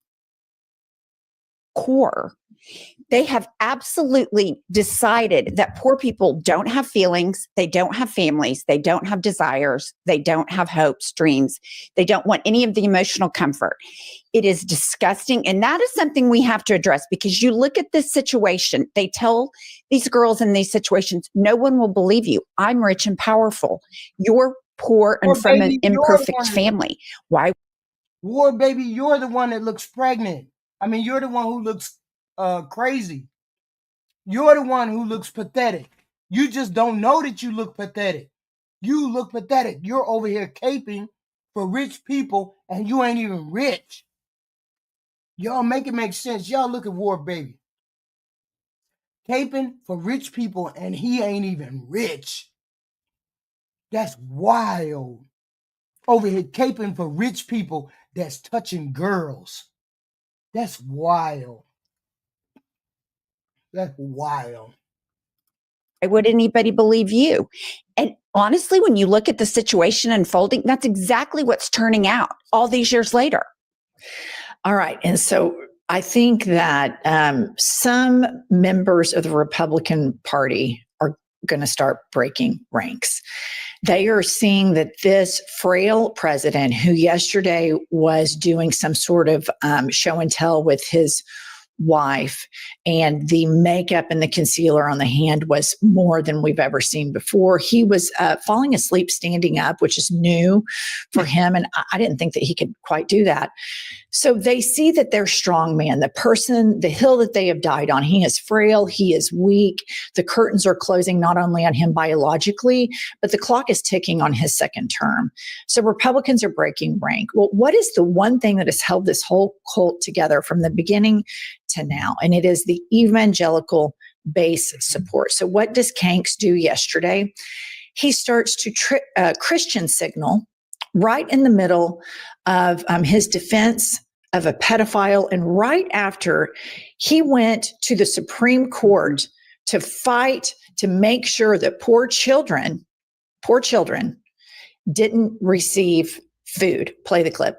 Core. They have absolutely decided that poor people don't have feelings, they don't have families, they don't have desires, they don't have hopes, dreams, they don't want any of the emotional comfort. It is disgusting. And that is something we have to address because you look at this situation, they tell these girls in these situations, no one will believe you. I'm rich and powerful. You're poor and from an imperfect family. Why? War baby, you're the one that looks pregnant. I mean, you're the one who looks crazy. You're the one who looks pathetic. You just don't know that you look pathetic. You look pathetic. You're over here caping for rich people and you ain't even rich. Y'all make it make sense. Y'all look at War Baby. Caping for rich people and he ain't even rich. That's wild. Over here caping for rich people that's touching girls. That's wild. That's wild. Why would anybody believe you? And honestly, when you look at the situation unfolding, that's exactly what's turning out all these years later. All right. And so I think that some members of the Republican Party are going to start breaking ranks. They are seeing that this frail president, who yesterday was doing some sort of show and tell with his wife, and the makeup and the concealer on the hand was more than we've ever seen before. He was falling asleep standing up, which is new for him. And I didn't think that he could quite do that. So they see that they're strong man, the person, the hill that they have died on. He is frail. He is weak. The curtains are closing not only on him biologically, but the clock is ticking on his second term. So Republicans are breaking rank. Well, what is the one thing that has held this whole cult together from the beginning to now? And it is the evangelical base support. So what does Kanks do yesterday? He starts to Christian signal right in the middle of his defense of a pedophile. And right after, he went to the Supreme Court to fight to make sure that poor children didn't receive food. Play the clip.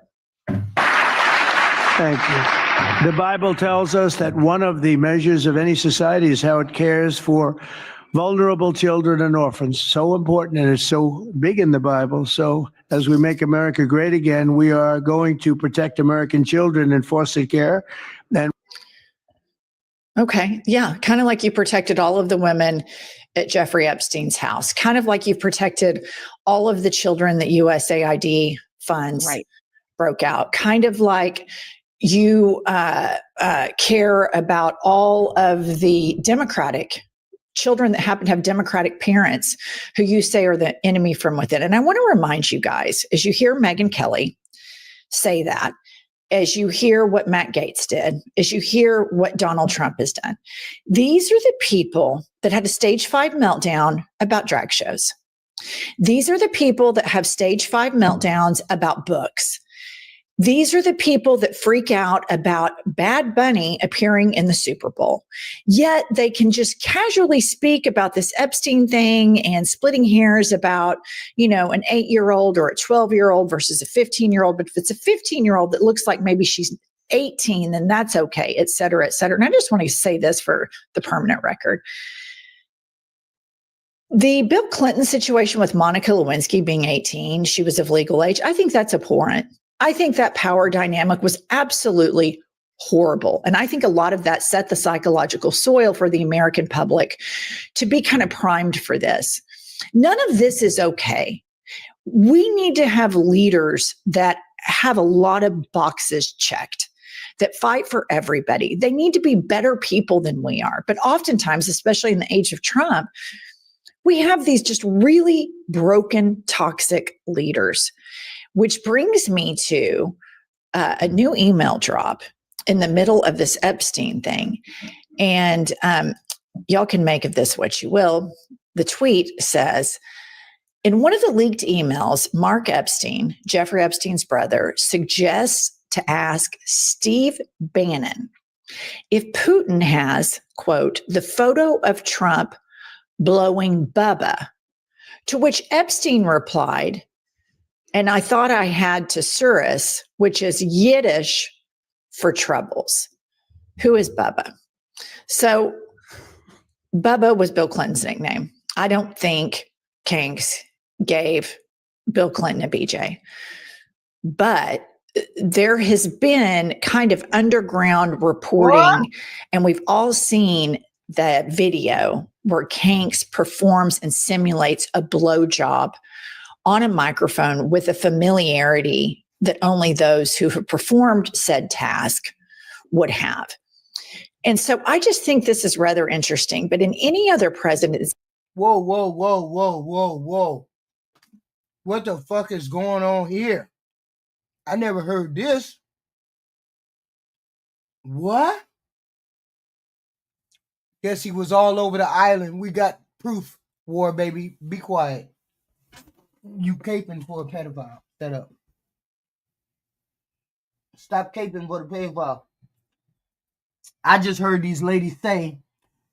Thank you. The Bible tells us that one of the measures of any society is how it cares for vulnerable children and orphans. So important, and it's so big in the Bible. So as we make America great again, we are going to protect American children in foster care. And okay, yeah, kind of like you protected all of the women at Jeffrey Epstein's house, kind of like you've protected all of the children that USAID funds broke out, kind of like you care about all of the Democratic children that happen to have Democratic parents who you say are the enemy from within. And I want to remind you guys, as you hear Megyn Kelly say that, as you hear what Matt Gaetz did, as you hear what Donald Trump has done, these are the people that had a stage 5 meltdown about drag shows. These are the people that have stage 5 meltdowns about books. These are the people that freak out about Bad Bunny appearing in the Super Bowl. Yet they can just casually speak about this Epstein thing and splitting hairs about, an 8-year-old or a 12-year-old versus a 15-year-old. But if it's a 15-year-old that looks like maybe she's 18, then that's okay, et cetera, et cetera. And I just want to say this for the permanent record. The Bill Clinton situation with Monica Lewinsky being 18, she was of legal age, I think that's abhorrent. I think that power dynamic was absolutely horrible. And I think a lot of that set the psychological soil for the American public to be kind of primed for this. None of this is okay. We need to have leaders that have a lot of boxes checked, that fight for everybody. They need to be better people than we are. But oftentimes, especially in the age of Trump, we have these just really broken, toxic leaders. Which brings me to a new email drop in the middle of this Epstein thing. And y'all can make of this what you will. The tweet says, in one of the leaked emails, Mark Epstein, Jeffrey Epstein's brother, suggests to ask Steve Bannon if Putin has, quote, the photo of Trump blowing Bubba, to which Epstein replied, and I thought I had Thesaurus, which is Yiddish for troubles. Who is Bubba? So Bubba was Bill Clinton's nickname. I don't think Kanks gave Bill Clinton a BJ. But there has been kind of underground reporting, and we've all seen that video where Kanks performs and simulates a blowjob on a microphone with a familiarity that only those who have performed said task would have. And so I just think this is rather interesting. But in any other president, whoa. What the fuck is going on here? I never heard this. What? Guess he was all over the island. We got proof. War baby, be quiet. You caping for a pedophile. Shut up. Stop caping for the pedophile. I just heard these ladies say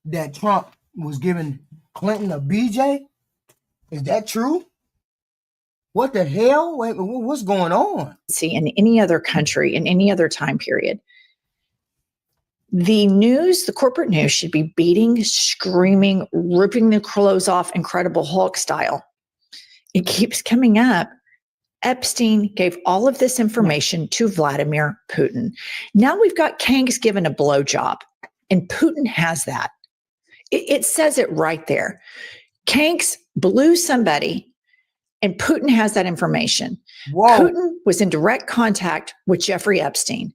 that Trump was giving Clinton a BJ. Is that true? What the hell? Wait, what's going on? See, in any other country, in any other time period, the news, the corporate news should be beating, screaming, ripping the clothes off, Incredible Hulk style. It keeps coming up. Epstein gave all of this information to Vladimir Putin. Now we've got Kanks given a blowjob, and Putin has that. It says it right there. Kanks blew somebody, and Putin has that information. Whoa. Putin was in direct contact with Jeffrey Epstein.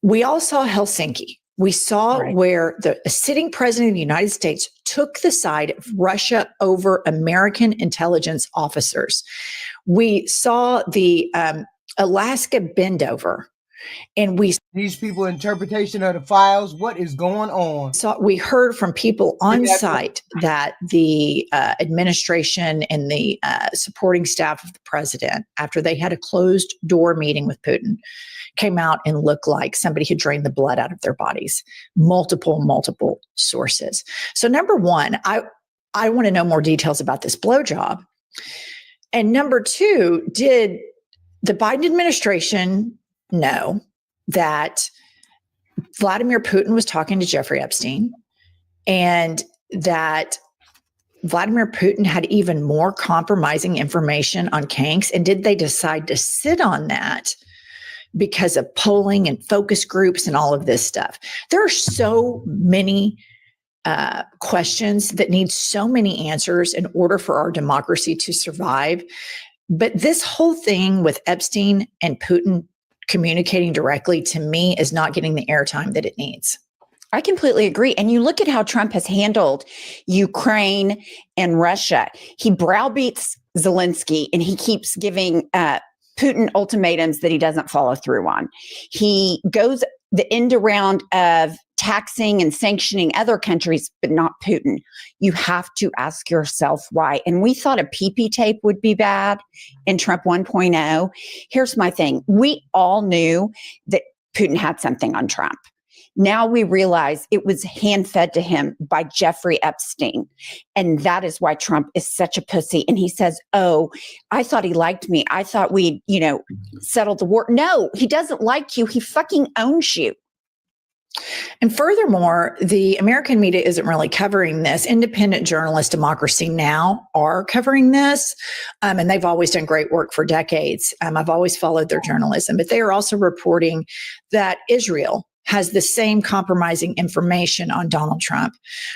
We all saw Helsinki. We saw where the sitting president of the United States took the side of Russia over American intelligence officers. We saw the Alaska bend over, and these people interpretation of the files. What is going on? So we heard from people on site that the administration and the supporting staff of the president, after they had a closed door meeting with Putin, came out and looked like somebody who drained the blood out of their bodies. Multiple sources. So number one, I want to know more details about this blowjob. And number two, did the Biden administration know that Vladimir Putin was talking to Jeffrey Epstein and that Vladimir Putin had even more compromising information on Kanks? And did they decide to sit on that because of polling and focus groups and all of this stuff? There are so many questions that need so many answers in order for our democracy to survive. But this whole thing with Epstein and Putin communicating directly, to me, is not getting the airtime that it needs. I completely agree. And you look at how Trump has handled Ukraine and Russia. He browbeats Zelensky and he keeps giving Putin ultimatums that he doesn't follow through on. He goes the end around of taxing and sanctioning other countries, but not Putin. You have to ask yourself why. And we thought a PP tape would be bad in Trump 1.0. Here's my thing. We all knew that Putin had something on Trump. Now we realize it was hand-fed to him by Jeffrey Epstein. And that is why Trump is such a pussy. And he says, oh, I thought he liked me. I thought we'd, settled the war. No, he doesn't like you. He fucking owns you. And furthermore, the American media isn't really covering this. Independent journalists, Democracy Now! Are covering this. And they've always done great work for decades. I've always followed their journalism. But they are also reporting that Israel has the same compromising information on Donald Trump,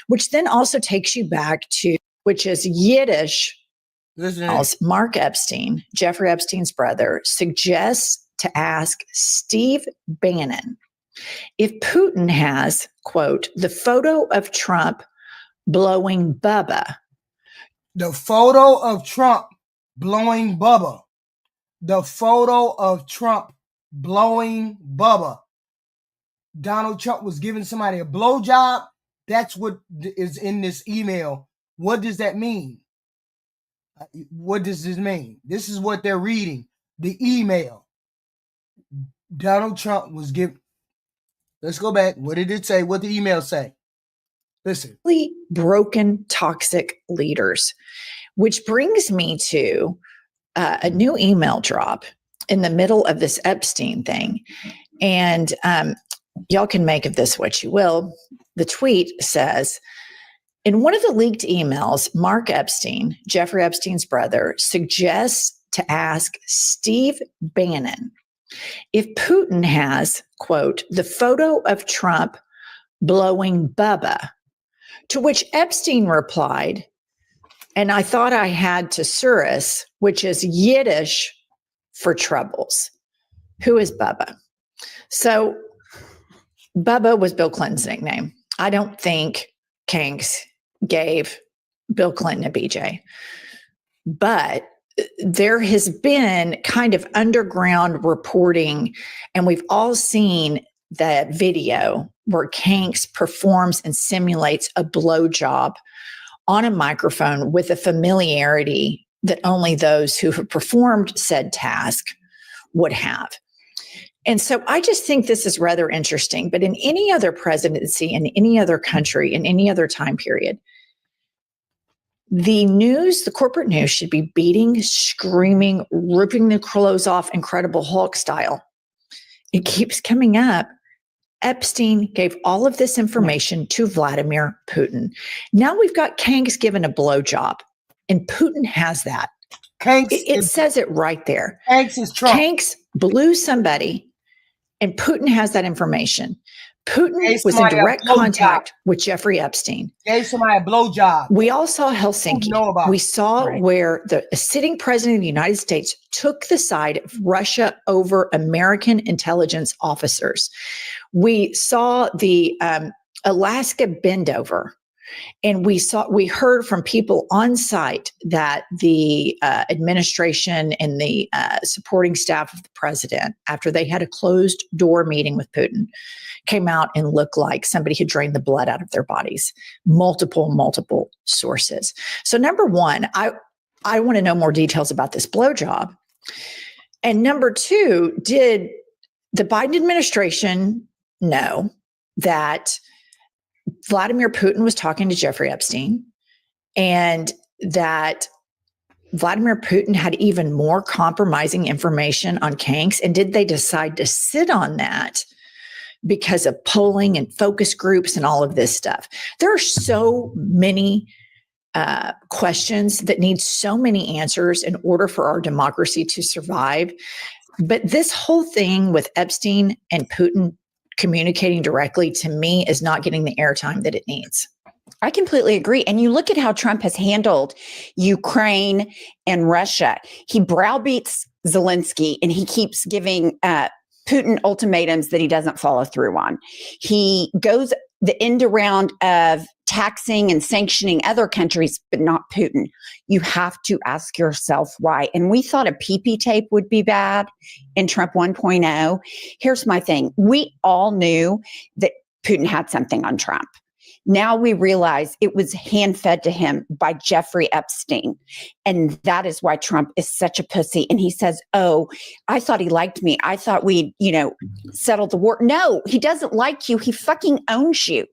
which then also takes you back to, which is Yiddish. Mark Epstein, Jeffrey Epstein's brother, suggests to ask Steve Bannon if Putin has, quote, the photo of Trump blowing Bubba. The photo of Trump blowing Bubba. The photo of Trump blowing Bubba. Donald Trump was giving somebody a blowjob. That's what is in this email. What does that mean? What does this mean? This is what they're reading. The email. Donald Trump was giving. Let's go back. What did it say? What did the email say? Listen. Broken, toxic leaders, which brings me to a new email drop in the middle of this Epstein thing. And y'all can make of this what you will. The tweet says, in one of the leaked emails, Mark Epstein, Jeffrey Epstein's brother, suggests to ask Steve Bannon if Putin has, quote, the photo of Trump blowing Bubba, to which Epstein replied, and I thought I had thesaurus, which is Yiddish for troubles. Who is Bubba? So Bubba was Bill Clinton's nickname. I don't think Kanks gave Bill Clinton a BJ, but there has been kind of underground reporting, and we've all seen that video where Kanks performs and simulates a blowjob on a microphone with a familiarity that only those who have performed said task would have. And so I just think this is rather interesting. But in any other presidency, in any other country, in any other time period, the news, the corporate news, should be beating, screaming, ripping the clothes off, Incredible Hulk style. It keeps coming up. Epstein gave all of this information to Vladimir Putin. Now we've got Kanks given a blowjob, and Putin has that. It says it right there. Kanks is Trump. Kanks blew somebody, and Putin has that information. Putin was in direct contact with Jeffrey Epstein. Gave somebody a blowjob. We all saw Helsinki. We saw where the sitting president of the United States took the side of Russia over American intelligence officers. We saw the Alaska bend over. And we heard from people on site that the administration and the supporting staff of the president, after they had a closed door meeting with Putin, came out and looked like somebody had drained the blood out of their bodies. Multiple sources. So number one, I want to know more details about this blowjob. And number two, did the Biden administration know that Vladimir Putin was talking to Jeffrey Epstein, and that Vladimir Putin had even more compromising information on Kanks? And did they decide to sit on that because of polling and focus groups and all of this stuff? There are so many questions that need so many answers in order for our democracy to survive. But this whole thing with Epstein and Putin communicating directly, to me, is not getting the airtime that it needs. I completely agree. And you look at how Trump has handled Ukraine and Russia. He browbeats Zelensky, and he keeps giving Putin ultimatums that he doesn't follow through on. He goes the end around of taxing and sanctioning other countries, but not Putin. You have to ask yourself why. And we thought a PP tape would be bad in Trump 1.0. Here's my thing. We all knew that Putin had something on Trump. Now we realize it was hand-fed to him by Jeffrey Epstein. And that is why Trump is such a pussy. And he says, oh, I thought he liked me. I thought we'd, settled the war. No, he doesn't like you. He fucking owns you.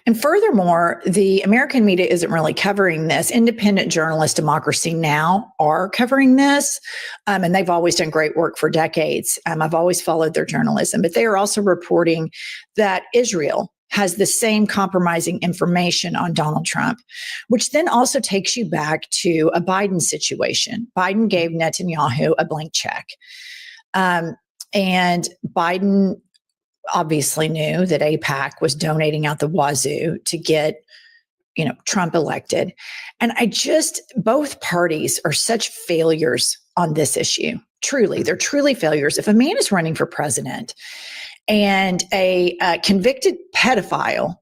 And furthermore, the American media isn't really covering this. Independent journalists, Democracy Now! Are covering this, and they've always done great work for decades. I've always followed their journalism, but they are also reporting that Israel has the same compromising information on Donald Trump, which then also takes you back to a Biden situation. Biden gave Netanyahu a blank check. And Biden obviously knew that AIPAC was donating out the wazoo to get, Trump elected. And both parties are such failures on this issue. Truly, they're truly failures. If a man is running for president and a convicted pedophile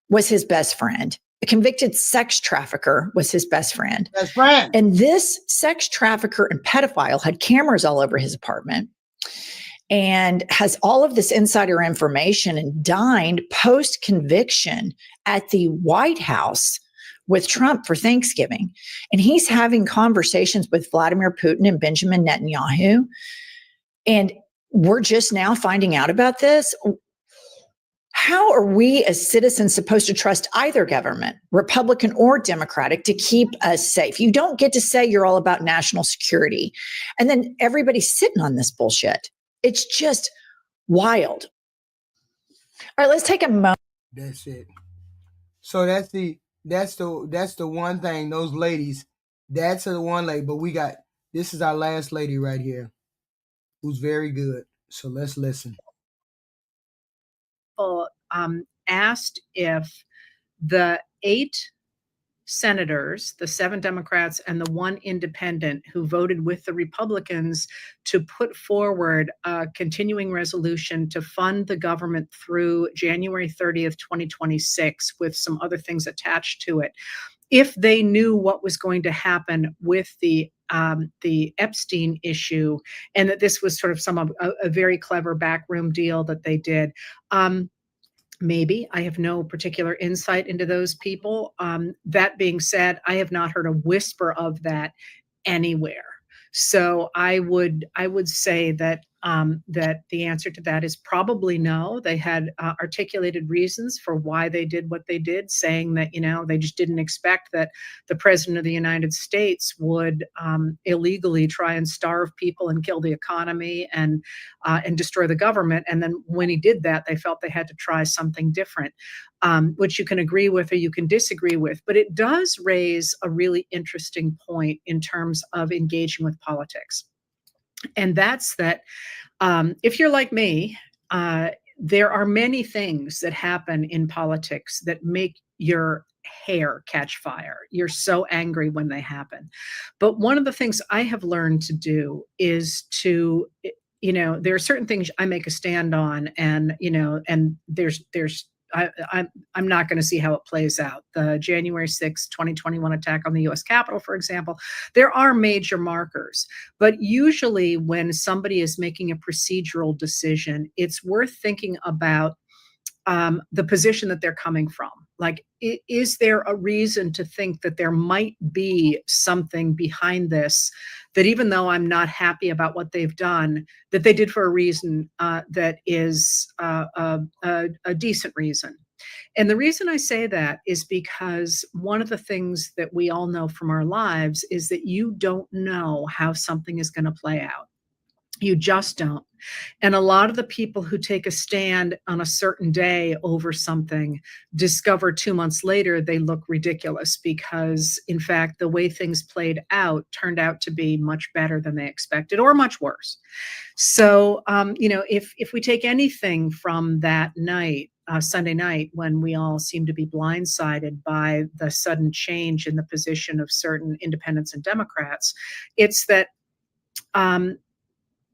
was his best friend, a convicted sex trafficker was his best friend. Best friend. And this sex trafficker and pedophile had cameras all over his apartment and has all of this insider information and dined post-conviction at the White House with Trump for Thanksgiving. And he's having conversations with Vladimir Putin and Benjamin Netanyahu. And we're just now finding out about this. How are we as citizens supposed to trust either government, Republican or Democratic, to keep us safe? You don't get to say you're all about national security. And then everybody's sitting on this bullshit. It's just wild. All right, let's take a moment. That's it. So that's the one thing, those ladies, that's the one lady, but this is our last lady right here, who's very good. So let's listen. Asked if the 8 senators, the 7 Democrats and the 1 independent who voted with the Republicans to put forward a continuing resolution to fund the government through January 30th, 2026, with some other things attached to it, if they knew what was going to happen with the Epstein issue, and that this was sort of a very clever backroom deal that they did. Maybe. I have no particular insight into those people. That being said, I have not heard a whisper of that anywhere. So I would say that that the answer to that is probably no. They had articulated reasons for why they did what they did, saying that, they just didn't expect that the president of the United States would illegally try and starve people and kill the economy and destroy the government. And then when he did that, they felt they had to try something different, which you can agree with or you can disagree with. But it does raise a really interesting point in terms of engaging with politics. And that's that if you're like me, there are many things that happen in politics that make your hair catch fire. You're so angry when they happen. But one of the things I have learned to do is to, there are certain things I make a stand on, and, and I'm not going to see how it plays out. The January 6th, 2021 attack on the U.S. Capitol, for example, there are major markers. But usually when somebody is making a procedural decision, it's worth thinking about the position that they're coming from. Like, is there a reason to think that there might be something behind this, that even though I'm not happy about what they've done, that they did for a reason that is a decent reason? And the reason I say that is because one of the things that we all know from our lives is that you don't know how something is going to play out. You just don't. And a lot of the people who take a stand on a certain day over something discover 2 months later they look ridiculous, because in fact the way things played out turned out to be much better than they expected, or much worse. So if we take anything from that night, Sunday night, when we all seem to be blindsided by the sudden change in the position of certain independents and Democrats, it's that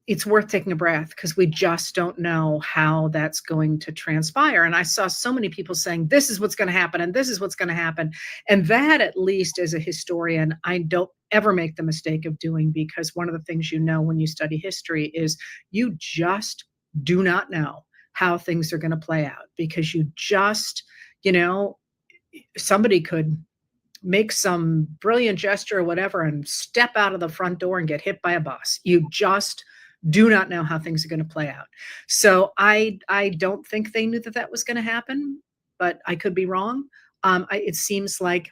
it's worth taking a breath because we just don't know how that's going to transpire. And I saw so many people saying, this is what's going to happen, and this is what's going to happen. And that, at least as a historian, I don't ever make the mistake of doing, because one of the things you know when you study history is you just do not know how things are going to play out, because you just, somebody could make some brilliant gesture or whatever and step out of the front door and get hit by a bus. You just do not know how things are going to play out. So I don't think they knew that that was going to happen, but I could be wrong. It seems like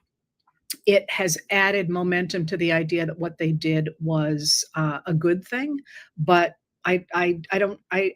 it has added momentum to the idea that what they did was a good thing, but I'm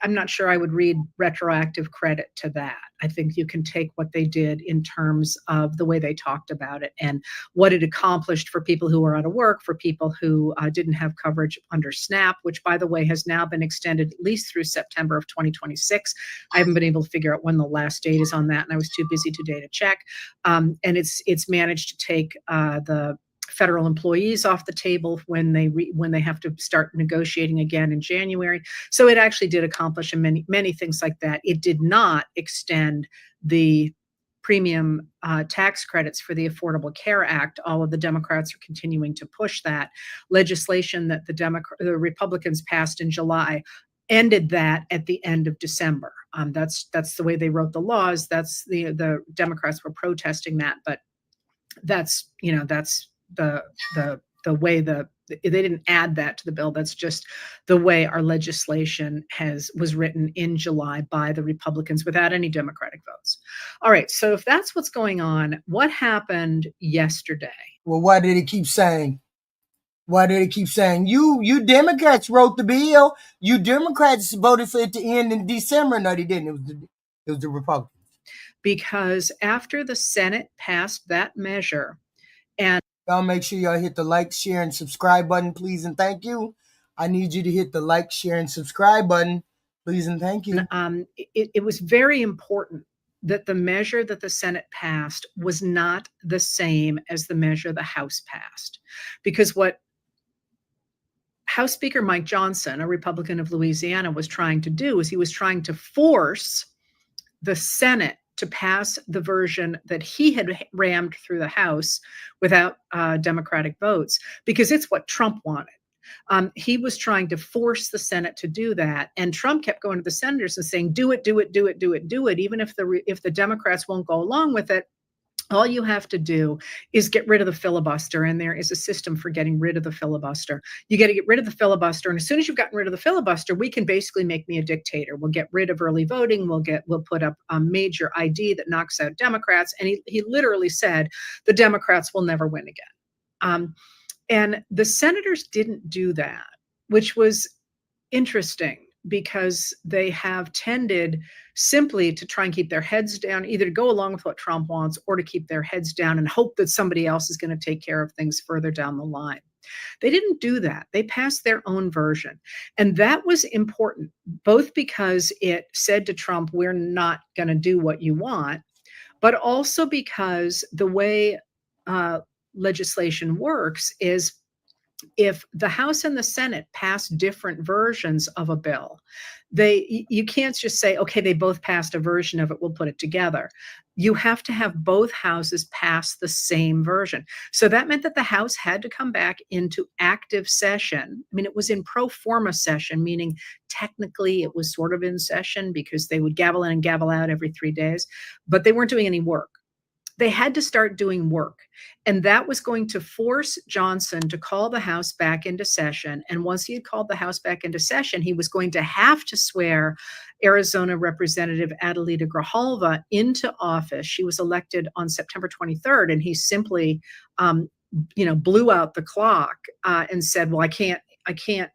not sure I would read retroactive credit to that. I think you can take what they did in terms of the way they talked about it and what it accomplished for people who were out of work, for people who didn't have coverage under SNAP, which, by the way, has now been extended at least through September of 2026. I haven't been able to figure out when the last date is on that, and I was too busy today to check. And it's managed to take the federal employees off the table when they have to start negotiating again in January. So it actually did accomplish many things like that. It did not extend the premium tax credits for the Affordable Care Act. All of the Democrats are continuing to push that. Legislation that the Republicans passed in July ended that at the end of December. That's the way they wrote the laws. That's the Democrats were protesting that, but that's the way they didn't add that to the bill. That's just the way our legislation was written in July by the Republicans without any Democratic votes. All right, so if that's what's going on, what happened yesterday? Well, why did it keep saying? You Democrats wrote the bill. You Democrats voted for it to end in December. No, they didn't. It was the Republicans. Because after the Senate passed that measure, and y'all make sure y'all hit the like, share, and subscribe button, please and thank you. I need you to hit the like, share, and subscribe button, please and thank you. It was very important that the measure that the Senate passed was not the same as the measure the House passed. Because what House Speaker Mike Johnson, a Republican of Louisiana, was trying to do is he was trying to force the Senate to pass the version that he had rammed through the House without Democratic votes, because it's what Trump wanted. He was trying to force the Senate to do that, and Trump kept going to the senators and saying, "Do it, do it, do it, do it, do it." Even if the Democrats won't go along with it, all you have to do is get rid of the filibuster, and there is a system for getting rid of the filibuster. You got to get rid of the filibuster, and as soon as you've gotten rid of the filibuster, we can basically make me a dictator. We'll get rid of early voting. We'll put up a major ID that knocks out Democrats. And he literally said the Democrats will never win again. And the senators didn't do that, which was interesting, because they have tended simply to try and keep their heads down, either to go along with what Trump wants or to keep their heads down and hope that somebody else is going to take care of things further down the line. They didn't do that. They passed their own version. And that was important, both because it said to Trump, we're not going to do what you want, but also because the way legislation works is, if the House and the Senate pass different versions of a bill, you can't just say, okay, they both passed a version of it, we'll put it together. You have to have both houses pass the same version. So that meant that the House had to come back into active session. I mean, it was in pro forma session, meaning technically it was sort of in session because they would gavel in and gavel out every 3 days, but they weren't doing any work. They had to start doing work. And that was going to force Johnson to call the House back into session. And once he had called the House back into session, he was going to have to swear Arizona Representative Adelita Grijalva into office. She was elected on September 23rd, and he simply, blew out the clock and said, well, I can't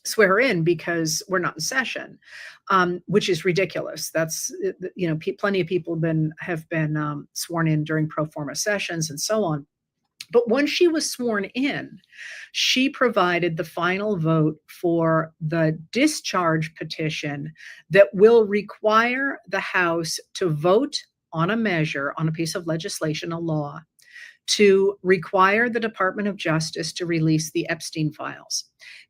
swear her in because we're not in session, which is ridiculous. That's, plenty of people have been sworn in during pro forma sessions and so on. But when she was sworn in, she provided the final vote for the discharge petition that will require the House to vote on a measure, on a piece of legislation, a law, to require the Department of Justice to release the Epstein files.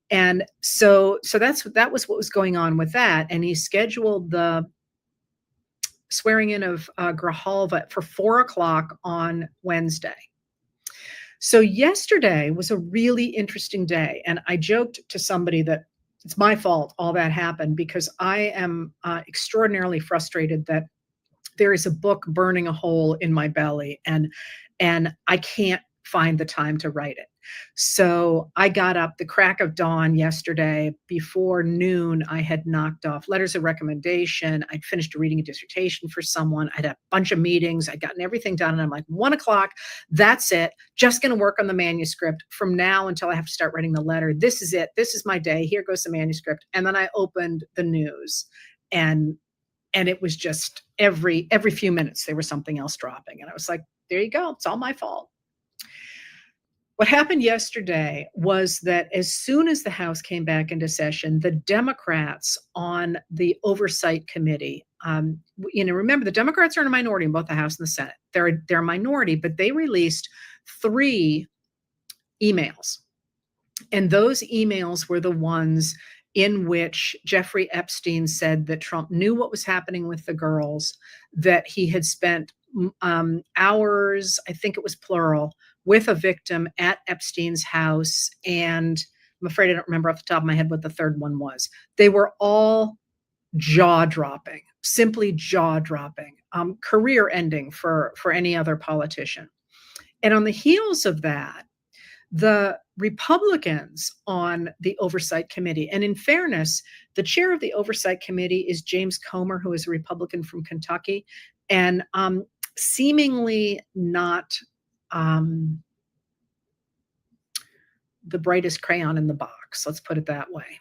And so that was what was going on with that. And he scheduled the swearing in of Grijalva for 4 o'clock on Wednesday. So yesterday was a really interesting day. And I joked to somebody that it's my fault all that happened, because I am extraordinarily frustrated that there is a book burning a hole in my belly, and I can't find the time to write it. So I got up the crack of dawn yesterday. Before noon, I had knocked off letters of recommendation. I'd finished reading a dissertation for someone. I'd had a bunch of meetings. I'd gotten everything done. And I'm like, 1 o'clock, that's it. Just going to work on the manuscript from now until I have to start writing the letter. This is it. This is my day. Here goes the manuscript. And then I opened the news, and it was just every few minutes, there was something else dropping. And I was like, there you go. It's all my fault. What happened yesterday was that as soon as the House came back into session, the Democrats on the Oversight Committee, remember, the Democrats are in a minority in both the House and the Senate. They're a minority, but they released 3 emails. And those emails were the ones in which Jeffrey Epstein said that Trump knew what was happening with the girls, that he had spent hours, I think it was plural, with a victim at Epstein's house. And I'm afraid I don't remember off the top of my head what the third one was. They were all jaw-dropping, simply jaw-dropping, career-ending for any other politician. And on the heels of that, the Republicans on the Oversight Committee, and in fairness, the chair of the Oversight Committee is James Comer, who is a Republican from Kentucky, and seemingly not the brightest crayon in the box, let's put it that way.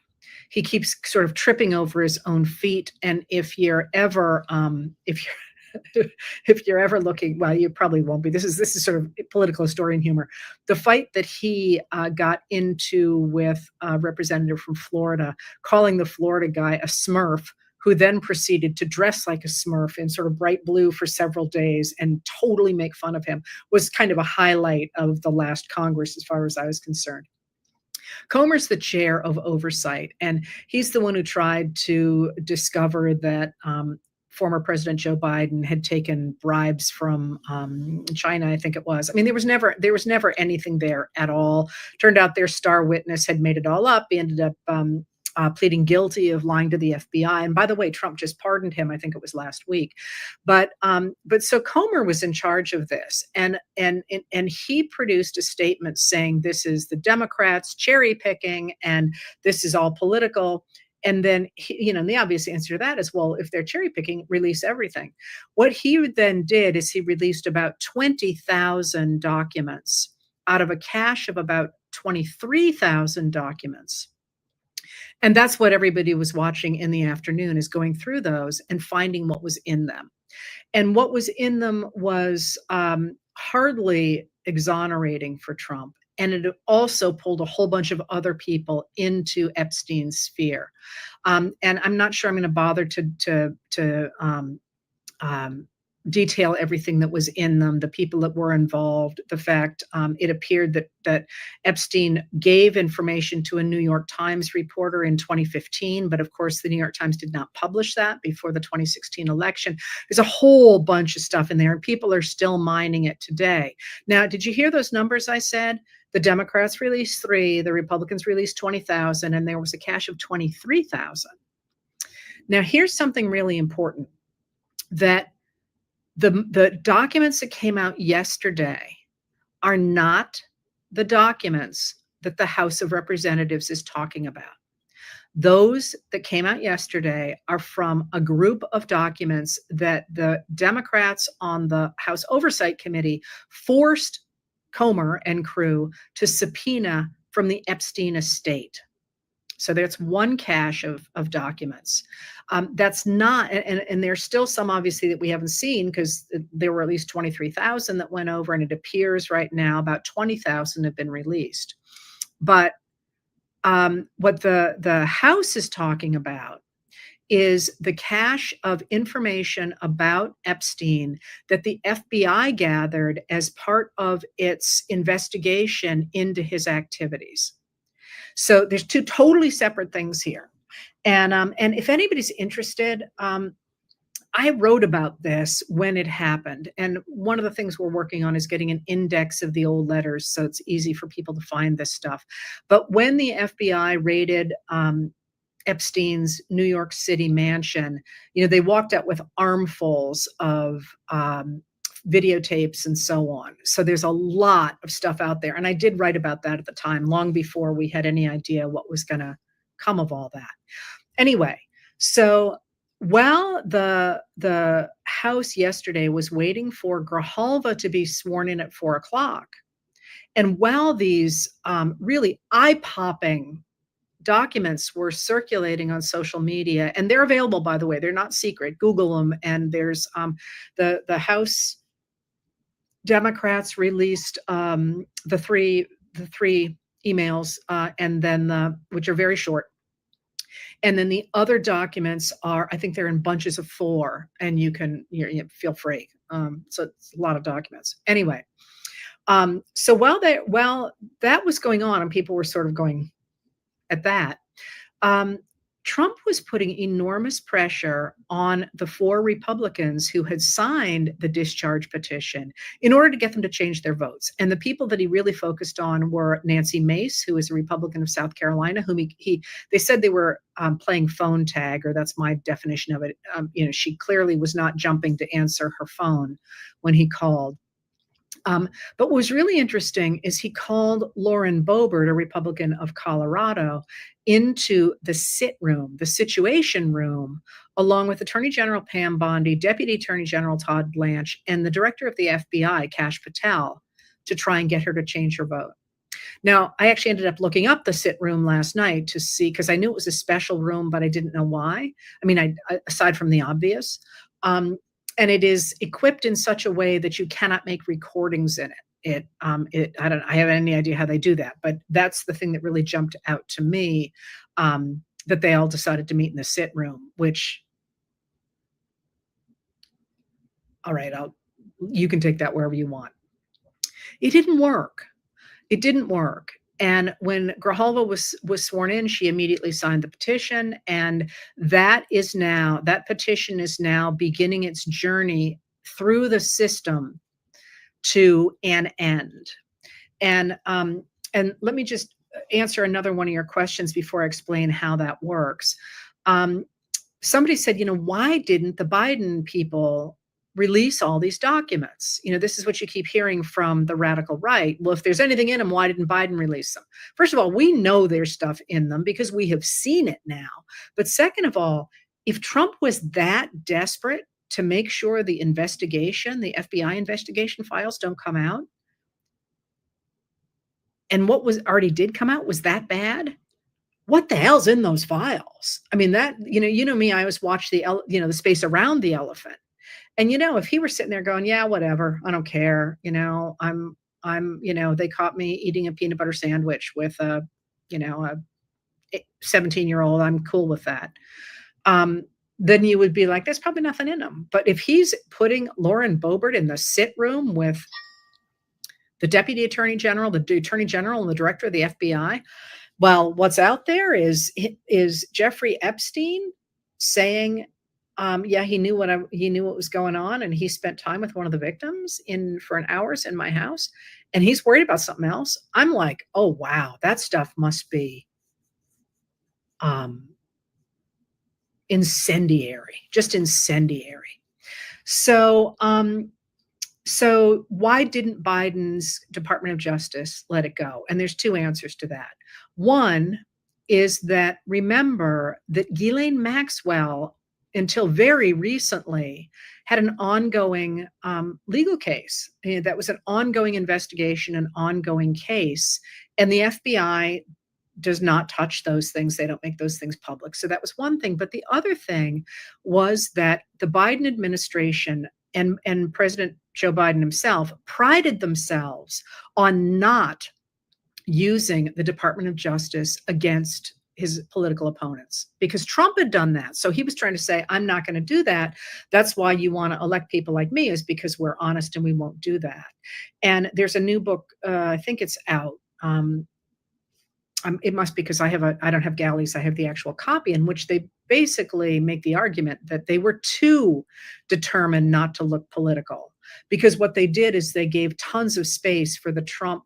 He keeps sort of tripping over his own feet. And if you're ever looking, well, you probably won't be. This is sort of political historian humor. The fight that he got into with a representative from Florida, calling the Florida guy a Smurf, who then proceeded to dress like a Smurf in sort of bright blue for several days and totally make fun of him, was kind of a highlight of the last Congress as far as I was concerned. Comer's the chair of Oversight, and he's the one who tried to discover that former President Joe Biden had taken bribes from China, I think it was. I mean, there was never anything there at all. Turned out their star witness had made it all up. He ended up pleading guilty of lying to the FBI. And by the way, Trump just pardoned him. I think it was last week. But so Comer was in charge of this, and he produced a statement saying this is the Democrats cherry picking, and this is all political. And then, the obvious answer to that is, well, if they're cherry picking, release everything. What he then did is he released about 20,000 documents out of a cache of about 23,000 documents. And that's what everybody was watching in the afternoon, is going through those and finding what was in them. And what was in them was hardly exonerating for Trump. And it also pulled a whole bunch of other people into Epstein's sphere. And I'm not sure I'm going to bother to detail everything that was in them, the people that were involved, the fact it appeared that Epstein gave information to a New York Times reporter in 2015, but of course the New York Times did not publish that before the 2016 election. There's a whole bunch of stuff in there, and people are still mining it today. Now, did you hear those numbers I said? The Democrats released 3, the Republicans released 20,000, and there was a cache of 23,000. Now, here's something really important, that the documents that came out yesterday are not the documents that the House of Representatives is talking about. Those that came out yesterday are from a group of documents that the Democrats on the House Oversight Committee forced Comer and crew to subpoena from the Epstein estate. So that's one cache of documents. That's not, and there's still some obviously that we haven't seen, because there were at least 23,000 that went over, and it appears right now about 20,000 have been released. But what the House is talking about is the cache of information about Epstein that the FBI gathered as part of its investigation into his activities. So there's two totally separate things here. And if anybody's interested, I wrote about this when it happened. And one of the things we're working on is getting an index of the old letters so it's easy for people to find this stuff. But when the FBI raided Epstein's New York City mansion, they walked out with armfuls of videotapes and so on. So there's a lot of stuff out there. And I did write about that at the time, long before we had any idea what was going to come of all that. Anyway, so while the House yesterday was waiting for Grijalva to be sworn in at 4:00, and while these really eye-popping documents were circulating on social media, and they're available, by the way, they're not secret. Google them, and there's the House Democrats released the three emails, and then which are very short. And then the other documents are, I think they're in bunches of 4, and you can feel free. So it's a lot of documents. Anyway, so while that was going on and people were sort of going at that, Trump was putting enormous pressure on the 4 Republicans who had signed the discharge petition in order to get them to change their votes. And the people that he really focused on were Nancy Mace, who is a Republican of South Carolina, whom they said they were playing phone tag, or that's my definition of it. She clearly was not jumping to answer her phone when he called. But what was really interesting is he called Lauren Boebert, a Republican of Colorado, into the situation room, along with Attorney General Pam Bondi, Deputy Attorney General Todd Blanche, and the director of the FBI, Kash Patel, to try and get her to change her vote. Now, I actually ended up looking up the sit room last night to see, because I knew it was a special room, but I didn't know why. I mean, aside from the obvious. And it is equipped in such a way that you cannot make recordings in it. I have any idea how they do that, but that's the thing that really jumped out to me, that they all decided to meet in the sit room, which, all right, you can take that wherever you want. It didn't work. It didn't work. And when Grijalva was sworn in, she immediately signed the petition, and that petition is now beginning its journey through the system to an end. And let me just answer another one of your questions before I explain how that works. Somebody said, why didn't the Biden people release all these documents? This is what you keep hearing from the radical right. Well, if there's anything in them, why didn't Biden release them? First of all, we know there's stuff in them because we have seen it now. But second of all, if Trump was that desperate to make sure the FBI investigation files don't come out, and what already did come out was that bad, what the hell's in those files? I mean, that, you know me, I always watch the space around the elephant. And, if he were sitting there going, yeah, whatever, I don't care. I'm they caught me eating a peanut butter sandwich with a 17-year-old. I'm cool with that. Then you would be like, there's probably nothing in them. But if he's putting Lauren Boebert in the sit room with the Deputy Attorney General, the Attorney General, and the Director of the FBI, well, what's out there is Jeffrey Epstein saying, yeah, he knew what was going on, and he spent time with one of the victims for hours in my house, and he's worried about something else. I'm like, oh wow, that stuff must be incendiary, just incendiary. So why didn't Biden's Department of Justice let it go? And there's 2 answers to that. One is that, remember that Ghislaine Maxwell, until very recently, had an ongoing legal case. That was an ongoing investigation, an ongoing case. And the FBI does not touch those things. They don't make those things public. So that was one thing. But the other thing was that the Biden administration and President Joe Biden himself prided themselves on not using the Department of Justice against his political opponents, because Trump had done that. So he was trying to say, I'm not going to do that. That's why you want to elect people like me, is because we're honest and we won't do that. And there's a new book, I think it's out. It must be, because I don't have galleys, I have the actual copy, in which they basically make the argument that they were too determined not to look political, because what they did is they gave tons of space for the Trump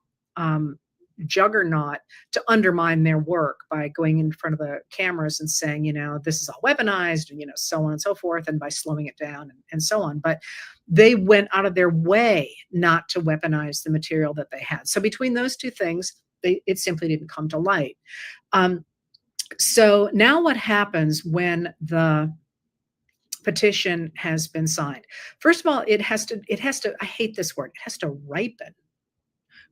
juggernaut to undermine their work by going in front of the cameras and saying, this is all weaponized, and so on and so forth, and by slowing it down and so on. But they went out of their way not to weaponize the material that they had. So between those two things, it simply didn't come to light. So now what happens when the petition has been signed? First of all, it has to, I hate this word, it has to ripen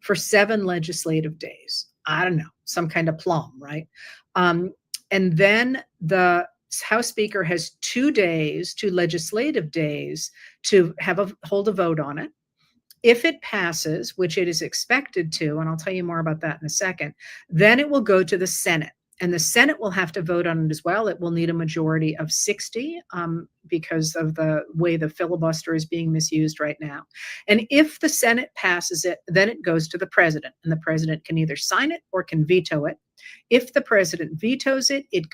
for 7 legislative days. I don't know, some kind of plum, right? And then the House Speaker has 2 days, 2 legislative days, to hold a vote on it. If it passes, which it is expected to, and I'll tell you more about that in a second, then it will go to the Senate. And the Senate will have to vote on it as well. It will need a majority of 60 because of the way the filibuster is being misused right now. And if the Senate passes it, then it goes to the president, and the president can either sign it or can veto it. If the president vetoes it, it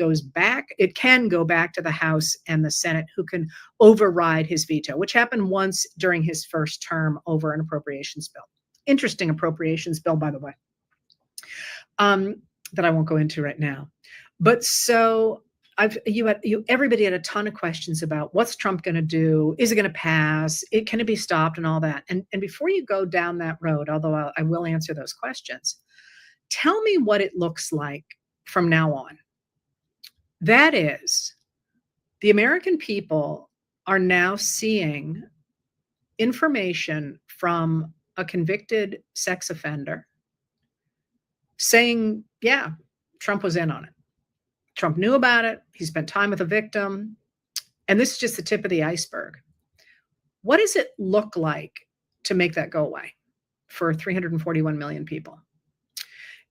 can go back to the House and the Senate, who can override his veto, which happened once during his first term over an appropriations bill. Interesting appropriations bill, by the way. That I won't go into right now. But so everybody had a ton of questions about what's Trump going to do? Is it going to pass? Can it be stopped, and all that? And before you go down that road, although I will answer those questions, tell me what it looks like from now on. That is, the American people are now seeing information from a convicted sex offender saying, yeah, Trump was in on it. Trump knew about it. He spent time with a victim. And this is just the tip of the iceberg. What does it look like to make that go away for 341 million people?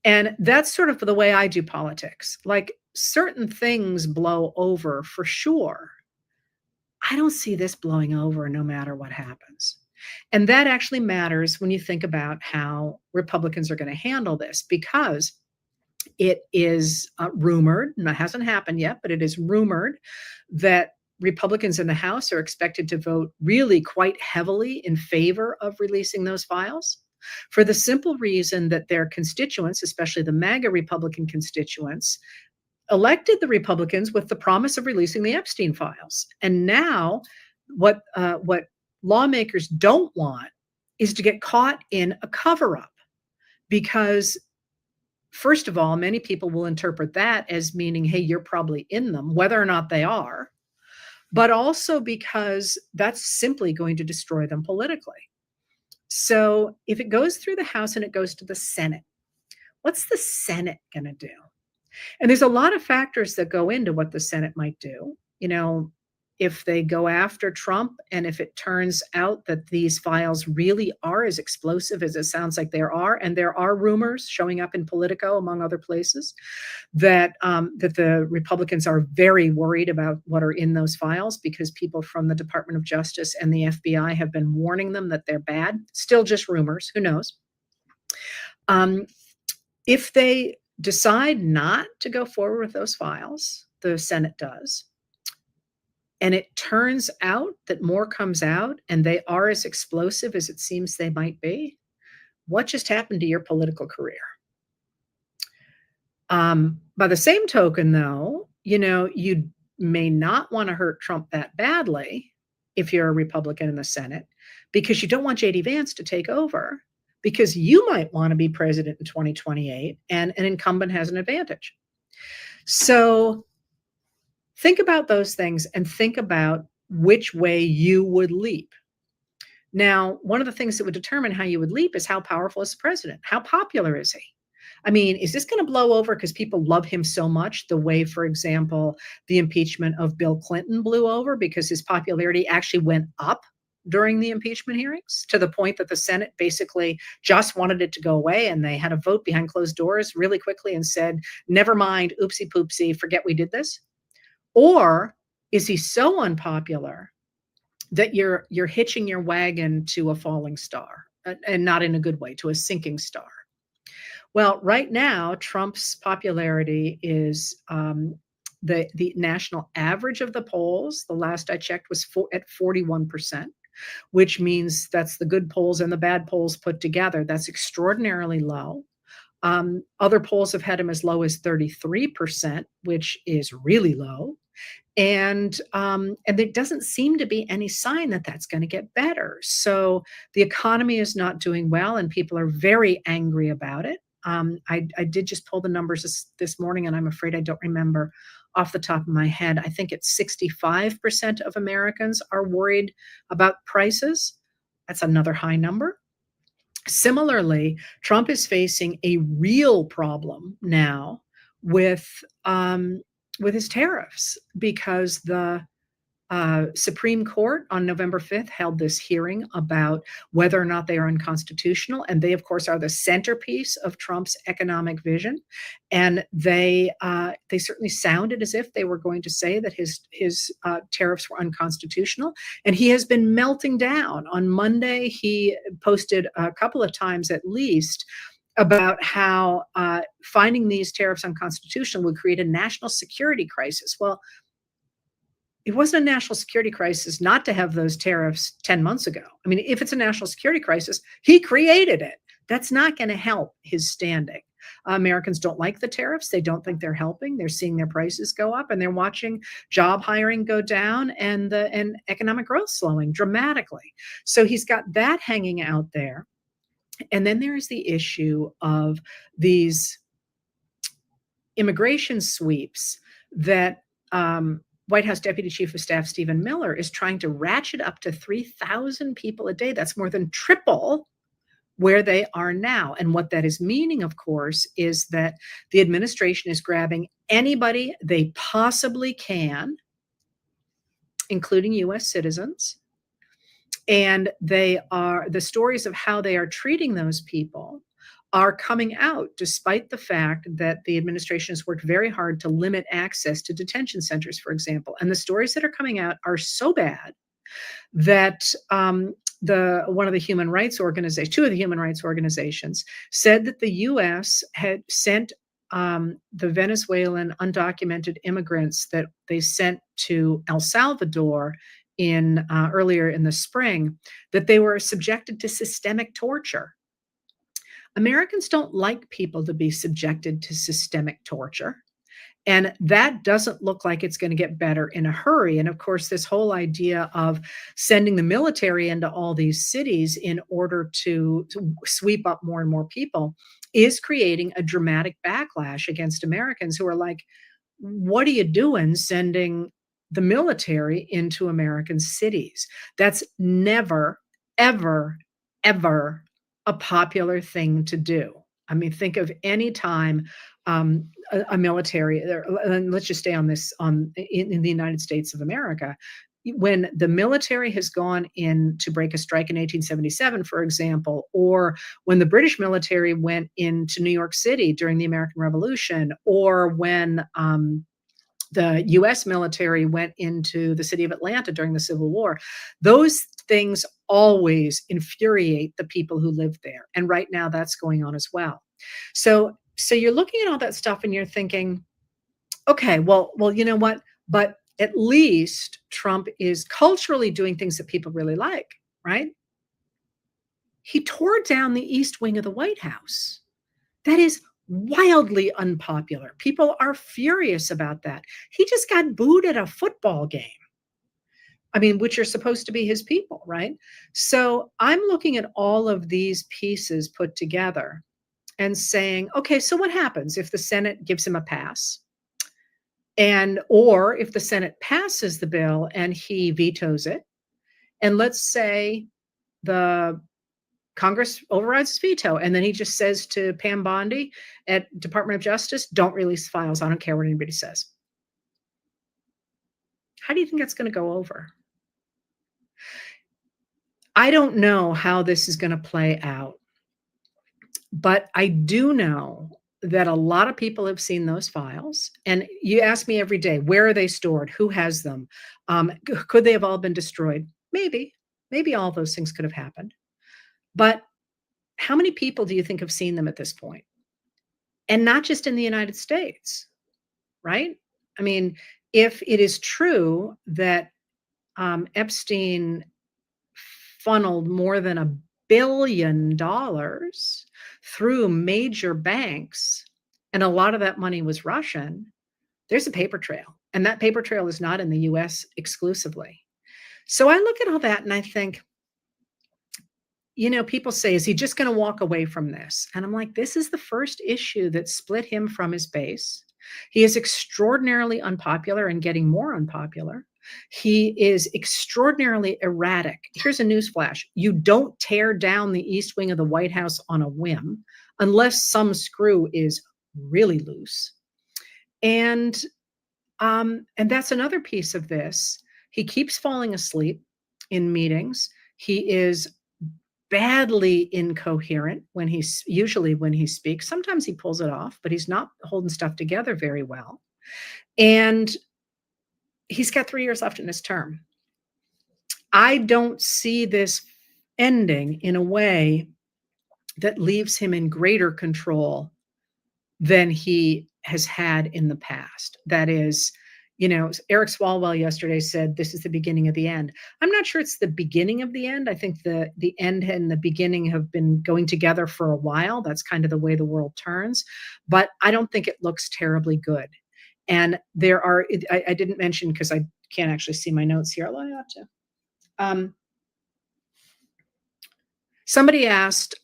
And that's sort of the way I do politics. Like, certain things blow over for sure. I don't see this blowing over no matter what happens. And that actually matters when you think about how Republicans are going to handle this, because it is rumored, and it hasn't happened yet, but it is rumored that Republicans in the House are expected to vote really quite heavily in favor of releasing those files, for the simple reason that their constituents, especially the MAGA Republican constituents, elected the Republicans with the promise of releasing the Epstein files. And now what lawmakers don't want is to get caught in a cover-up, because first of all, many people will interpret that as meaning, hey, you're probably in them, whether or not they are, but also because that's simply going to destroy them politically. So if it goes through the House and it goes to the Senate, what's the Senate going to do? And there's a lot of factors that go into what the Senate might do. If they go after Trump, and if it turns out that these files really are as explosive as it sounds like there are, and there are rumors showing up in Politico, among other places, that the Republicans are very worried about what are in those files, because people from the Department of Justice and the FBI have been warning them that they're bad. Still just rumors, who knows? If they decide not to go forward with those files, the Senate does, and it turns out that more comes out and they are as explosive as it seems they might be, what just happened to your political career? By the same token, though, you may not want to hurt Trump that badly if you're a Republican in the Senate, because you don't want J.D. Vance to take over, because you might want to be president in 2028 and an incumbent has an advantage. So think about those things and think about which way you would leap. Now, one of the things that would determine how you would leap is how powerful is the president? How popular is he? I mean, is this going to blow over because people love him so much, the way, for example, the impeachment of Bill Clinton blew over because his popularity actually went up during the impeachment hearings, to the point that the Senate basically just wanted it to go away, and they had a vote behind closed doors really quickly and said, never mind, oopsie poopsie, forget we did this? Or is he so unpopular that you're hitching your wagon to a falling star, and not in a good way, to a sinking star? Well, right now, Trump's popularity is the national average of the polls. The last I checked was at 41%, which means that's the good polls and the bad polls put together. That's extraordinarily low. Other polls have had him as low as 33%, which is really low. And there doesn't seem to be any sign that that's going to get better. So the economy is not doing well, and people are very angry about it. I did just pull the numbers this morning, and I'm afraid I don't remember off the top of my head. I think it's 65% of Americans are worried about prices. That's another high number. Similarly, Trump is facing a real problem now with his tariffs, because the Supreme Court on November 5th held this hearing about whether or not they are unconstitutional. And they, of course, are the centerpiece of Trump's economic vision. And they certainly sounded as if they were going to say that his tariffs were unconstitutional. And he has been melting down. On Monday, he posted a couple of times at least about how finding these tariffs unconstitutional would create a national security crisis. Well, it wasn't a national security crisis not to have those tariffs 10 months ago. I mean, if it's a national security crisis, he created it. That's not going to help his standing. Americans don't like the tariffs. They don't think they're helping. They're seeing their prices go up, and they're watching job hiring go down and economic growth slowing dramatically. So he's got that hanging out there. And then there is the issue of these immigration sweeps that White House Deputy Chief of Staff Stephen Miller is trying to ratchet up to 3,000 people a day. That's more than triple where they are now. And what that is meaning, of course, is that the administration is grabbing anybody they possibly can, including U.S. citizens. And the stories of how they are treating those people are coming out, despite the fact that the administration has worked very hard to limit access to detention centers, for example. And the stories that are coming out are so bad that two of the human rights organizations said that the U.S. had sent the Venezuelan undocumented immigrants that they sent to El Salvador earlier in the spring, that they were subjected to systemic torture. Americans don't like people to be subjected to systemic torture. And that doesn't look like it's going to get better in a hurry. And of course, this whole idea of sending the military into all these cities in order to sweep up more and more people is creating a dramatic backlash against Americans who are like, what are you doing sending the military into American cities? That's never, ever, ever a popular thing to do. I mean, think of any time a military, and let's just stay on this in the United States of America, when the military has gone in to break a strike in 1877, for example, or when the British military went into New York City during the American Revolution, or when the U.S. military went into the city of Atlanta during the Civil War, those things always infuriate the people who live there. And right now that's going on as well. So you're looking at all that stuff and you're thinking, okay, well, you know what? But at least Trump is culturally doing things that people really like, right? He tore down the East Wing of the White House. That is wildly unpopular. People are furious about that. He just got booed at a football game. I mean, which are supposed to be his people, right? So I'm looking at all of these pieces put together and saying, okay, so what happens if the Senate gives him a pass? Or if the Senate passes the bill and he vetoes it, and let's say the Congress overrides his veto, and then he just says to Pam Bondi at Department of Justice, don't release files. I don't care what anybody says. How do you think that's going to go over? I don't know how this is going to play out, but I do know that a lot of people have seen those files. And you ask me every day, where are they stored? Who has them? Could they have all been destroyed? Maybe all those things could have happened. But how many people do you think have seen them at this point? And not just in the United States, right? I mean, if it is true that Epstein funneled more than $1 billion through major banks, and a lot of that money was Russian, there's a paper trail. And that paper trail is not in the US exclusively. So I look at all that and I think, you know, people say, is he just going to walk away from this? And I'm like, this is the first issue that split him from his base. He is extraordinarily unpopular and getting more unpopular. He is extraordinarily erratic. Here's a newsflash. You don't tear down the East Wing of the White House on a whim unless some screw is really loose. And that's another piece of this. He keeps falling asleep in meetings. He is badly incoherent when usually when he speaks. Sometimes he pulls it off, but he's not holding stuff together very well. And he's got 3 years left in his term. I don't see this ending in a way that leaves him in greater control than he has had in the past. That is, you know, Eric Swalwell yesterday said, this is the beginning of the end. I'm not sure it's the beginning of the end. I think the end and the beginning have been going together for a while. That's kind of the way the world turns. But I don't think it looks terribly good. And there are, I didn't mention, because I can't actually see my notes here, although I ought to. Somebody asked,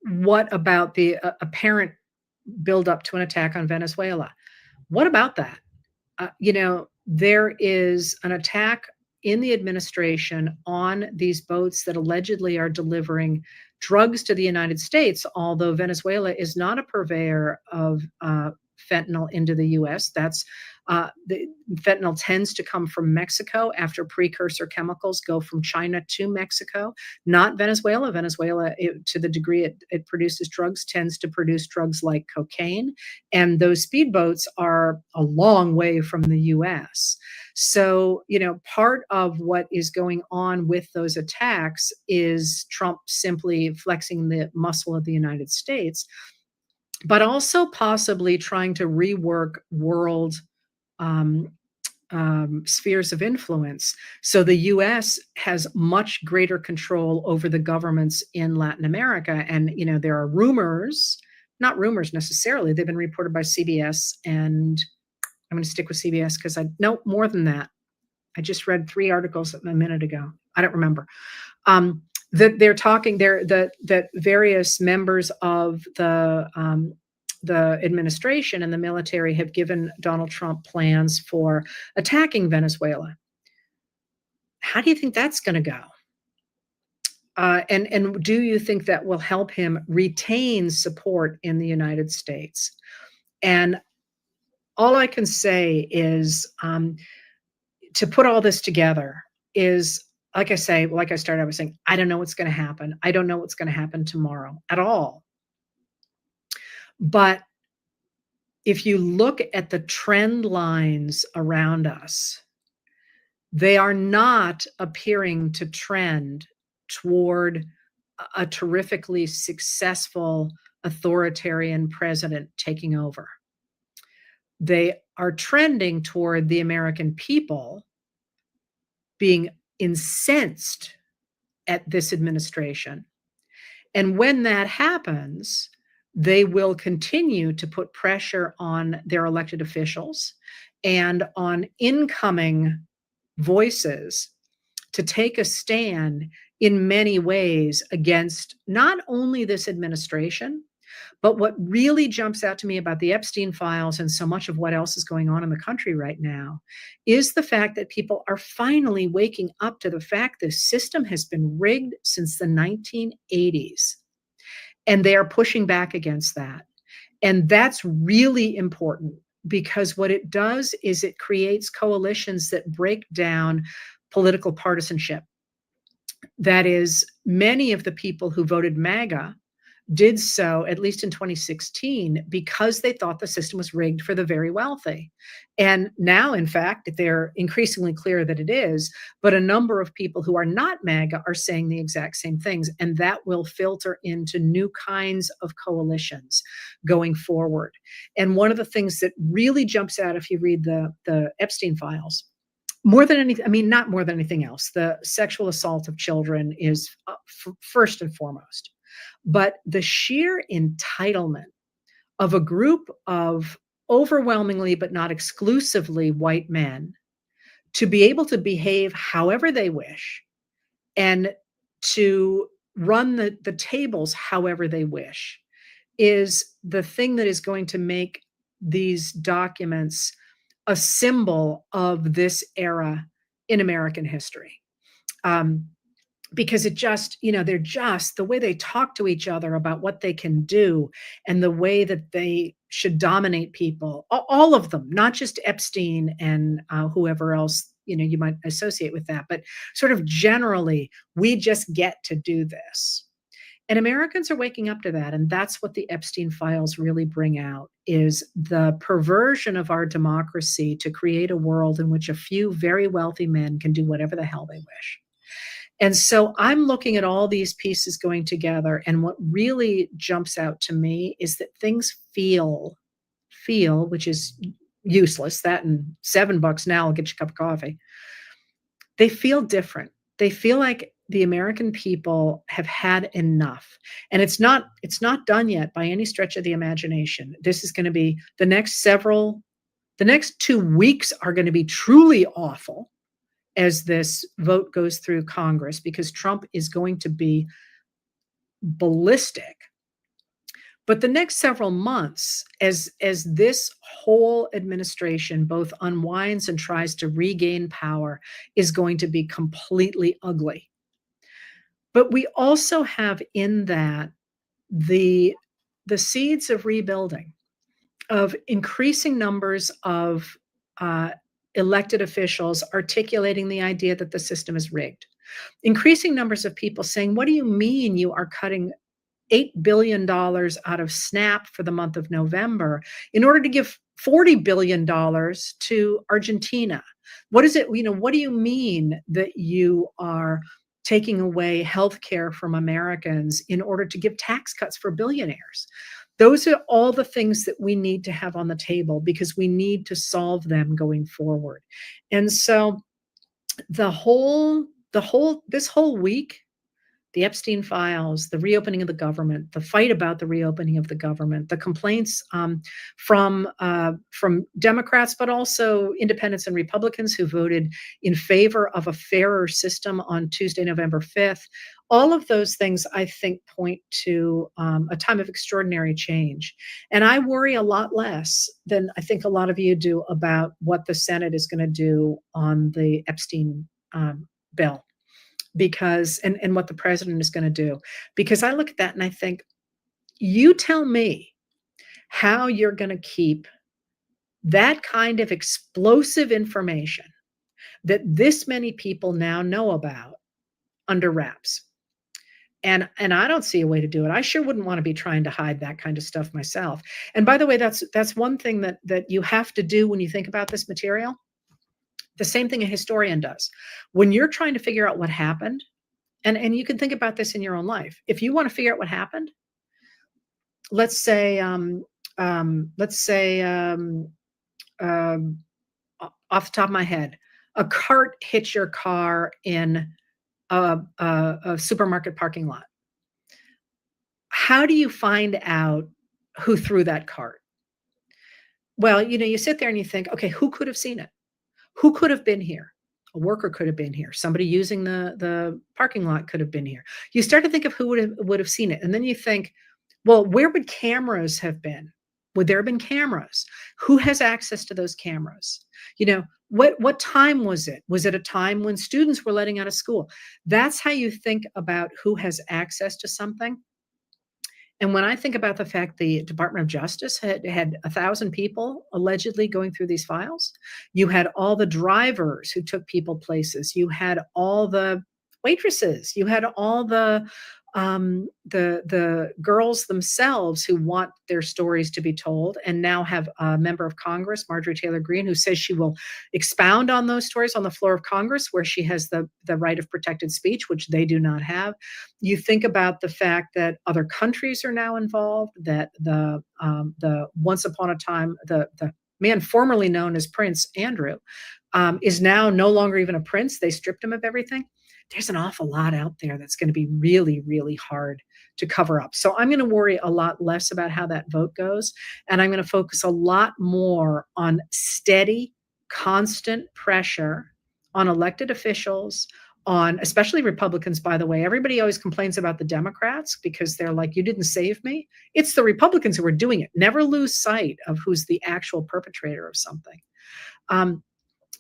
what about the apparent buildup to an attack on Venezuela? What about that? You know, there is an attack in the administration on these boats that allegedly are delivering drugs to the United States, although Venezuela is not a purveyor of fentanyl into the U.S. That's the fentanyl tends to come from Mexico after precursor chemicals go from China to Mexico, not Venezuela. Venezuela, to the degree it produces drugs, tends to produce drugs like cocaine. And those speedboats are a long way from the U.S. So, you know, part of what is going on with those attacks is Trump simply flexing the muscle of the United States, but also possibly trying to rework world spheres of influence. So the U.S. has much greater control over the governments in Latin America. And, you know, there are rumors, not rumors necessarily, they've been reported by CBS, and I'm going to stick with CBS because I know more than that. I just read 3 articles a minute ago. I don't remember. That they're talking there, that various members of the administration and the military have given Donald Trump plans for attacking Venezuela. How do you think that's going to go? And do you think that will help him retain support in the United States? And all I can say is to put all this together is, like I say, like I started, I was saying, I don't know what's going to happen. I don't know what's going to happen tomorrow at all. But if you look at the trend lines around us, they are not appearing to trend toward a terrifically successful authoritarian president taking over. They are trending toward the American people being incensed at this administration. And when that happens, they will continue to put pressure on their elected officials and on incoming voices to take a stand in many ways against not only this administration, but what really jumps out to me about the Epstein files and so much of what else is going on in the country right now is the fact that people are finally waking up to the fact this system has been rigged since the 1980s. And they are pushing back against that. And that's really important because what it does is it creates coalitions that break down political partisanship. That is, many of the people who voted MAGA did so, at least in 2016, because they thought the system was rigged for the very wealthy. And now, in fact, they're increasingly clear that it is, but a number of people who are not MAGA are saying the exact same things, and that will filter into new kinds of coalitions going forward. And one of the things that really jumps out if you read the Epstein files, more than anything, I mean, not more than anything else, the sexual assault of children is first and foremost. But the sheer entitlement of a group of overwhelmingly, but not exclusively, white men to be able to behave however they wish and to run the tables however they wish is the thing that is going to make these documents a symbol of this era in American history. Because it just, they're just the way they talk to each other about what they can do and the way that they should dominate people, all of them, not just Epstein and whoever else, you might associate with that, but sort of generally, we just get to do this. And Americans are waking up to that. And that's what the Epstein files really bring out, is the perversion of our democracy to create a world in which a few very wealthy men can do whatever the hell they wish. And so I'm looking at all these pieces going together. And what really jumps out to me is that things feel, which is useless. That and $7 now will get you a cup of coffee. They feel different. They feel like the American people have had enough. And it's not done yet by any stretch of the imagination. This is going to be the next 2 weeks are going to be truly awful as this vote goes through Congress, because Trump is going to be ballistic. But the next several months, as this whole administration both unwinds and tries to regain power, is going to be completely ugly. But we also have in that the seeds of rebuilding, of increasing numbers of elected officials articulating the idea that the system is rigged. Increasing numbers of people saying, what do you mean you are cutting $8 billion out of SNAP for the month of November in order to give $40 billion to Argentina? What is it? What do you mean that you are taking away health care from Americans in order to give tax cuts for billionaires? Those are all the things that we need to have on the table, because we need to solve them going forward. And so this whole week, the Epstein files, the reopening of the government, the fight about the reopening of the government, the complaints from Democrats, but also independents and Republicans who voted in favor of a fairer system on Tuesday, November 5th. All of those things, I think, point to a time of extraordinary change. And I worry a lot less than I think a lot of you do about what the Senate is going to do on the Epstein bill. Because, and what the president is going to do, because I look at that and I think, you tell me how you're going to keep that kind of explosive information that this many people now know about under wraps. And I don't see a way to do it. I sure wouldn't want to be trying to hide that kind of stuff myself. And by the way, that's one thing that you have to do when you think about this material. The same thing a historian does. When you're trying to figure out what happened, and you can think about this in your own life. If you want to figure out what happened, let's say off the top of my head, a cart hits your car in a supermarket parking lot. How do you find out who threw that cart? Well, you sit there and you think, okay, who could have seen it? Who could have been here? A worker could have been here. Somebody using the parking lot could have been here. You start to think of who would have seen it. And then you think, well, where would cameras have been? Would there have been cameras? Who has access to those cameras? What time was it? Was it a time when students were letting out of school? That's how you think about who has access to something. And when I think about the fact the Department of Justice had 1,000 people allegedly going through these files, you had all the drivers who took people places, you had all the waitresses. You had all the girls themselves who want their stories to be told, and now have a member of Congress, Marjorie Taylor Greene, who says she will expound on those stories on the floor of Congress, where she has the right of protected speech, which they do not have. You think about the fact that other countries are now involved, that the once upon a time, the man formerly known as Prince Andrew is now no longer even a prince. They stripped him of everything. There's an awful lot out there that's going to be really, really hard to cover up. So I'm going to worry a lot less about how that vote goes. And I'm going to focus a lot more on steady, constant pressure on elected officials, on especially Republicans, by the way. Everybody always complains about the Democrats because they're like, you didn't save me. It's the Republicans who are doing it. Never lose sight of who's the actual perpetrator of something.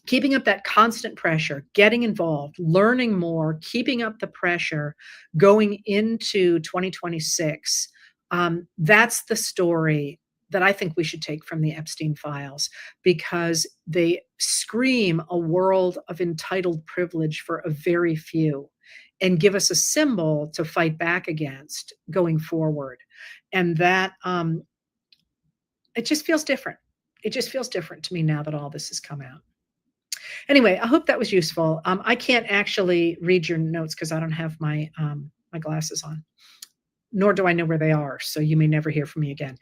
Keeping up that constant pressure, getting involved, learning more, keeping up the pressure going into 2026. That's the story that I think we should take from the Epstein files, because they scream a world of entitled privilege for a very few, and give us a symbol to fight back against going forward. And that it just feels different. It just feels different to me now that all this has come out. Anyway, I hope that was useful. I can't actually read your notes because I don't have my my glasses on, nor do I know where they are. So you may never hear from me again.